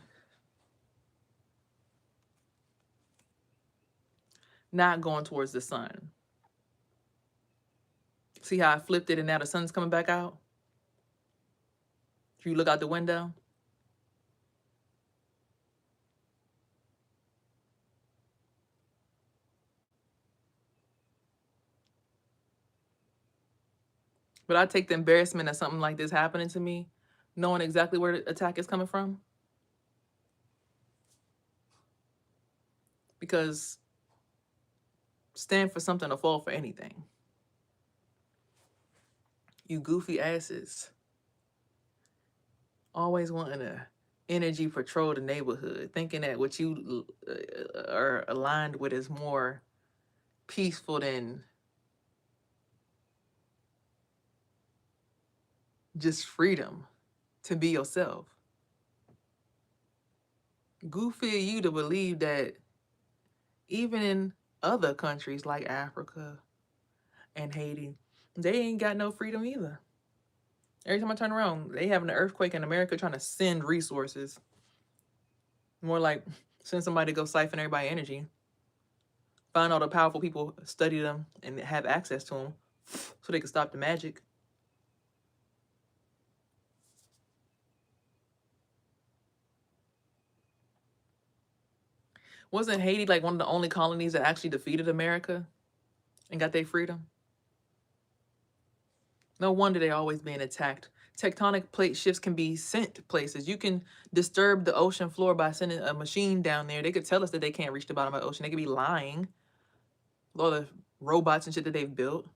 not going towards the sun. See how I flipped it and now the sun's coming back out? If you look out the window, but I take the embarrassment of something like this happening to me, knowing exactly where the attack is coming from. Because stand for something or fall for anything. You goofy asses. Always wanting to energy patrol the neighborhood, thinking that what you are aligned with is more peaceful than just freedom to be yourself. Goofy you to believe that even in other countries like Africa and Haiti, they ain't got no freedom either. Every time I turn around, they having an earthquake in America trying to send resources. More like send somebody to go siphon everybody energy. Find all the powerful people, study them, and have access to them so they can stop the magic. Wasn't Haiti like one of the only colonies that actually defeated America and got their freedom? No wonder they're always being attacked. Tectonic plate shifts can be sent places. You can disturb the ocean floor by sending a machine down there. They could tell us that they can't reach the bottom of the ocean. They could be lying. All the robots and shit that they've built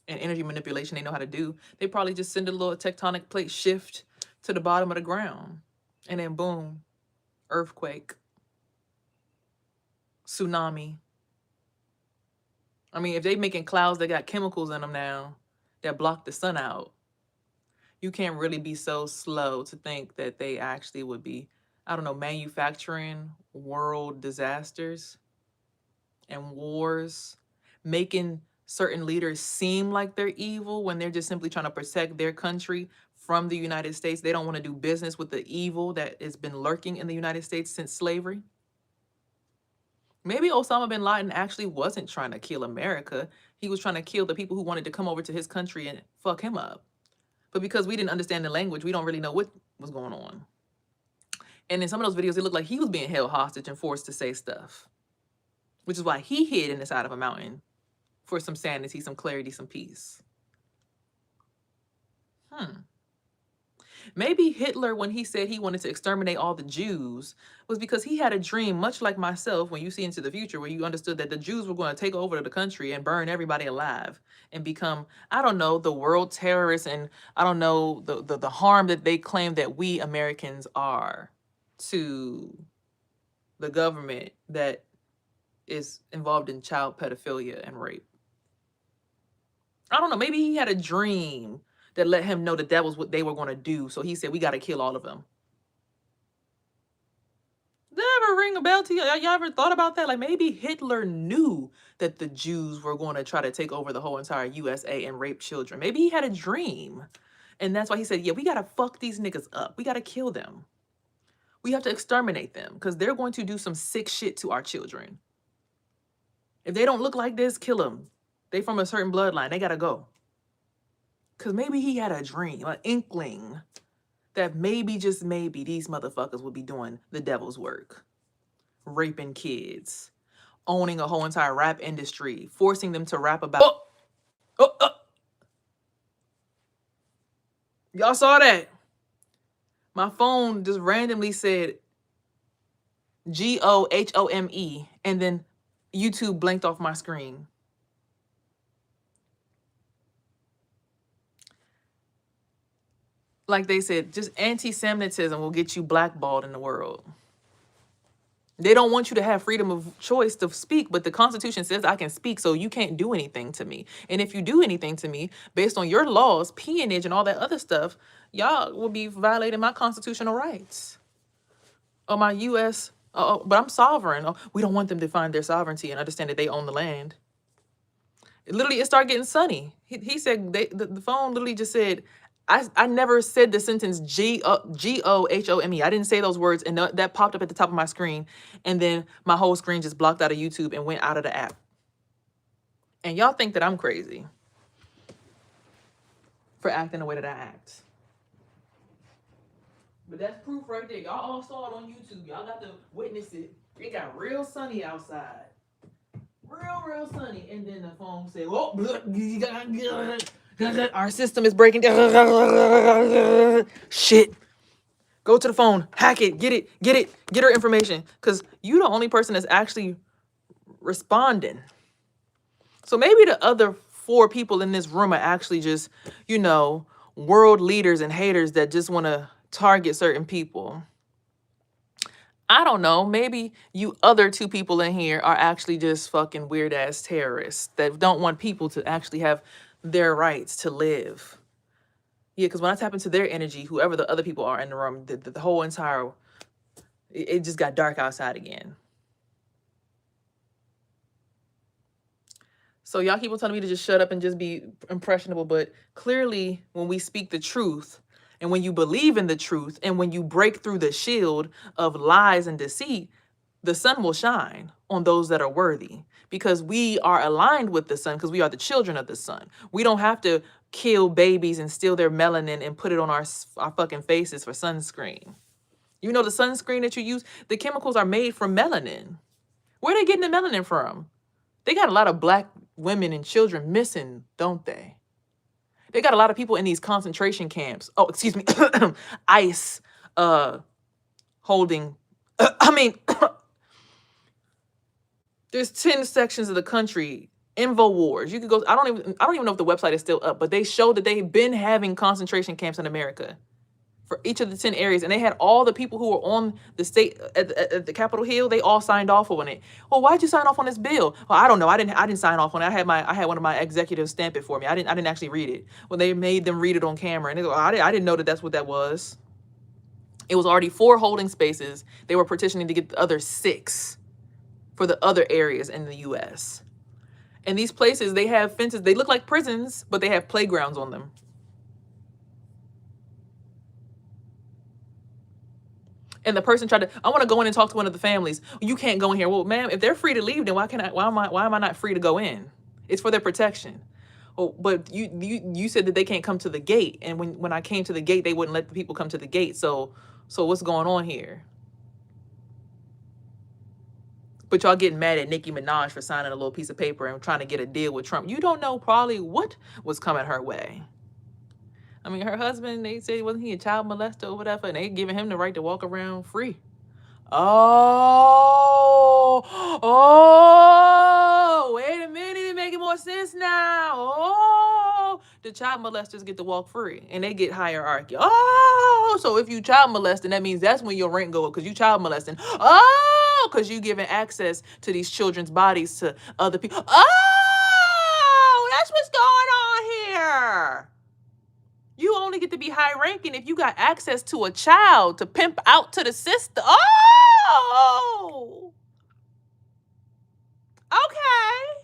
and energy manipulation they know how to do. They probably just send a little tectonic plate shift to the bottom of the ground. And then boom, earthquake, tsunami, I mean, if they making clouds that got chemicals in them now that block the sun out, you can't really be so slow to think that they actually would be, I don't know, manufacturing world disasters and wars, making certain leaders seem like they're evil when they're just simply trying to protect their country from the United States. They don't want to do business with the evil that has been lurking in the United States since slavery. Maybe Osama bin Laden actually wasn't trying to kill America. He was trying to kill the people who wanted to come over to his country and fuck him up. But because we didn't understand the language, we don't really know what was going on. And in some of those videos, it looked like he was being held hostage and forced to say stuff, which is why he hid in the side of a mountain for some sanity, some clarity, some peace. Maybe Hitler, when he said he wanted to exterminate all the Jews, was because he had a dream, much like myself, when you see into the future, where you understood that the Jews were going to take over the country and burn everybody alive and become, I don't know, the world terrorists, and I don't know, the harm that they claim that we Americans are to the government that is involved in child pedophilia and rape. I don't know, maybe he had a dream that let him know that that was what they were going to do. So he said, we got to kill all of them. Did that ever ring a bell to you? Y'all ever thought about that? Like maybe Hitler knew that the Jews were going to try to take over the whole entire USA and rape children. Maybe he had a dream. And that's why he said, yeah, we got to fuck these niggas up. We got to kill them. We have to exterminate them because they're going to do some sick shit to our children. If they don't look like this, kill them. They from a certain bloodline. They got to go. Because maybe he had a dream, an inkling that maybe, just maybe, these motherfuckers would be doing the devil's work. Raping kids. Owning a whole entire rap industry. Forcing them to rap about... Y'all saw that? My phone just randomly said GOHOME. And then YouTube blanked off my screen. Like they said, just anti-Semitism will get you blackballed in the world. They don't want you to have freedom of choice to speak, but the Constitution says I can speak, so you can't do anything to me. And if you do anything to me, based on your laws, peonage, and all that other stuff, y'all will be violating my constitutional rights. Or my U.S., but I'm sovereign. Oh, we don't want them to find their sovereignty and understand that they own the land. It started getting sunny. He said, the phone literally just said, I never said the sentence GOHOME. I didn't say those words, and that popped up at the top of my screen, and then my whole screen just blocked out of YouTube and went out of the app. And y'all think that I'm crazy for acting the way that I act. But that's proof right there. Y'all all saw it on YouTube. Y'all got to witness it. It got real sunny outside. Real sunny. And then the phone said, oh, our system is breaking down. Shit. Go to the phone. Hack it. Get her information. Because you the only person that's actually responding. So maybe the other 4 people in this room are actually just, world leaders and haters that just want to target certain people. I don't know. Maybe you other 2 people in here are actually just fucking weird ass terrorists that don't want people to actually have their rights to live. Yeah, because when I tap into their energy, whoever the other people are in the room, the whole entire, it just got dark outside again. So y'all keep on telling me to just shut up and just be impressionable. But clearly, when we speak the truth, and when you believe in the truth, and when you break through the shield of lies and deceit, the sun will shine on those that are worthy. Because we are aligned with the sun, because we are the children of the sun. We don't have to kill babies and steal their melanin and put it on our fucking faces for sunscreen. You know the sunscreen that you use, the chemicals are made from melanin. Where are they getting the melanin from? They got a lot of black women and children missing, don't they? They got a lot of people in these concentration camps. Oh, excuse me. ICE holding. There's 10 sections of the country. InfoWars. You could go. I don't even know if the website is still up, but they show that they've been having concentration camps in America for each of the 10 areas, and they had all the people who were on the state at the Capitol Hill. They all signed off on it. Well, why'd you sign off on this bill? Well, I don't know. I didn't sign off on it. I had one of my executives stamp it for me. I didn't actually read it. Well, they made them read it on camera, and they go, I didn't know that that's what that was. It was already 4 holding spaces. They were petitioning to get the other 6 for the other areas in the U.S. And these places, they have fences. They look like prisons, but they have playgrounds on them. And the person tried to, I want to go in and talk to one of the families. You can't go in here. Well, ma'am, if they're free to leave, then why am I not free to go in? It's for their protection. Well, but you said that they can't come to the gate. And when I came to the gate, they wouldn't let the people come to the gate. So what's going on here? But y'all getting mad at Nicki Minaj for signing a little piece of paper and trying to get a deal with Trump. You don't know probably what was coming her way. I mean, her husband, they said, wasn't he a child molester or whatever? And they giving him the right to walk around free. Oh, wait a minute. It's making more sense now. Oh, the child molesters get to walk free and they get hierarchy. Oh, so if you child molesting, that means that's when your rank go up because you child molesting. Oh, because you giving access to these children's bodies to other people. Oh, that's what's going on here. You only get to be high ranking if you got access to a child to pimp out to the sister. Oh, okay.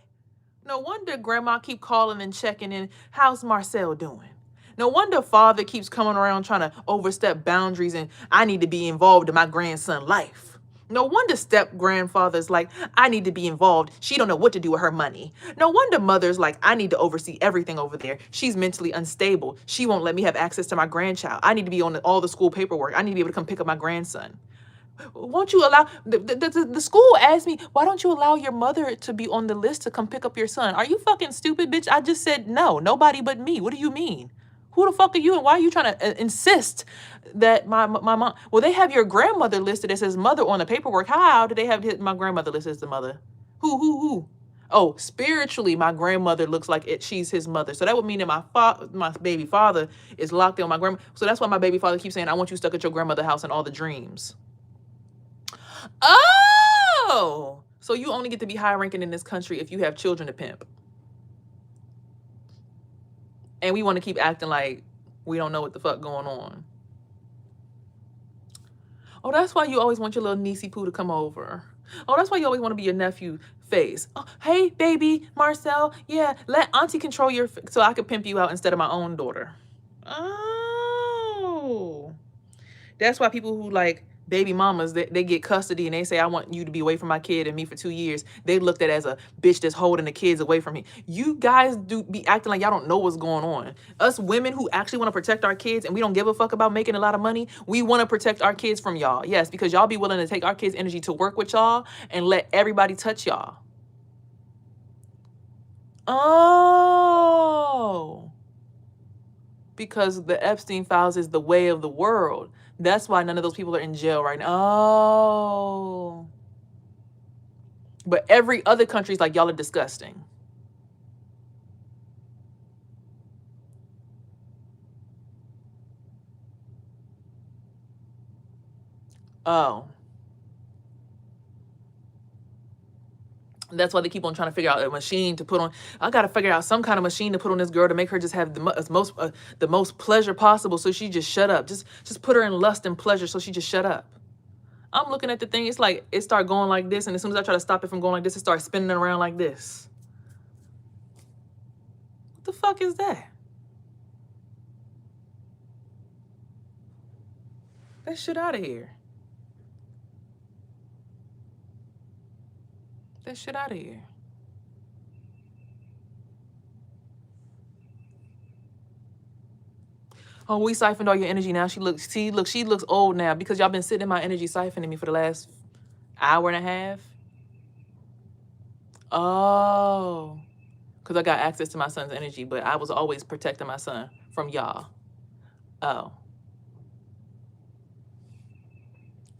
No wonder grandma keep calling and checking in. How's Marcel doing? No wonder father keeps coming around trying to overstep boundaries and I need to be involved in my grandson's life. No wonder step grandfather's like, I need to be involved. She don't know what to do with her money. No wonder mother's like, I need to oversee everything over there. She's mentally unstable. She won't let me have access to my grandchild. I need to be on all the school paperwork. I need to be able to come pick up my grandson. Won't you allow, the school asked me, why don't you allow your mother to be on the list to come pick up your son? Are you fucking stupid, bitch? I just said no, nobody but me. What do you mean? Who the fuck are you and why are you trying to insist that my mom? Well, they have your grandmother listed as his mother on the paperwork. How do they have my grandmother listed as the mother? Who? Oh, spiritually, my grandmother looks like she's his mother. So that would mean that my baby father is locked in with my grandma. So that's why my baby father keeps saying, I want you stuck at your grandmother's house in all the dreams. Oh, so you only get to be high ranking in this country if you have children to pimp. And we want to keep acting like we don't know what the fuck going on. Oh, that's why you always want your little niecey poo to come over. Oh, that's why you always want to be your nephew face. Oh, hey, baby, Marcel. Yeah, let auntie control your so I could pimp you out instead of my own daughter. Oh, that's why people who like baby mamas, they get custody and they say, I want you to be away from my kid and me for 2 years. They looked at as a bitch that's holding the kids away from me. You guys do be acting like y'all don't know what's going on. Us women who actually want to protect our kids and we don't give a fuck about making a lot of money, we want to protect our kids from y'all. Yes, because y'all be willing to take our kids' energy to work with y'all and let everybody touch y'all. Oh, because the Epstein files is the way of the world. That's why none of those people are in jail right now. Oh. But every other country's like, y'all are disgusting. Oh. That's why they keep on trying to figure out a machine to put on. I got to figure out some kind of machine to put on this girl to make her just have the most pleasure possible. So she just shut up. Just put her in lust and pleasure. So she just shut up. I'm looking at the thing. It's like it started going like this. And as soon as I try to stop it from going like this, it starts spinning around like this. What the fuck is that? That shit out of here. That shit out of here. Oh, we siphoned all your energy now. She looks old now because y'all been sitting in my energy siphoning me for the last hour and a half. Oh, because I got access to my son's energy, but I was always protecting my son from y'all. Oh.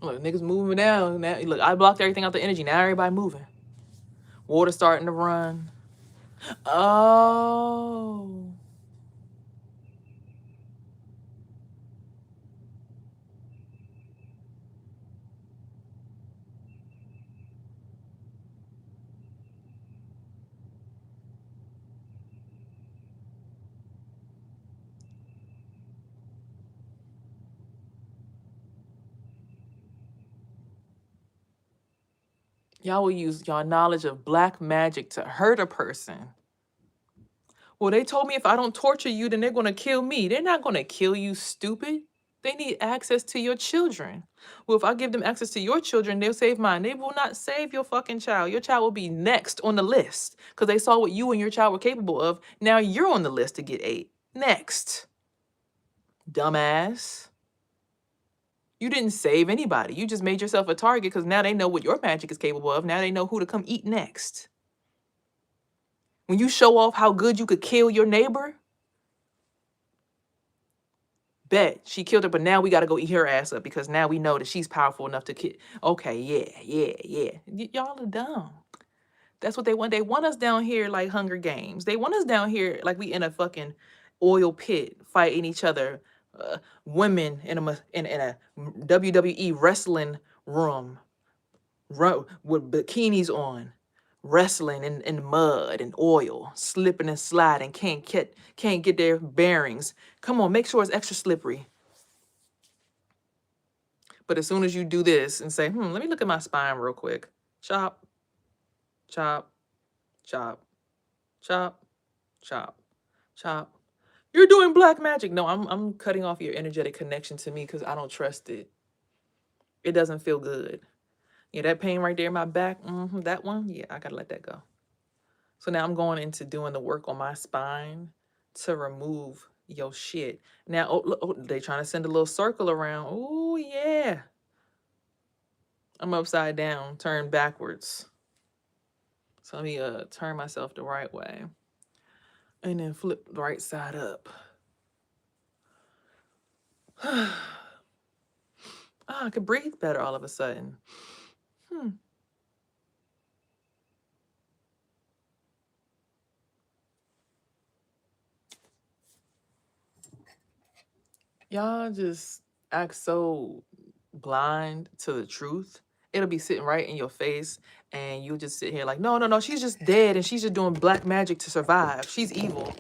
Look, niggas moving down. Now, look, I blocked everything out the energy. Now everybody moving. Water starting to run. Oh. Y'all will use y'all knowledge of black magic to hurt a person. Well, they told me if I don't torture you, then they're going to kill me. They're not going to kill you, stupid. They need access to your children. Well, if I give them access to your children, they'll save mine. They will not save your fucking child. Your child will be next on the list because they saw what you and your child were capable of. Now you're on the list to get ate. Next. Dumbass. You didn't save anybody. You just made yourself a target because now they know what your magic is capable of. Now they know who to come eat next. When you show off how good you could kill your neighbor, bet she killed her, but now we got to go eat her ass up because now we know that she's powerful enough to kill. Okay, yeah. Y'all are dumb. That's what they want. They want us down here like Hunger Games. They want us down here like we in a fucking oil pit fighting each other. Women in a WWE wrestling room, with bikinis on, wrestling in mud and oil, slipping and sliding, can't get their bearings. Come on, make sure it's extra slippery. But as soon as you do this and say, let me look at my spine real quick. Chop, chop, chop, chop, chop, chop. You're doing black magic. No, I'm cutting off your energetic connection to me because I don't trust it. It doesn't feel good. Yeah, that pain right there in my back, that one, yeah, I gotta let that go. So now I'm going into doing the work on my spine to remove your shit. Now, they trying to send a little circle around. Oh, yeah. I'm upside down, turned backwards. So let me turn myself the right way. And then flip the right side up. I could breathe better all of a sudden. Y'all just act so blind to the truth. It'll be sitting right in your face, and you'll just sit here like, no, she's just dead, and she's just doing black magic to survive. She's evil.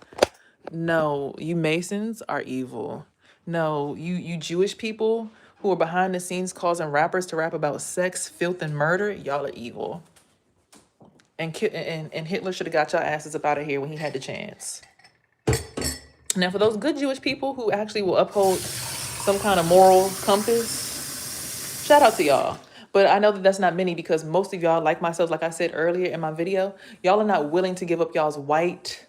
No, you Masons are evil. No, you Jewish people who are behind the scenes causing rappers to rap about sex, filth, and murder, y'all are evil. And Hitler should have got y'all asses up out of here when he had the chance. Now, for those good Jewish people who actually will uphold some kind of moral compass, shout out to y'all. But I know that that's not many because most of y'all, like myself, like I said earlier in my video, y'all are not willing to give up y'all's white,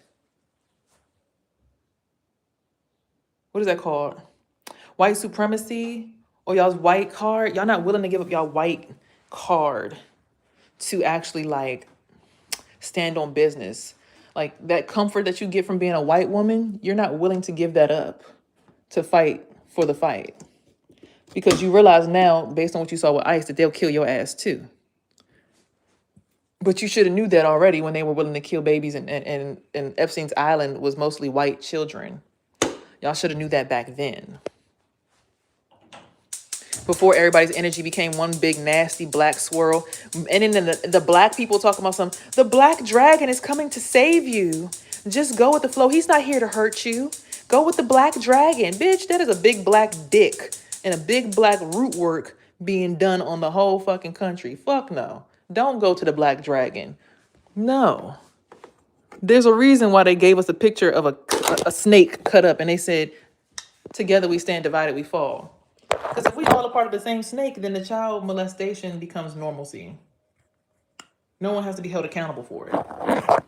what is that called? White supremacy or y'all's white card. Y'all not willing to give up y'all white card to actually like stand on business. Like that comfort that you get from being a white woman, you're not willing to give that up to fight for the fight. Because you realize now, based on what you saw with ICE, that they'll kill your ass too. But you should have knew that already when they were willing to kill babies and Epstein's Island was mostly white children. Y'all should have knew that back then. Before everybody's energy became one big nasty black swirl. And then the black people talking about the black dragon is coming to save you. Just go with the flow. He's not here to hurt you. Go with the black dragon. Bitch, that is a big black dick and a big black root work being done on the whole fucking country. Fuck no. Don't go to the black dragon. No. There's a reason why they gave us a picture of a snake cut up and they said, together we stand, divided we fall. Because if we all are part of the same snake, then the child molestation becomes normalcy. No one has to be held accountable for it.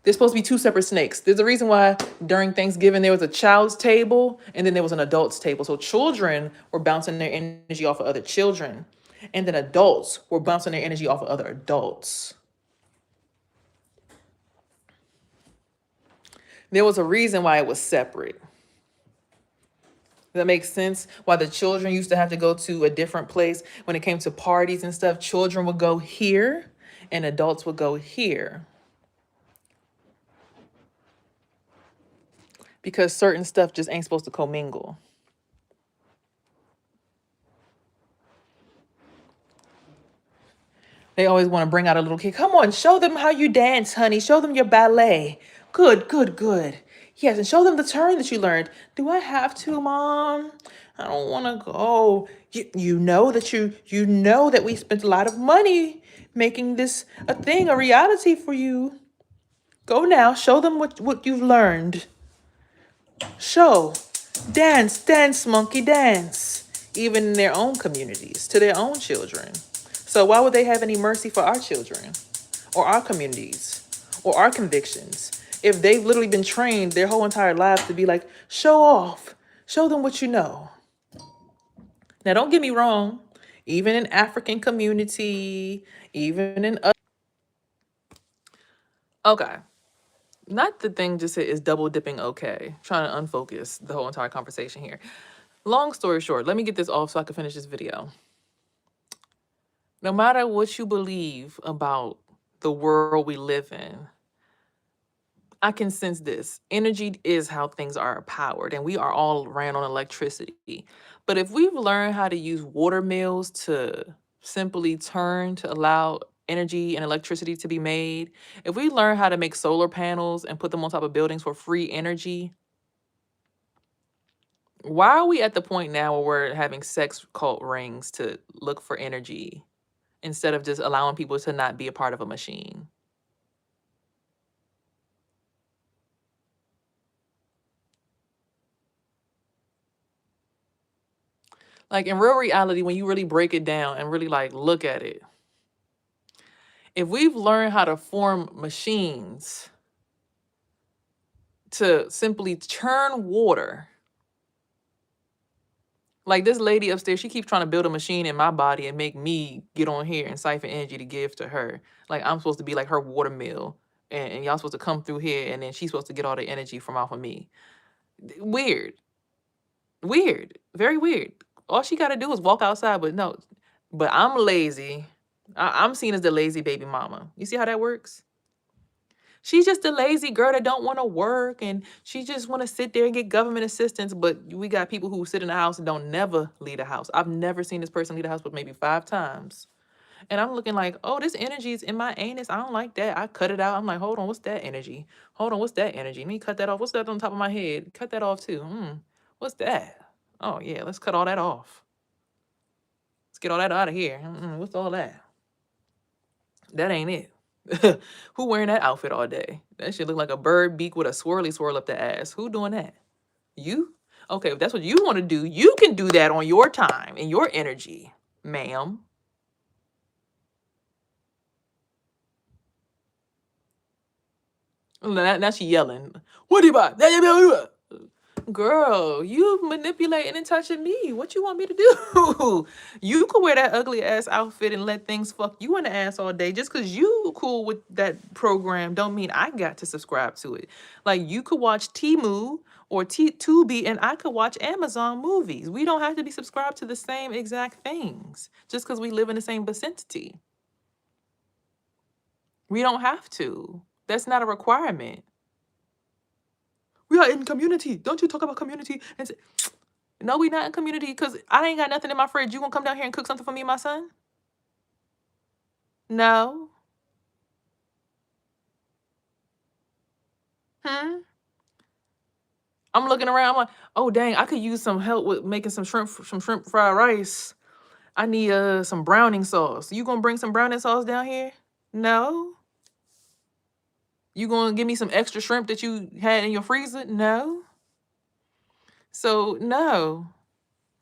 There's supposed to be two separate snakes. There's a reason why during Thanksgiving there was a child's table and then there was an adult's table. So children were bouncing their energy off of other children. And then adults were bouncing their energy off of other adults. There was a reason why it was separate. That makes sense. Why the children used to have to go to a different place when it came to parties and stuff. Children would go here and adults would go here. Because certain stuff just ain't supposed to commingle. They always want to bring out a little kid. Come on, show them how you dance, honey. Show them your ballet. Good. Yes, and show them the turn that you learned. Do I have to, Mom? I don't want to go. You know that you know that we spent a lot of money making this a thing, a reality for you. Go now. Show them what you've learned. Show. Dance, dance, monkey, dance. Even in their own communities, to their own children. So why would they have any mercy for our children or our communities or our convictions if they've literally been trained their whole entire lives to be like, show off, show them what you know? Now, don't get me wrong, even in African community, even in okay, not the thing just is double dipping. Okay, trying to unfocus the whole entire conversation here. Long story short, let me get this off so I can finish this video. No matter what you believe about the world we live in, I can sense this. Energy is how things are powered, and we are all ran on electricity. But if we've learned how to use water mills to simply turn to allow energy and electricity to be made, if we learn how to make solar panels and put them on top of buildings for free energy, why are we at the point now where we're having sex cult rings to look for energy instead of just allowing people to not be a part of a machine? Like in real reality, when you really break it down and really like look at it, if we've learned how to form machines to simply churn water, like this lady upstairs, she keeps trying to build a machine in my body and make me get on here and siphon energy to give to her. Like I'm supposed to be like her water mill, and y'all supposed to come through here, and then she's supposed to get all the energy from off of me. Weird, weird, very weird. All she got to do is walk outside, but no, but I'm lazy. I'm seen as the lazy baby mama. You see how that works? She's just a lazy girl that don't want to work and she just want to sit there and get government assistance. But we got people who sit in the house and don't never leave the house. I've never seen this person leave the house but maybe 5 times. And I'm looking like, oh, this energy is in my anus. I don't like that. I cut it out. I'm like, hold on, what's that energy? Hold on, what's that energy? Let me cut that off. What's that on top of my head? Cut that off too. What's that? Oh yeah, let's cut all that off. Let's get all that out of here. What's all that? That ain't it. Who wearing that outfit all day? That shit look like a bird beak with a swirly swirl up the ass. Who doing that? You? Okay, if that's what you want to do, you can do that on your time and your energy, ma'am. Now she yelling. What do you buy? Girl, you manipulating and touching me. What you want me to do? You could wear that ugly ass outfit and let things fuck you in the ass all day. Just because you cool with that program don't mean I got to subscribe to it. Like you could watch Temu or Tubi and I could watch Amazon movies. We don't have to be subscribed to the same exact things just because we live in the same vicinity. We don't have to. That's not a requirement. We are in community. Don't you talk about community and say, no, we not in community because I ain't got nothing in my fridge. You gonna come down here and cook something for me and my son? No. Hmm. I'm looking around. I'm like, oh dang, I could use some help with making some shrimp fried rice. I need some browning sauce. You gonna bring some browning sauce down here? No. You gonna give me some extra shrimp that you had in your freezer? No. So no,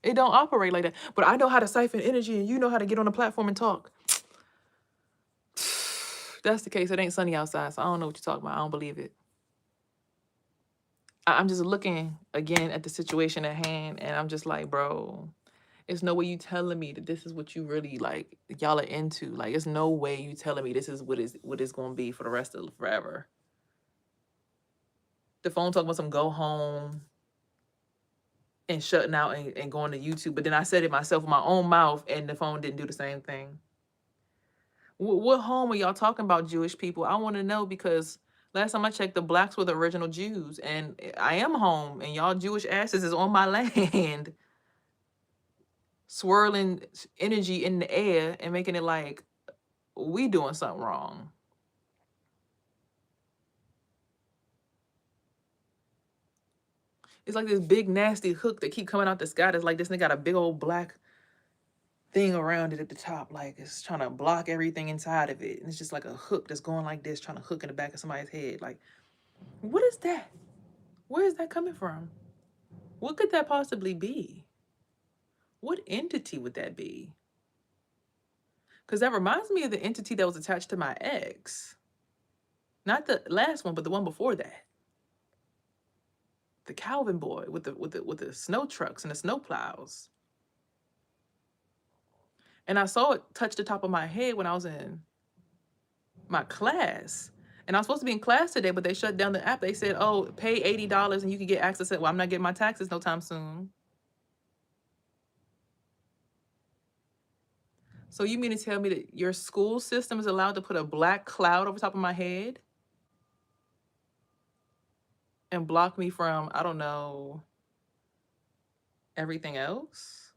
it don't operate like that. But I know how to siphon energy, and you know how to get on the platform and talk. That's the case. It ain't sunny outside, so I don't know what you're talking about. I don't believe it. I'm just looking again at the situation at hand, and I'm just like, bro, it's no way you telling me that this is what you really like. Y'all are into. Like, it's no way you telling me this is what it's gonna be for the rest of forever. The phone talking about some go home and shutting out and going to YouTube, but then I said it myself with my own mouth, and the phone didn't do the same thing. What home are y'all talking about, Jewish people? I want to know because last time I checked, the blacks were the original Jews, and I am home, and y'all Jewish asses is on my land, swirling energy in the air and making it like we doing something wrong. It's like this big nasty hook that keep coming out the sky. That's like this thing got a big old black thing around it at the top, like it's trying to block everything inside of it. And it's just like a hook that's going like this, trying to hook in the back of somebody's head. Like, what is that? Where is that coming from? What could that possibly be? What entity would that be? Because that reminds me of the entity that was attached to my ex. Not the last one, but the one before that. The Calvin boy with the snow trucks and the snow plows. And I saw it touch the top of my head when I was in my class. And I was supposed to be in class today, but they shut down the app. They said, oh, pay $80 and you can get access. Well, I'm not getting my taxes no time soon. So you mean to tell me that your school system is allowed to put a black cloud over top of my head and block me from, I don't know, everything else?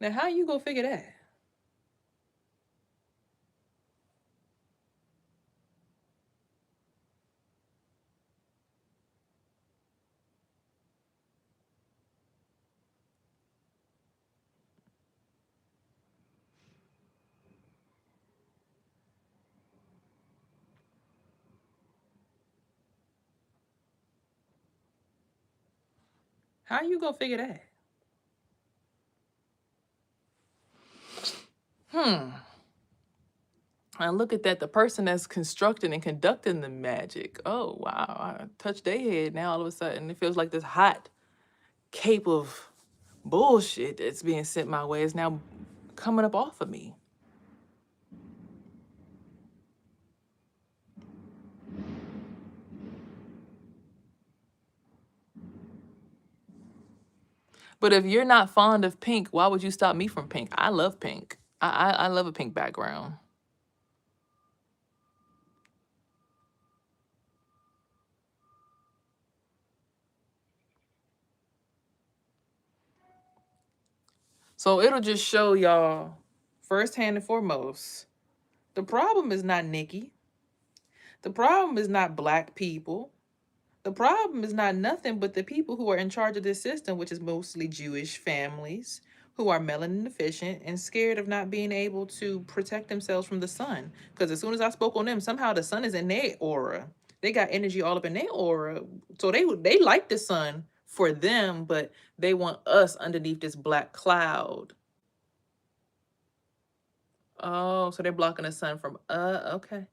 Now, how you go figure that? How you go figure that? I look at that, the person that's constructing and conducting the magic. Oh, wow. I touch their head. Now all of a sudden it feels like this hot cape of bullshit that's being sent my way is now coming up off of me. But if you're not fond of pink, why would you stop me from pink? I love pink. I love a pink background. So it'll just show y'all, firsthand and foremost, the problem is not Nikki. The problem is not black people. The problem is not nothing but the people who are in charge of this system, which is mostly Jewish families who are melanin deficient and scared of not being able to protect themselves from the sun. Because as soon as I spoke on them, somehow the sun is in their aura. They got energy all up in their aura. So they like the sun for them, but they want us underneath this black cloud. Oh, so they're blocking the sun from okay.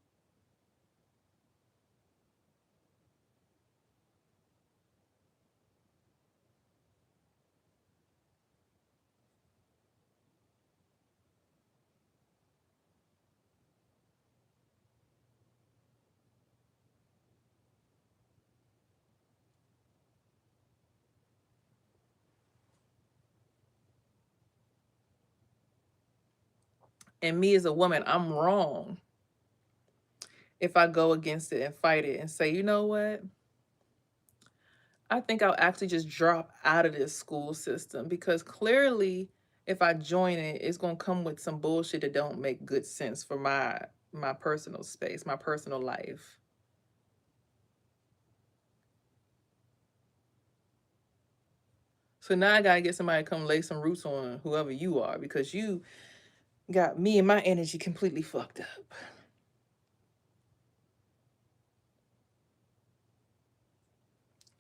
And me as a woman, I'm wrong if I go against it and fight it and say, you know what? I think I'll actually just drop out of this school system because clearly if I join it, it's gonna come with some bullshit that don't make good sense for my personal space, my personal life. So now I gotta get somebody to come lay some roots on whoever you are because you got me and my energy completely fucked up.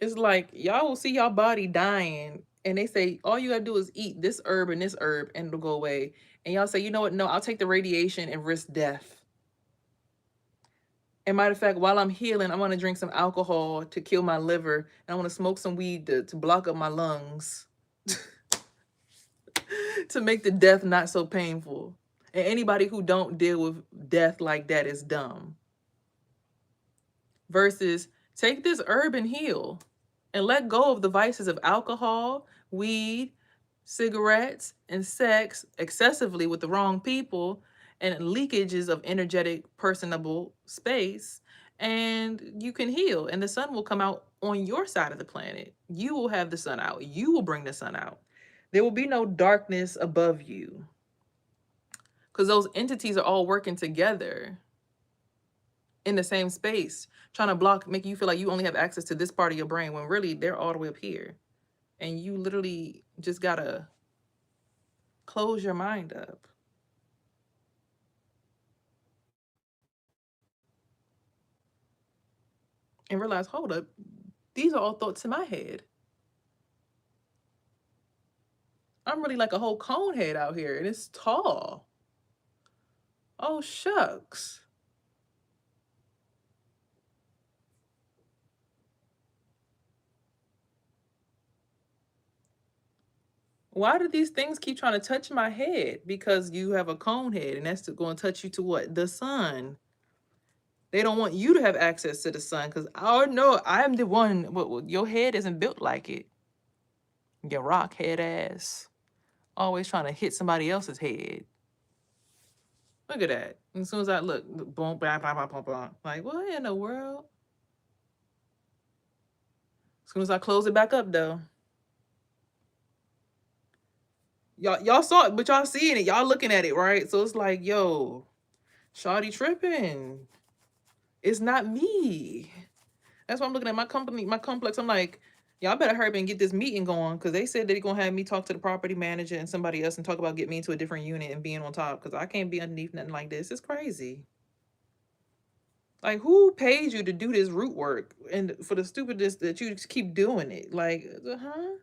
It's like y'all will see y'all body dying and they say all you gotta do is eat this herb and it'll go away. And y'all say, you know what? No, I'll take the radiation and risk death. And matter of fact, while I'm healing, I want to drink some alcohol to kill my liver. And I want to smoke some weed to block up my lungs to make the death not so painful. And anybody who don't deal with death like that is dumb. Versus take this herb and heal and let go of the vices of alcohol, weed, cigarettes, and sex excessively with the wrong people and leakages of energetic, personable space. And you can heal, and the sun will come out on your side of the planet. You will have the sun out. You will bring the sun out. There will be no darkness above you because those entities are all working together. in the same space, trying to block, make you feel like you only have access to this part of your brain when really they're all the way up here. And you literally just gotta close your mind up and realize, hold up, these are all thoughts in my head. I'm really like a whole cone head out here and it's tall. Oh, shucks. Why do these things keep trying to touch my head? Because you have a cone head and that's going to touch you to what? The sun. They don't want you to have access to the sun because I know I'm the one. Well, your head isn't built like it. Your rock head ass. Always trying to hit somebody else's head. Look at that. As soon as I look, boom, blah, blah, blah, blah, blah. Like, what in the world? As soon as I close it back up, though. Y'all saw it, but y'all seeing it. Y'all looking at it, right? So it's like, yo, shawty tripping. It's not me. That's why I'm looking at my company, my complex. I'm like, y'all better hurry up and get this meeting going because they said they're going to have me talk to the property manager and somebody else and talk about getting me into a different unit and being on top because I can't be underneath nothing like this. It's crazy. Like, who pays you to do this root work and for the stupidness that you just keep doing it? Like, huh?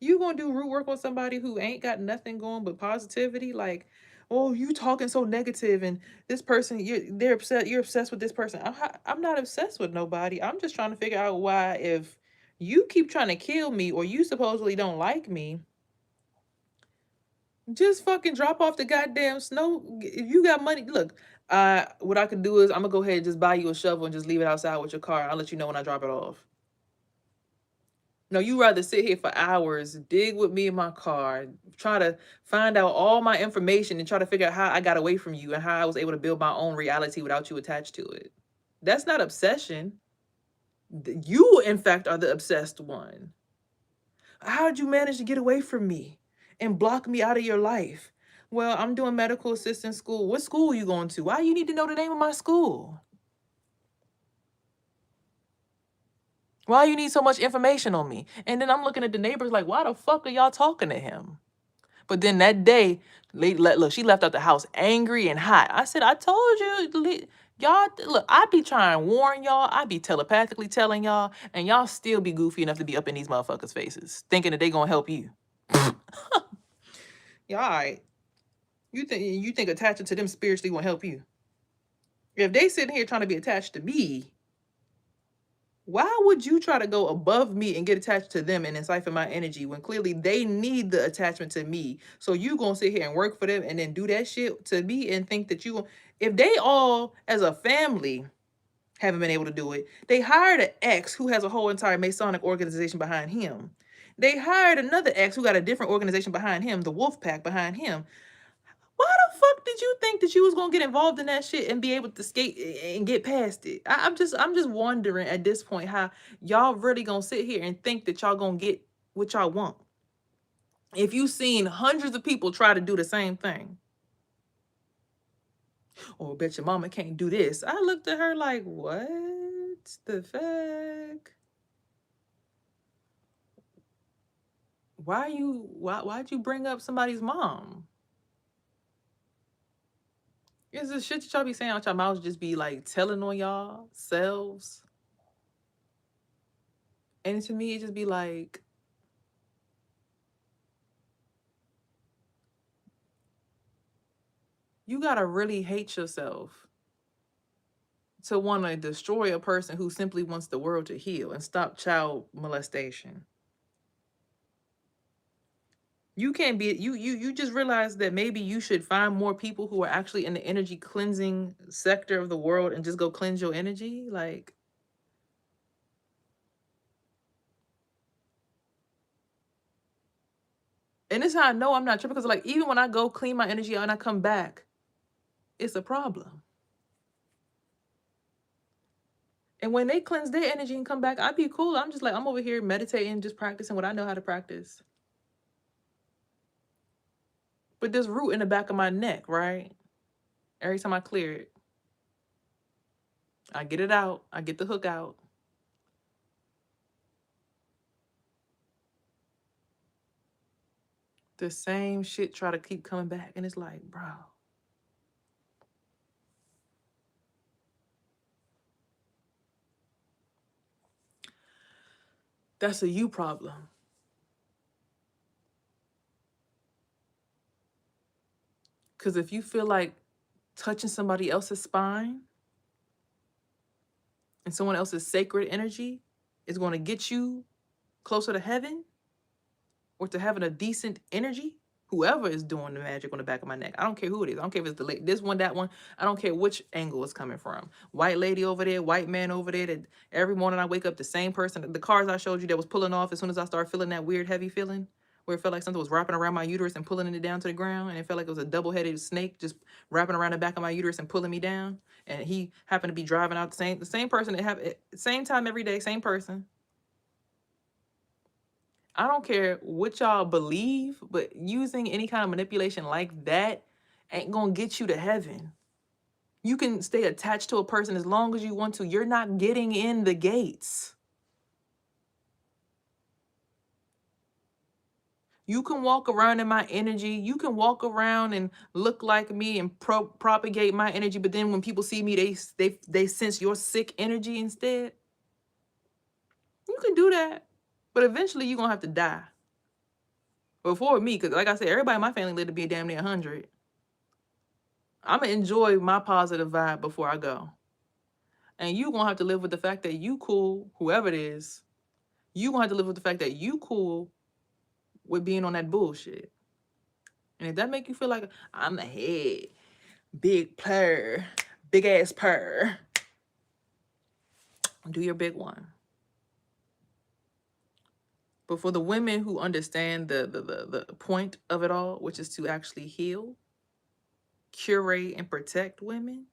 You gonna do root work on somebody who ain't got nothing going but positivity? Like, oh, you talking so negative, and this person, they're upset. You're obsessed with this person. I'm not obsessed with nobody. I'm just trying to figure out why, if you keep trying to kill me or you supposedly don't like me, just fucking drop off the goddamn snow. If you got money, look. What I could do is I'm gonna go ahead and just buy you a shovel and just leave it outside with your car. I'll let you know when I drop it off. No, you rather sit here for hours, dig with me in my car, try to find out all my information and try to figure out how I got away from you and how I was able to build my own reality without you attached to it. That's not obsession. You, in fact, are the obsessed one. How did you manage to get away from me and block me out of your life? Well, I'm doing medical assistant school. What school are you going to? Why you need to know the name of my school? Why you need so much information on me? And then I'm looking at the neighbors like, why the fuck are y'all talking to him? But then that day, look, she left out the house angry and hot. I said, I told you, y'all, look, I be trying to warn y'all. I be telepathically telling y'all, and y'all still be goofy enough to be up in these motherfuckers' faces, thinking that they gonna help you. Yeah, all right. You think attaching to them spiritually won't help you? If they sitting here trying to be attached to me, why would you try to go above me and get attached to them and siphon my energy when clearly they need the attachment to me? So you gonna sit here and work for them and then do that shit to me and think that if they all as a family haven't been able to do it, they hired an ex who has a whole entire Masonic organization behind him. They hired another ex who got a different organization behind him, the Wolf Pack behind him. Why the fuck did you think that you was gonna get involved in that shit and be able to skate and get past it? I'm just wondering at this point how y'all really gonna sit here and think that y'all gonna get what y'all want. If you seen hundreds of people try to do the same thing. Oh, bet your mama can't do this. I looked at her like, what the fuck? Why'd you bring up somebody's mom? Is this shit that y'all be saying out your mouths just be like telling on y'all selves? And to me, it just be like, you gotta really hate yourself to want to destroy a person who simply wants the world to heal and stop child molestation. You can't be you just realize that maybe you should find more people who are actually in the energy cleansing sector of the world and just go cleanse your energy. Like, and this is how I know I'm not tripping, because like even when I go clean my energy out and I come back, it's a problem. And when they cleanse their energy and come back, I'd be cool. I'm just like, I'm over here meditating, just practicing what I know how to practice. But this root in the back of my neck, right? Every time I clear it, I get it out. I get the hook out. The same shit try to keep coming back. And it's like, bro. That's a you problem. Because if you feel like touching somebody else's spine and someone else's sacred energy is going to get you closer to heaven or to having a decent energy, whoever is doing the magic on the back of my neck, I don't care who it is. I don't care if it's this one, that one. I don't care which angle it's coming from. White lady over there, white man over there. That every morning I wake up, the same person. The cars I showed you that was pulling off as soon as I started feeling that weird heavy feeling, where it felt like something was wrapping around my uterus and pulling it down to the ground, and it felt like it was a double-headed snake just wrapping around the back of my uterus and pulling me down. And he happened to be driving out the same person that have same time every day, same person. I don't care what y'all believe, but using any kind of manipulation like that ain't gonna get you to heaven. You can stay attached to a person as long as you want to. You're not getting in the gates. You can walk around in my energy. You can walk around and look like me and propagate my energy. But then when people see me, they sense your sick energy instead. You can do that, but eventually you're gonna have to die. Before me, because like I said, everybody in my family lived to be damn near 100. I'm gonna enjoy my positive vibe before I go. And you gonna have to live with the fact that you cool, whoever it is. You gonna have to live with the fact that you cool with being on that bullshit. And if that make you feel like I'm the head, big purr, big ass purr, do your big one. But for the women who understand the point of it all, which is to actually heal, curate, and protect women,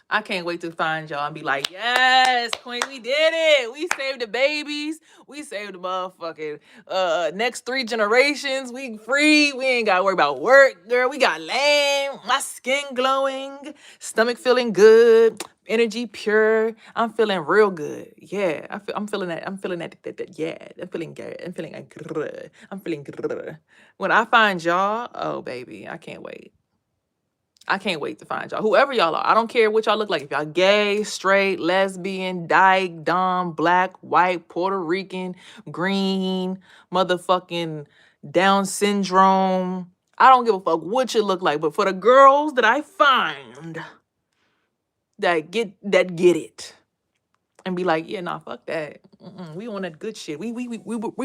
I can't wait to find y'all and be like, yes, Queen, we did it. We saved the babies. We saved the motherfucking next 3 generations. We free. We ain't got to worry about work, girl. We got land. My skin glowing. Stomach feeling good. Energy pure. I'm feeling real good. Yeah, I'm feeling that. I'm feeling that. Yeah, I'm feeling good. I'm feeling good. I'm feeling good. When I find y'all, oh, baby, I can't wait. I can't wait to find y'all. Whoever y'all are. I don't care what y'all look like. If y'all gay, straight, lesbian, dyke, dom, black, white, Puerto Rican, green, motherfucking Down syndrome. I don't give a fuck what you look like. But for the girls that I find that get it and be like, yeah, nah, fuck that. We on that good shit. We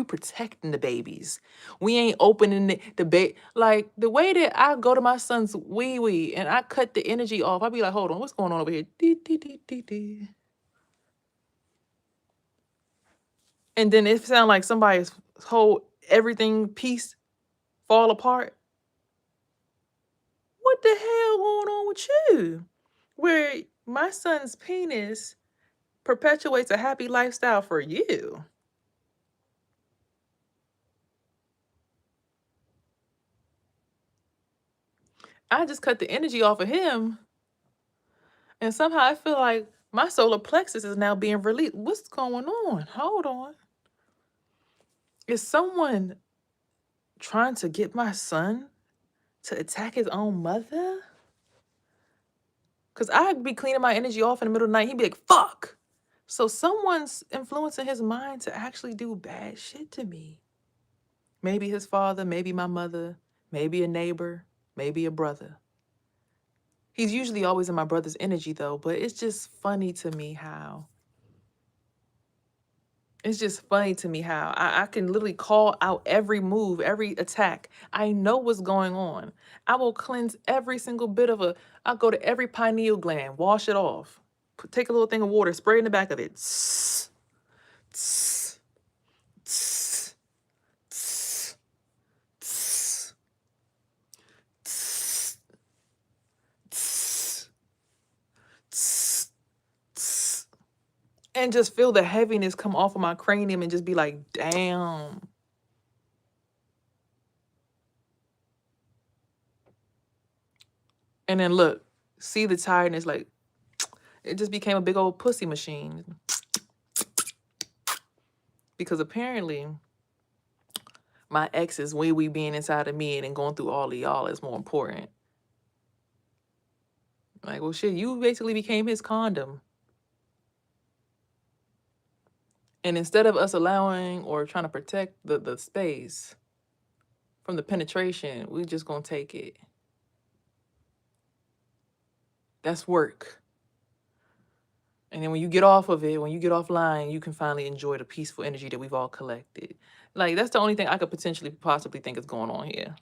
protecting the babies. We ain't opening the like the way that I go to my son's wee and I cut the energy off. I be like, hold on, what's going on over here? Dee, dee, dee, dee, dee. And then it sound like somebody's whole everything piece fall apart. What the hell going on with you? Where my son's penis perpetuates a happy lifestyle for you. I just cut the energy off of him, and somehow I feel like my solar plexus is now being released. What's going on? Hold on. Is someone trying to get my son to attack his own mother? Because I'd be cleaning my energy off in the middle of the night. He'd be like, fuck. So someone's influencing his mind to actually do bad shit to me. Maybe his father, maybe my mother, maybe a neighbor, maybe a brother. He's usually always in my brother's energy though, but it's just funny to me how I can literally call out every move, every attack. I know what's going on. I will cleanse every single bit of I'll go to every pineal gland, wash it off. Take a little thing of water, spray in the back of it. Tss, tss, tss, tss, tss, tss, tss, tss, tss. And just feel the heaviness come off of my cranium and just be like, damn. And then look, see the tiredness, like, It just became a big old pussy machine. Because apparently my ex's we being inside of me and going through all of y'all is more important. Like, well, shit, you basically became his condom. And instead of us allowing or trying to protect the space from the penetration, we just gonna take it. That's work. And then when you get off of it, when you get offline, you can finally enjoy the peaceful energy that we've all collected. Like, that's the only thing I could potentially possibly think is going on here.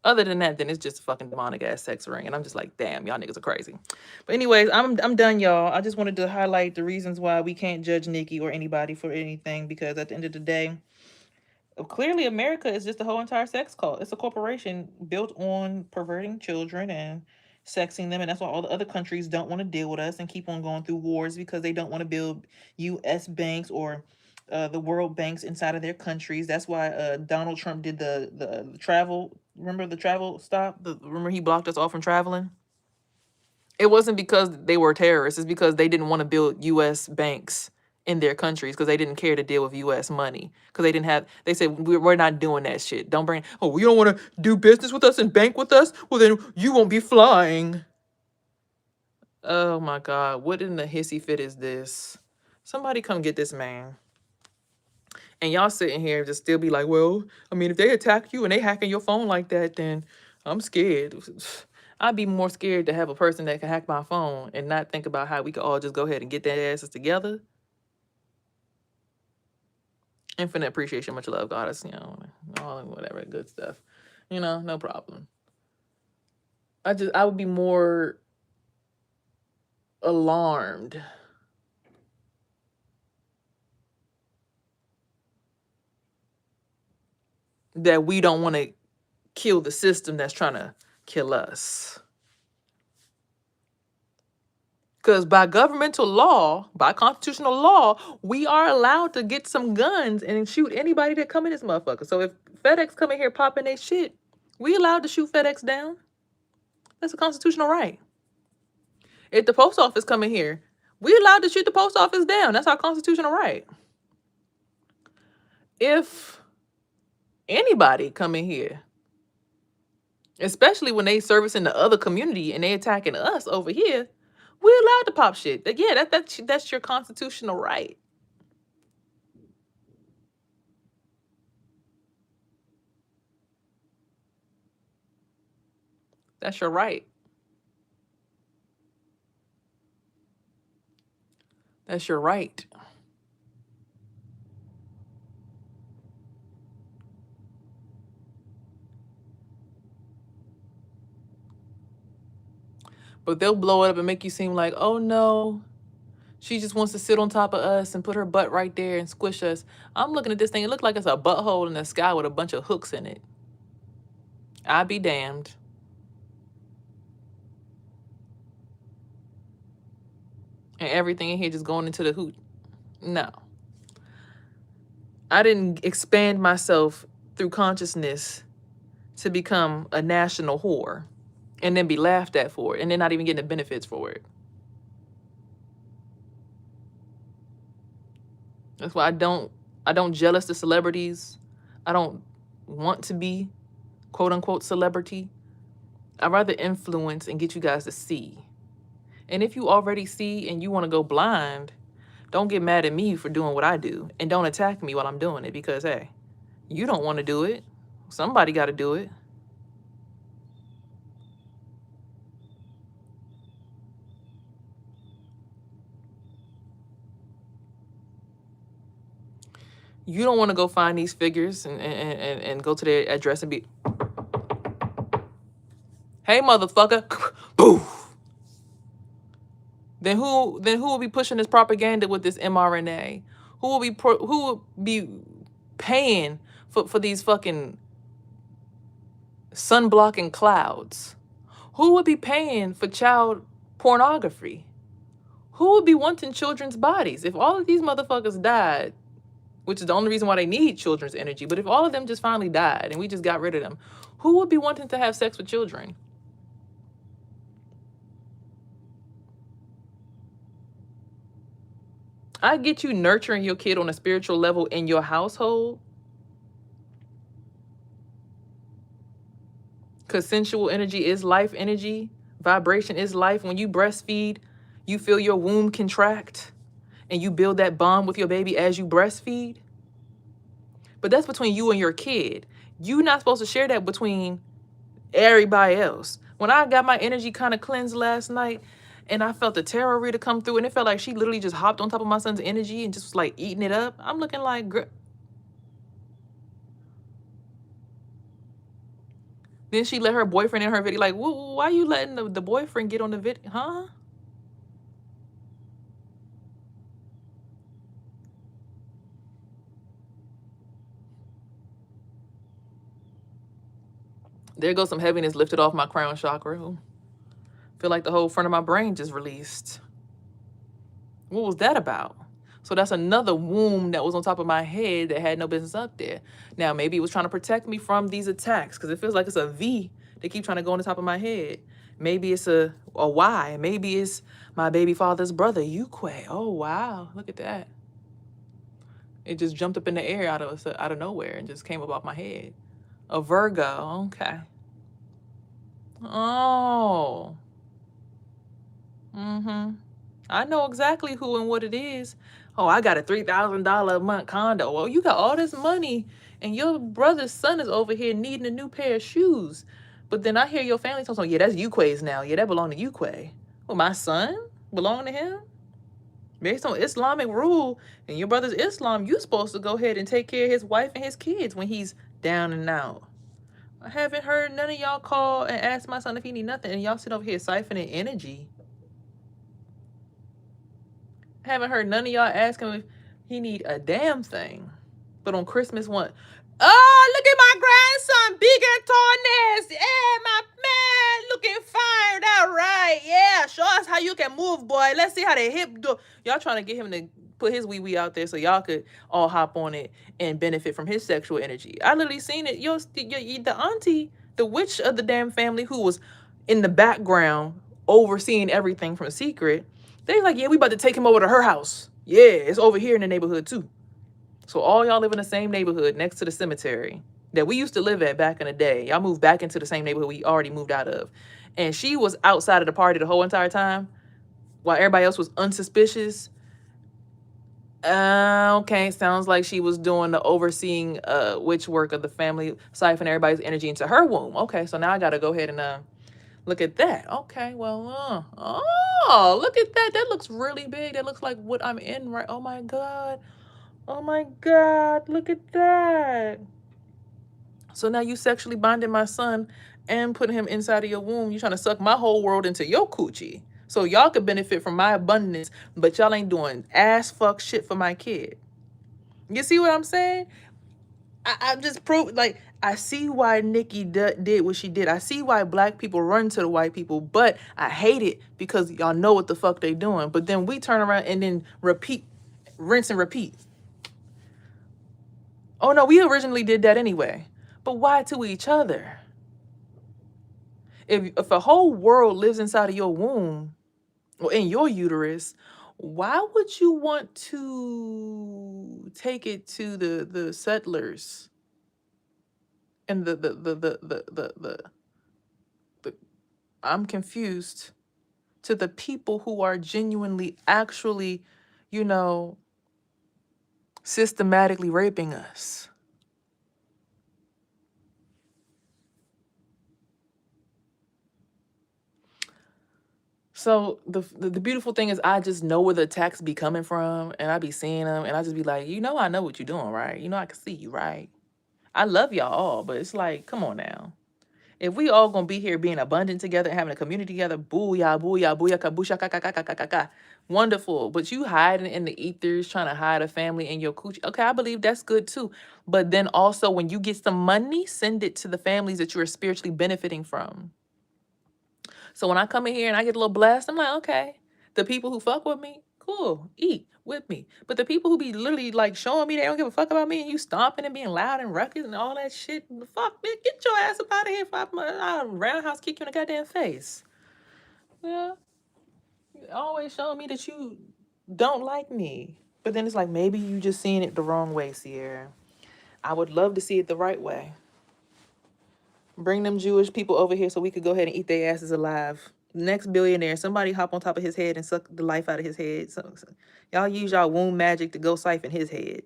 Other than that, then it's just a fucking demonic ass sex ring. And I'm just like, damn, y'all niggas are crazy. But anyways, I'm done, y'all. I just wanted to highlight the reasons why we can't judge Nikki or anybody for anything, because at the end of the day, clearly America is just a whole entire sex cult. It's a corporation built on perverting children and sexing them, and that's why all the other countries don't want to deal with us and keep on going through wars, because they don't want to build U.S. banks or the world banks inside of their countries. That's why Donald Trump did the travel. Remember the travel stop? Remember he blocked us all from traveling? It wasn't because they were terrorists. It's because they didn't want to build U.S. banks in their countries, because they didn't care to deal with U.S. money, because they didn't have. They said we're not doing that shit. Don't bring. Oh, you don't want to do business with us and bank with us? Well, then you won't be flying. Oh my God! What in the hissy fit is this? Somebody come get this man. And y'all sitting here just still be like, well, I mean, if they attack you and they hacking your phone like that, then I'm scared. I'd be more scared to have a person that can hack my phone and not think about how we could all just go ahead and get their asses together. Infinite appreciation, much love, goddess, all whatever good stuff. No problem. I would be more alarmed that we don't want to kill the system that's trying to kill us. Because by governmental law, by constitutional law, we are allowed to get some guns and shoot anybody that come in this motherfucker. So if FedEx come in here popping their shit, we allowed to shoot FedEx down. That's a constitutional right. If the post office come in here, we allowed to shoot the post office down. That's our constitutional right. If anybody come in here, especially when they servicing the other community and they attacking us over here, we allowed to pop shit. Yeah, that's your constitutional right. That's your right. That's your right. But they'll blow it up and make you seem like, oh no, she just wants to sit on top of us and put her butt right there and squish us. I'm looking at this thing. It looks like it's a butthole in the sky with a bunch of hooks in it. I'd be damned. And everything in here just going into the hoot. No. I didn't expand myself through consciousness to become a national whore and then be laughed at for it and then not even getting the benefits for it. That's why I don't jealous the celebrities. I don't want to be quote unquote celebrity. I'd rather influence and get you guys to see. And if you already see and you want to go blind, don't get mad at me for doing what I do. And don't attack me while I'm doing it, because, hey, you don't want to do it. Somebody got to do it. You don't want to go find these figures and go to their address and be, hey, motherfucker, boo. Then who will be pushing this propaganda with this mRNA? Who will be paying for these fucking sun-blocking clouds? Who would be paying for child pornography? Who would be wanting children's bodies? If all of these motherfuckers died, which is the only reason why they need children's energy, but if all of them just finally died and we just got rid of them, who would be wanting to have sex with children? I get you nurturing your kid on a spiritual level in your household. Because sensual energy is life energy. Vibration is life. When you breastfeed, you feel your womb contract and you build that bond with your baby as you breastfeed. But that's between you and your kid. You're not supposed to share that between everybody else. When I got my energy kind of cleansed last night and I felt the tarot reader come through and it felt like she literally just hopped on top of my son's energy and just was like eating it up. I'm looking like, then she let her boyfriend in her video, like, why you letting the boyfriend get on the video? Huh? There goes some heaviness lifted off my crown chakra. Feel like the whole front of my brain just released. What was that about? So that's another womb that was on top of my head that had no business up there. Now, maybe it was trying to protect me from these attacks because it feels like it's a V. They keep trying to go on the top of my head. Maybe it's a Y. Maybe it's my baby father's brother, Yuque. Oh, wow. Look at that. It just jumped up in the air out of nowhere and just came up off my head. A Virgo. Okay. Oh. Mm-hmm. I know exactly who and what it is. Oh, I got a $3,000 a month condo. Well, you got all this money, and your brother's son is over here needing a new pair of shoes. But then I hear your family talking, yeah, that's Yuque's now. Yeah, that belong to Yuque. Well, my son belong to him? Based on Islamic rule, and your brother's Islam, you supposed to go ahead and take care of his wife and his kids when he's down and out. I haven't heard none of y'all call and ask my son if he need nothing, and y'all sit over here siphoning energy. Haven't heard none of y'all ask him if he need a damn thing. But on Christmas one, oh, look at my grandson, big and tall nest. Yeah, my man, looking fine. That right. Yeah, show us how you can move, boy. Let's see how the hip do. Y'all trying to get him to put his wee wee out there so y'all could all hop on it and benefit from his sexual energy. I literally seen it. The auntie, the witch of the damn family who was in the background overseeing everything from secret. They like, yeah, we about to take him over to her house. Yeah, it's over here in the neighborhood too. So all y'all live in the same neighborhood next to the cemetery that we used to live at back in the day. Y'all moved back into the same neighborhood we already moved out of. And she was outside of the party the whole entire time while everybody else was unsuspicious. Okay, sounds like she was doing the overseeing witch work of the family, siphon everybody's energy into her womb. Okay, so now I got to go ahead and look at that. Okay, well, oh, look at that. That looks really big. That looks like what I'm in right. Oh my God. Oh my God. Look at that. So now you sexually bonded my son and putting him inside of your womb. You trying to suck my whole world into your coochie. So y'all could benefit from my abundance, but y'all ain't doing ass fuck shit for my kid. You see what I'm saying? I just proved, like, I see why Nikki did what she did. I see why black people run to the white people, but I hate it because y'all know what the fuck they doing. But then we turn around and then repeat, rinse and repeat. Oh no, we originally did that anyway. But why to each other? If a whole world lives inside of your womb or in your uterus, why would you want to take it to the settlers and the I'm confused, to the people who are genuinely actually, systematically raping us? So the beautiful thing is I just know where the attacks be coming from, and I be seeing them, and I just be like, I know what you're doing, right? I can see you, right? I love y'all all, but it's like, come on now. If we all gonna be here being abundant together and having a community together, booyah, booyah, booyah, kabusha, ka, ka, ka, ka, ka, ka, ka. Wonderful. But you hiding in the ethers, trying to hide a family in your coochie. Okay, I believe that's good too. But then also when you get some money, send it to the families that you are spiritually benefiting from. So when I come in here and I get a little blessed, I'm like, okay, the people who fuck with me, cool, eat with me. But the people who be literally like showing me they don't give a fuck about me and you stomping and being loud and ruckus and all that shit, fuck, man, get your ass up out of here. I'll roundhouse kick you in the goddamn face. Yeah, always showing me that you don't like me. But then it's like, maybe you just seeing it the wrong way, Sierra. I would love to see it the right way. Bring them Jewish people over here so we could go ahead and eat their asses alive. Next billionaire, somebody hop on top of his head and suck the life out of his head. Y'all use y'all womb magic to go siphon his head.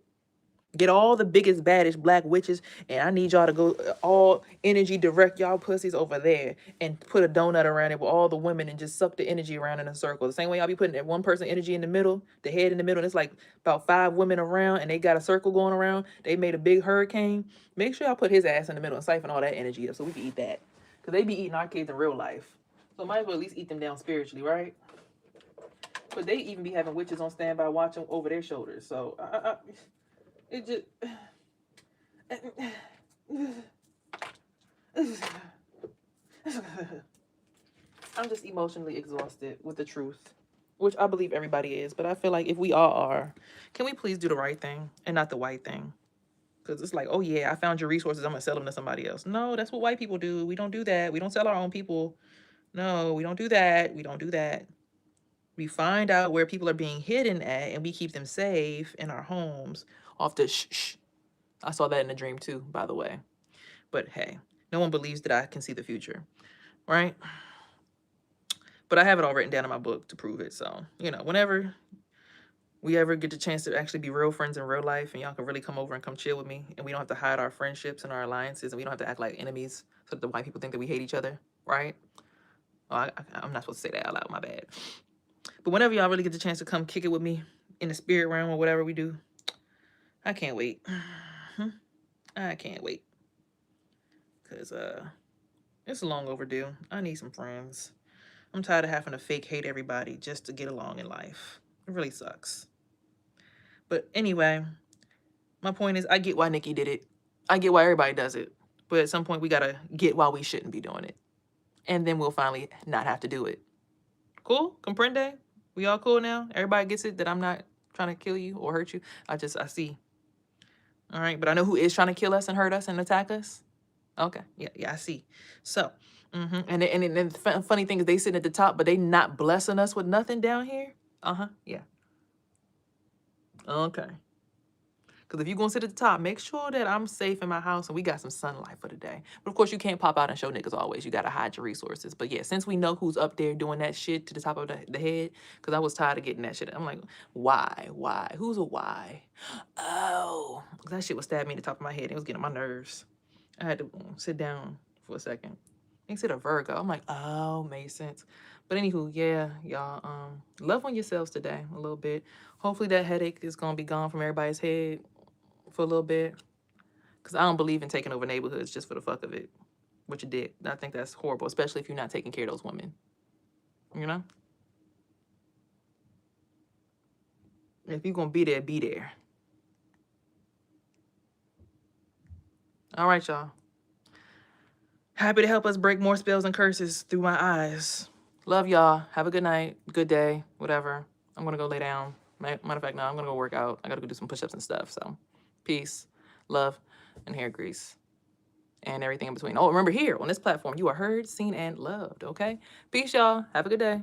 Get all the biggest, baddest black witches, and I need y'all to go all energy direct y'all pussies over there and put a donut around it with all the women and just suck the energy around in a circle. The same way y'all be putting that one person energy in the middle, the head in the middle, and it's like about 5 women around and they got a circle going around. They made a big hurricane. Make sure y'all put his ass in the middle and siphon all that energy up so we can eat that. Because they be eating our kids in real life. So might as well at least eat them down spiritually, right? But they even be having witches on standby watching over their shoulders. So it just... I'm just emotionally exhausted with the truth, which I believe everybody is. But I feel like if we all are, can we please do the right thing and not the white thing? Because it's like, oh yeah, I found your resources, I'm gonna sell them to somebody else. No, that's what white people do. We don't do that. We don't sell our own people. No, we don't do that. We don't do that. We find out where people are being hidden at and we keep them safe in our homes off the shh. I saw that in a dream too, by the way. But hey, no one believes that I can see the future, right? But I have it all written down in my book to prove it. So, whenever we ever get the chance to actually be real friends in real life and y'all can really come over and come chill with me and we don't have to hide our friendships and our alliances and we don't have to act like enemies so that the white people think that we hate each other, right? Well, I'm not supposed to say that out loud, my bad. But whenever y'all really get the chance to come kick it with me in the spirit realm or whatever we do, I can't wait. I can't wait. Because it's long overdue. I need some friends. I'm tired of having to fake hate everybody just to get along in life. It really sucks. But anyway, my point is I get why Nikki did it. I get why everybody does it. But at some point, we got to get why we shouldn't be doing it. And then we'll finally not have to do it. Cool? Comprende? We all cool now? Everybody gets it that I'm not trying to kill you or hurt you. I see. All right? But I know who is trying to kill us and hurt us and attack us. Okay. Yeah, I see. So, and the funny thing is they sitting at the top, but they not blessing us with nothing down here. Yeah. Okay. Because if you're going to sit at the top, make sure that I'm safe in my house and we got some sunlight for the day. But of course, you can't pop out and show niggas always. You got to hide your resources. But yeah, since we know who's up there doing that shit to the top of the head, because I was tired of getting that shit. I'm like, why? Who's a why? Oh, that shit was stabbing me in the top of my head. It was getting on my nerves. I had to sit down for a second. They said a Virgo. I'm like, oh, makes sense. But anywho, yeah, y'all, love on yourselves today a little bit. Hopefully that headache is going to be gone from everybody's head for a little bit. Because I don't believe in taking over neighborhoods just for the fuck of it. What you did. I think that's horrible, especially if you're not taking care of those women. You know? If you're going to be there, be there. All right, y'all. Happy to help us break more spells and curses through my eyes. Love y'all. Have a good night, good day, whatever. I'm going to go lay down. Matter of fact, no, I'm going to go work out. I got to go do some push-ups and stuff. So, peace, love, and hair grease. And everything in between. Oh, remember here on this platform, you are heard, seen, and loved, okay? Peace, y'all. Have a good day.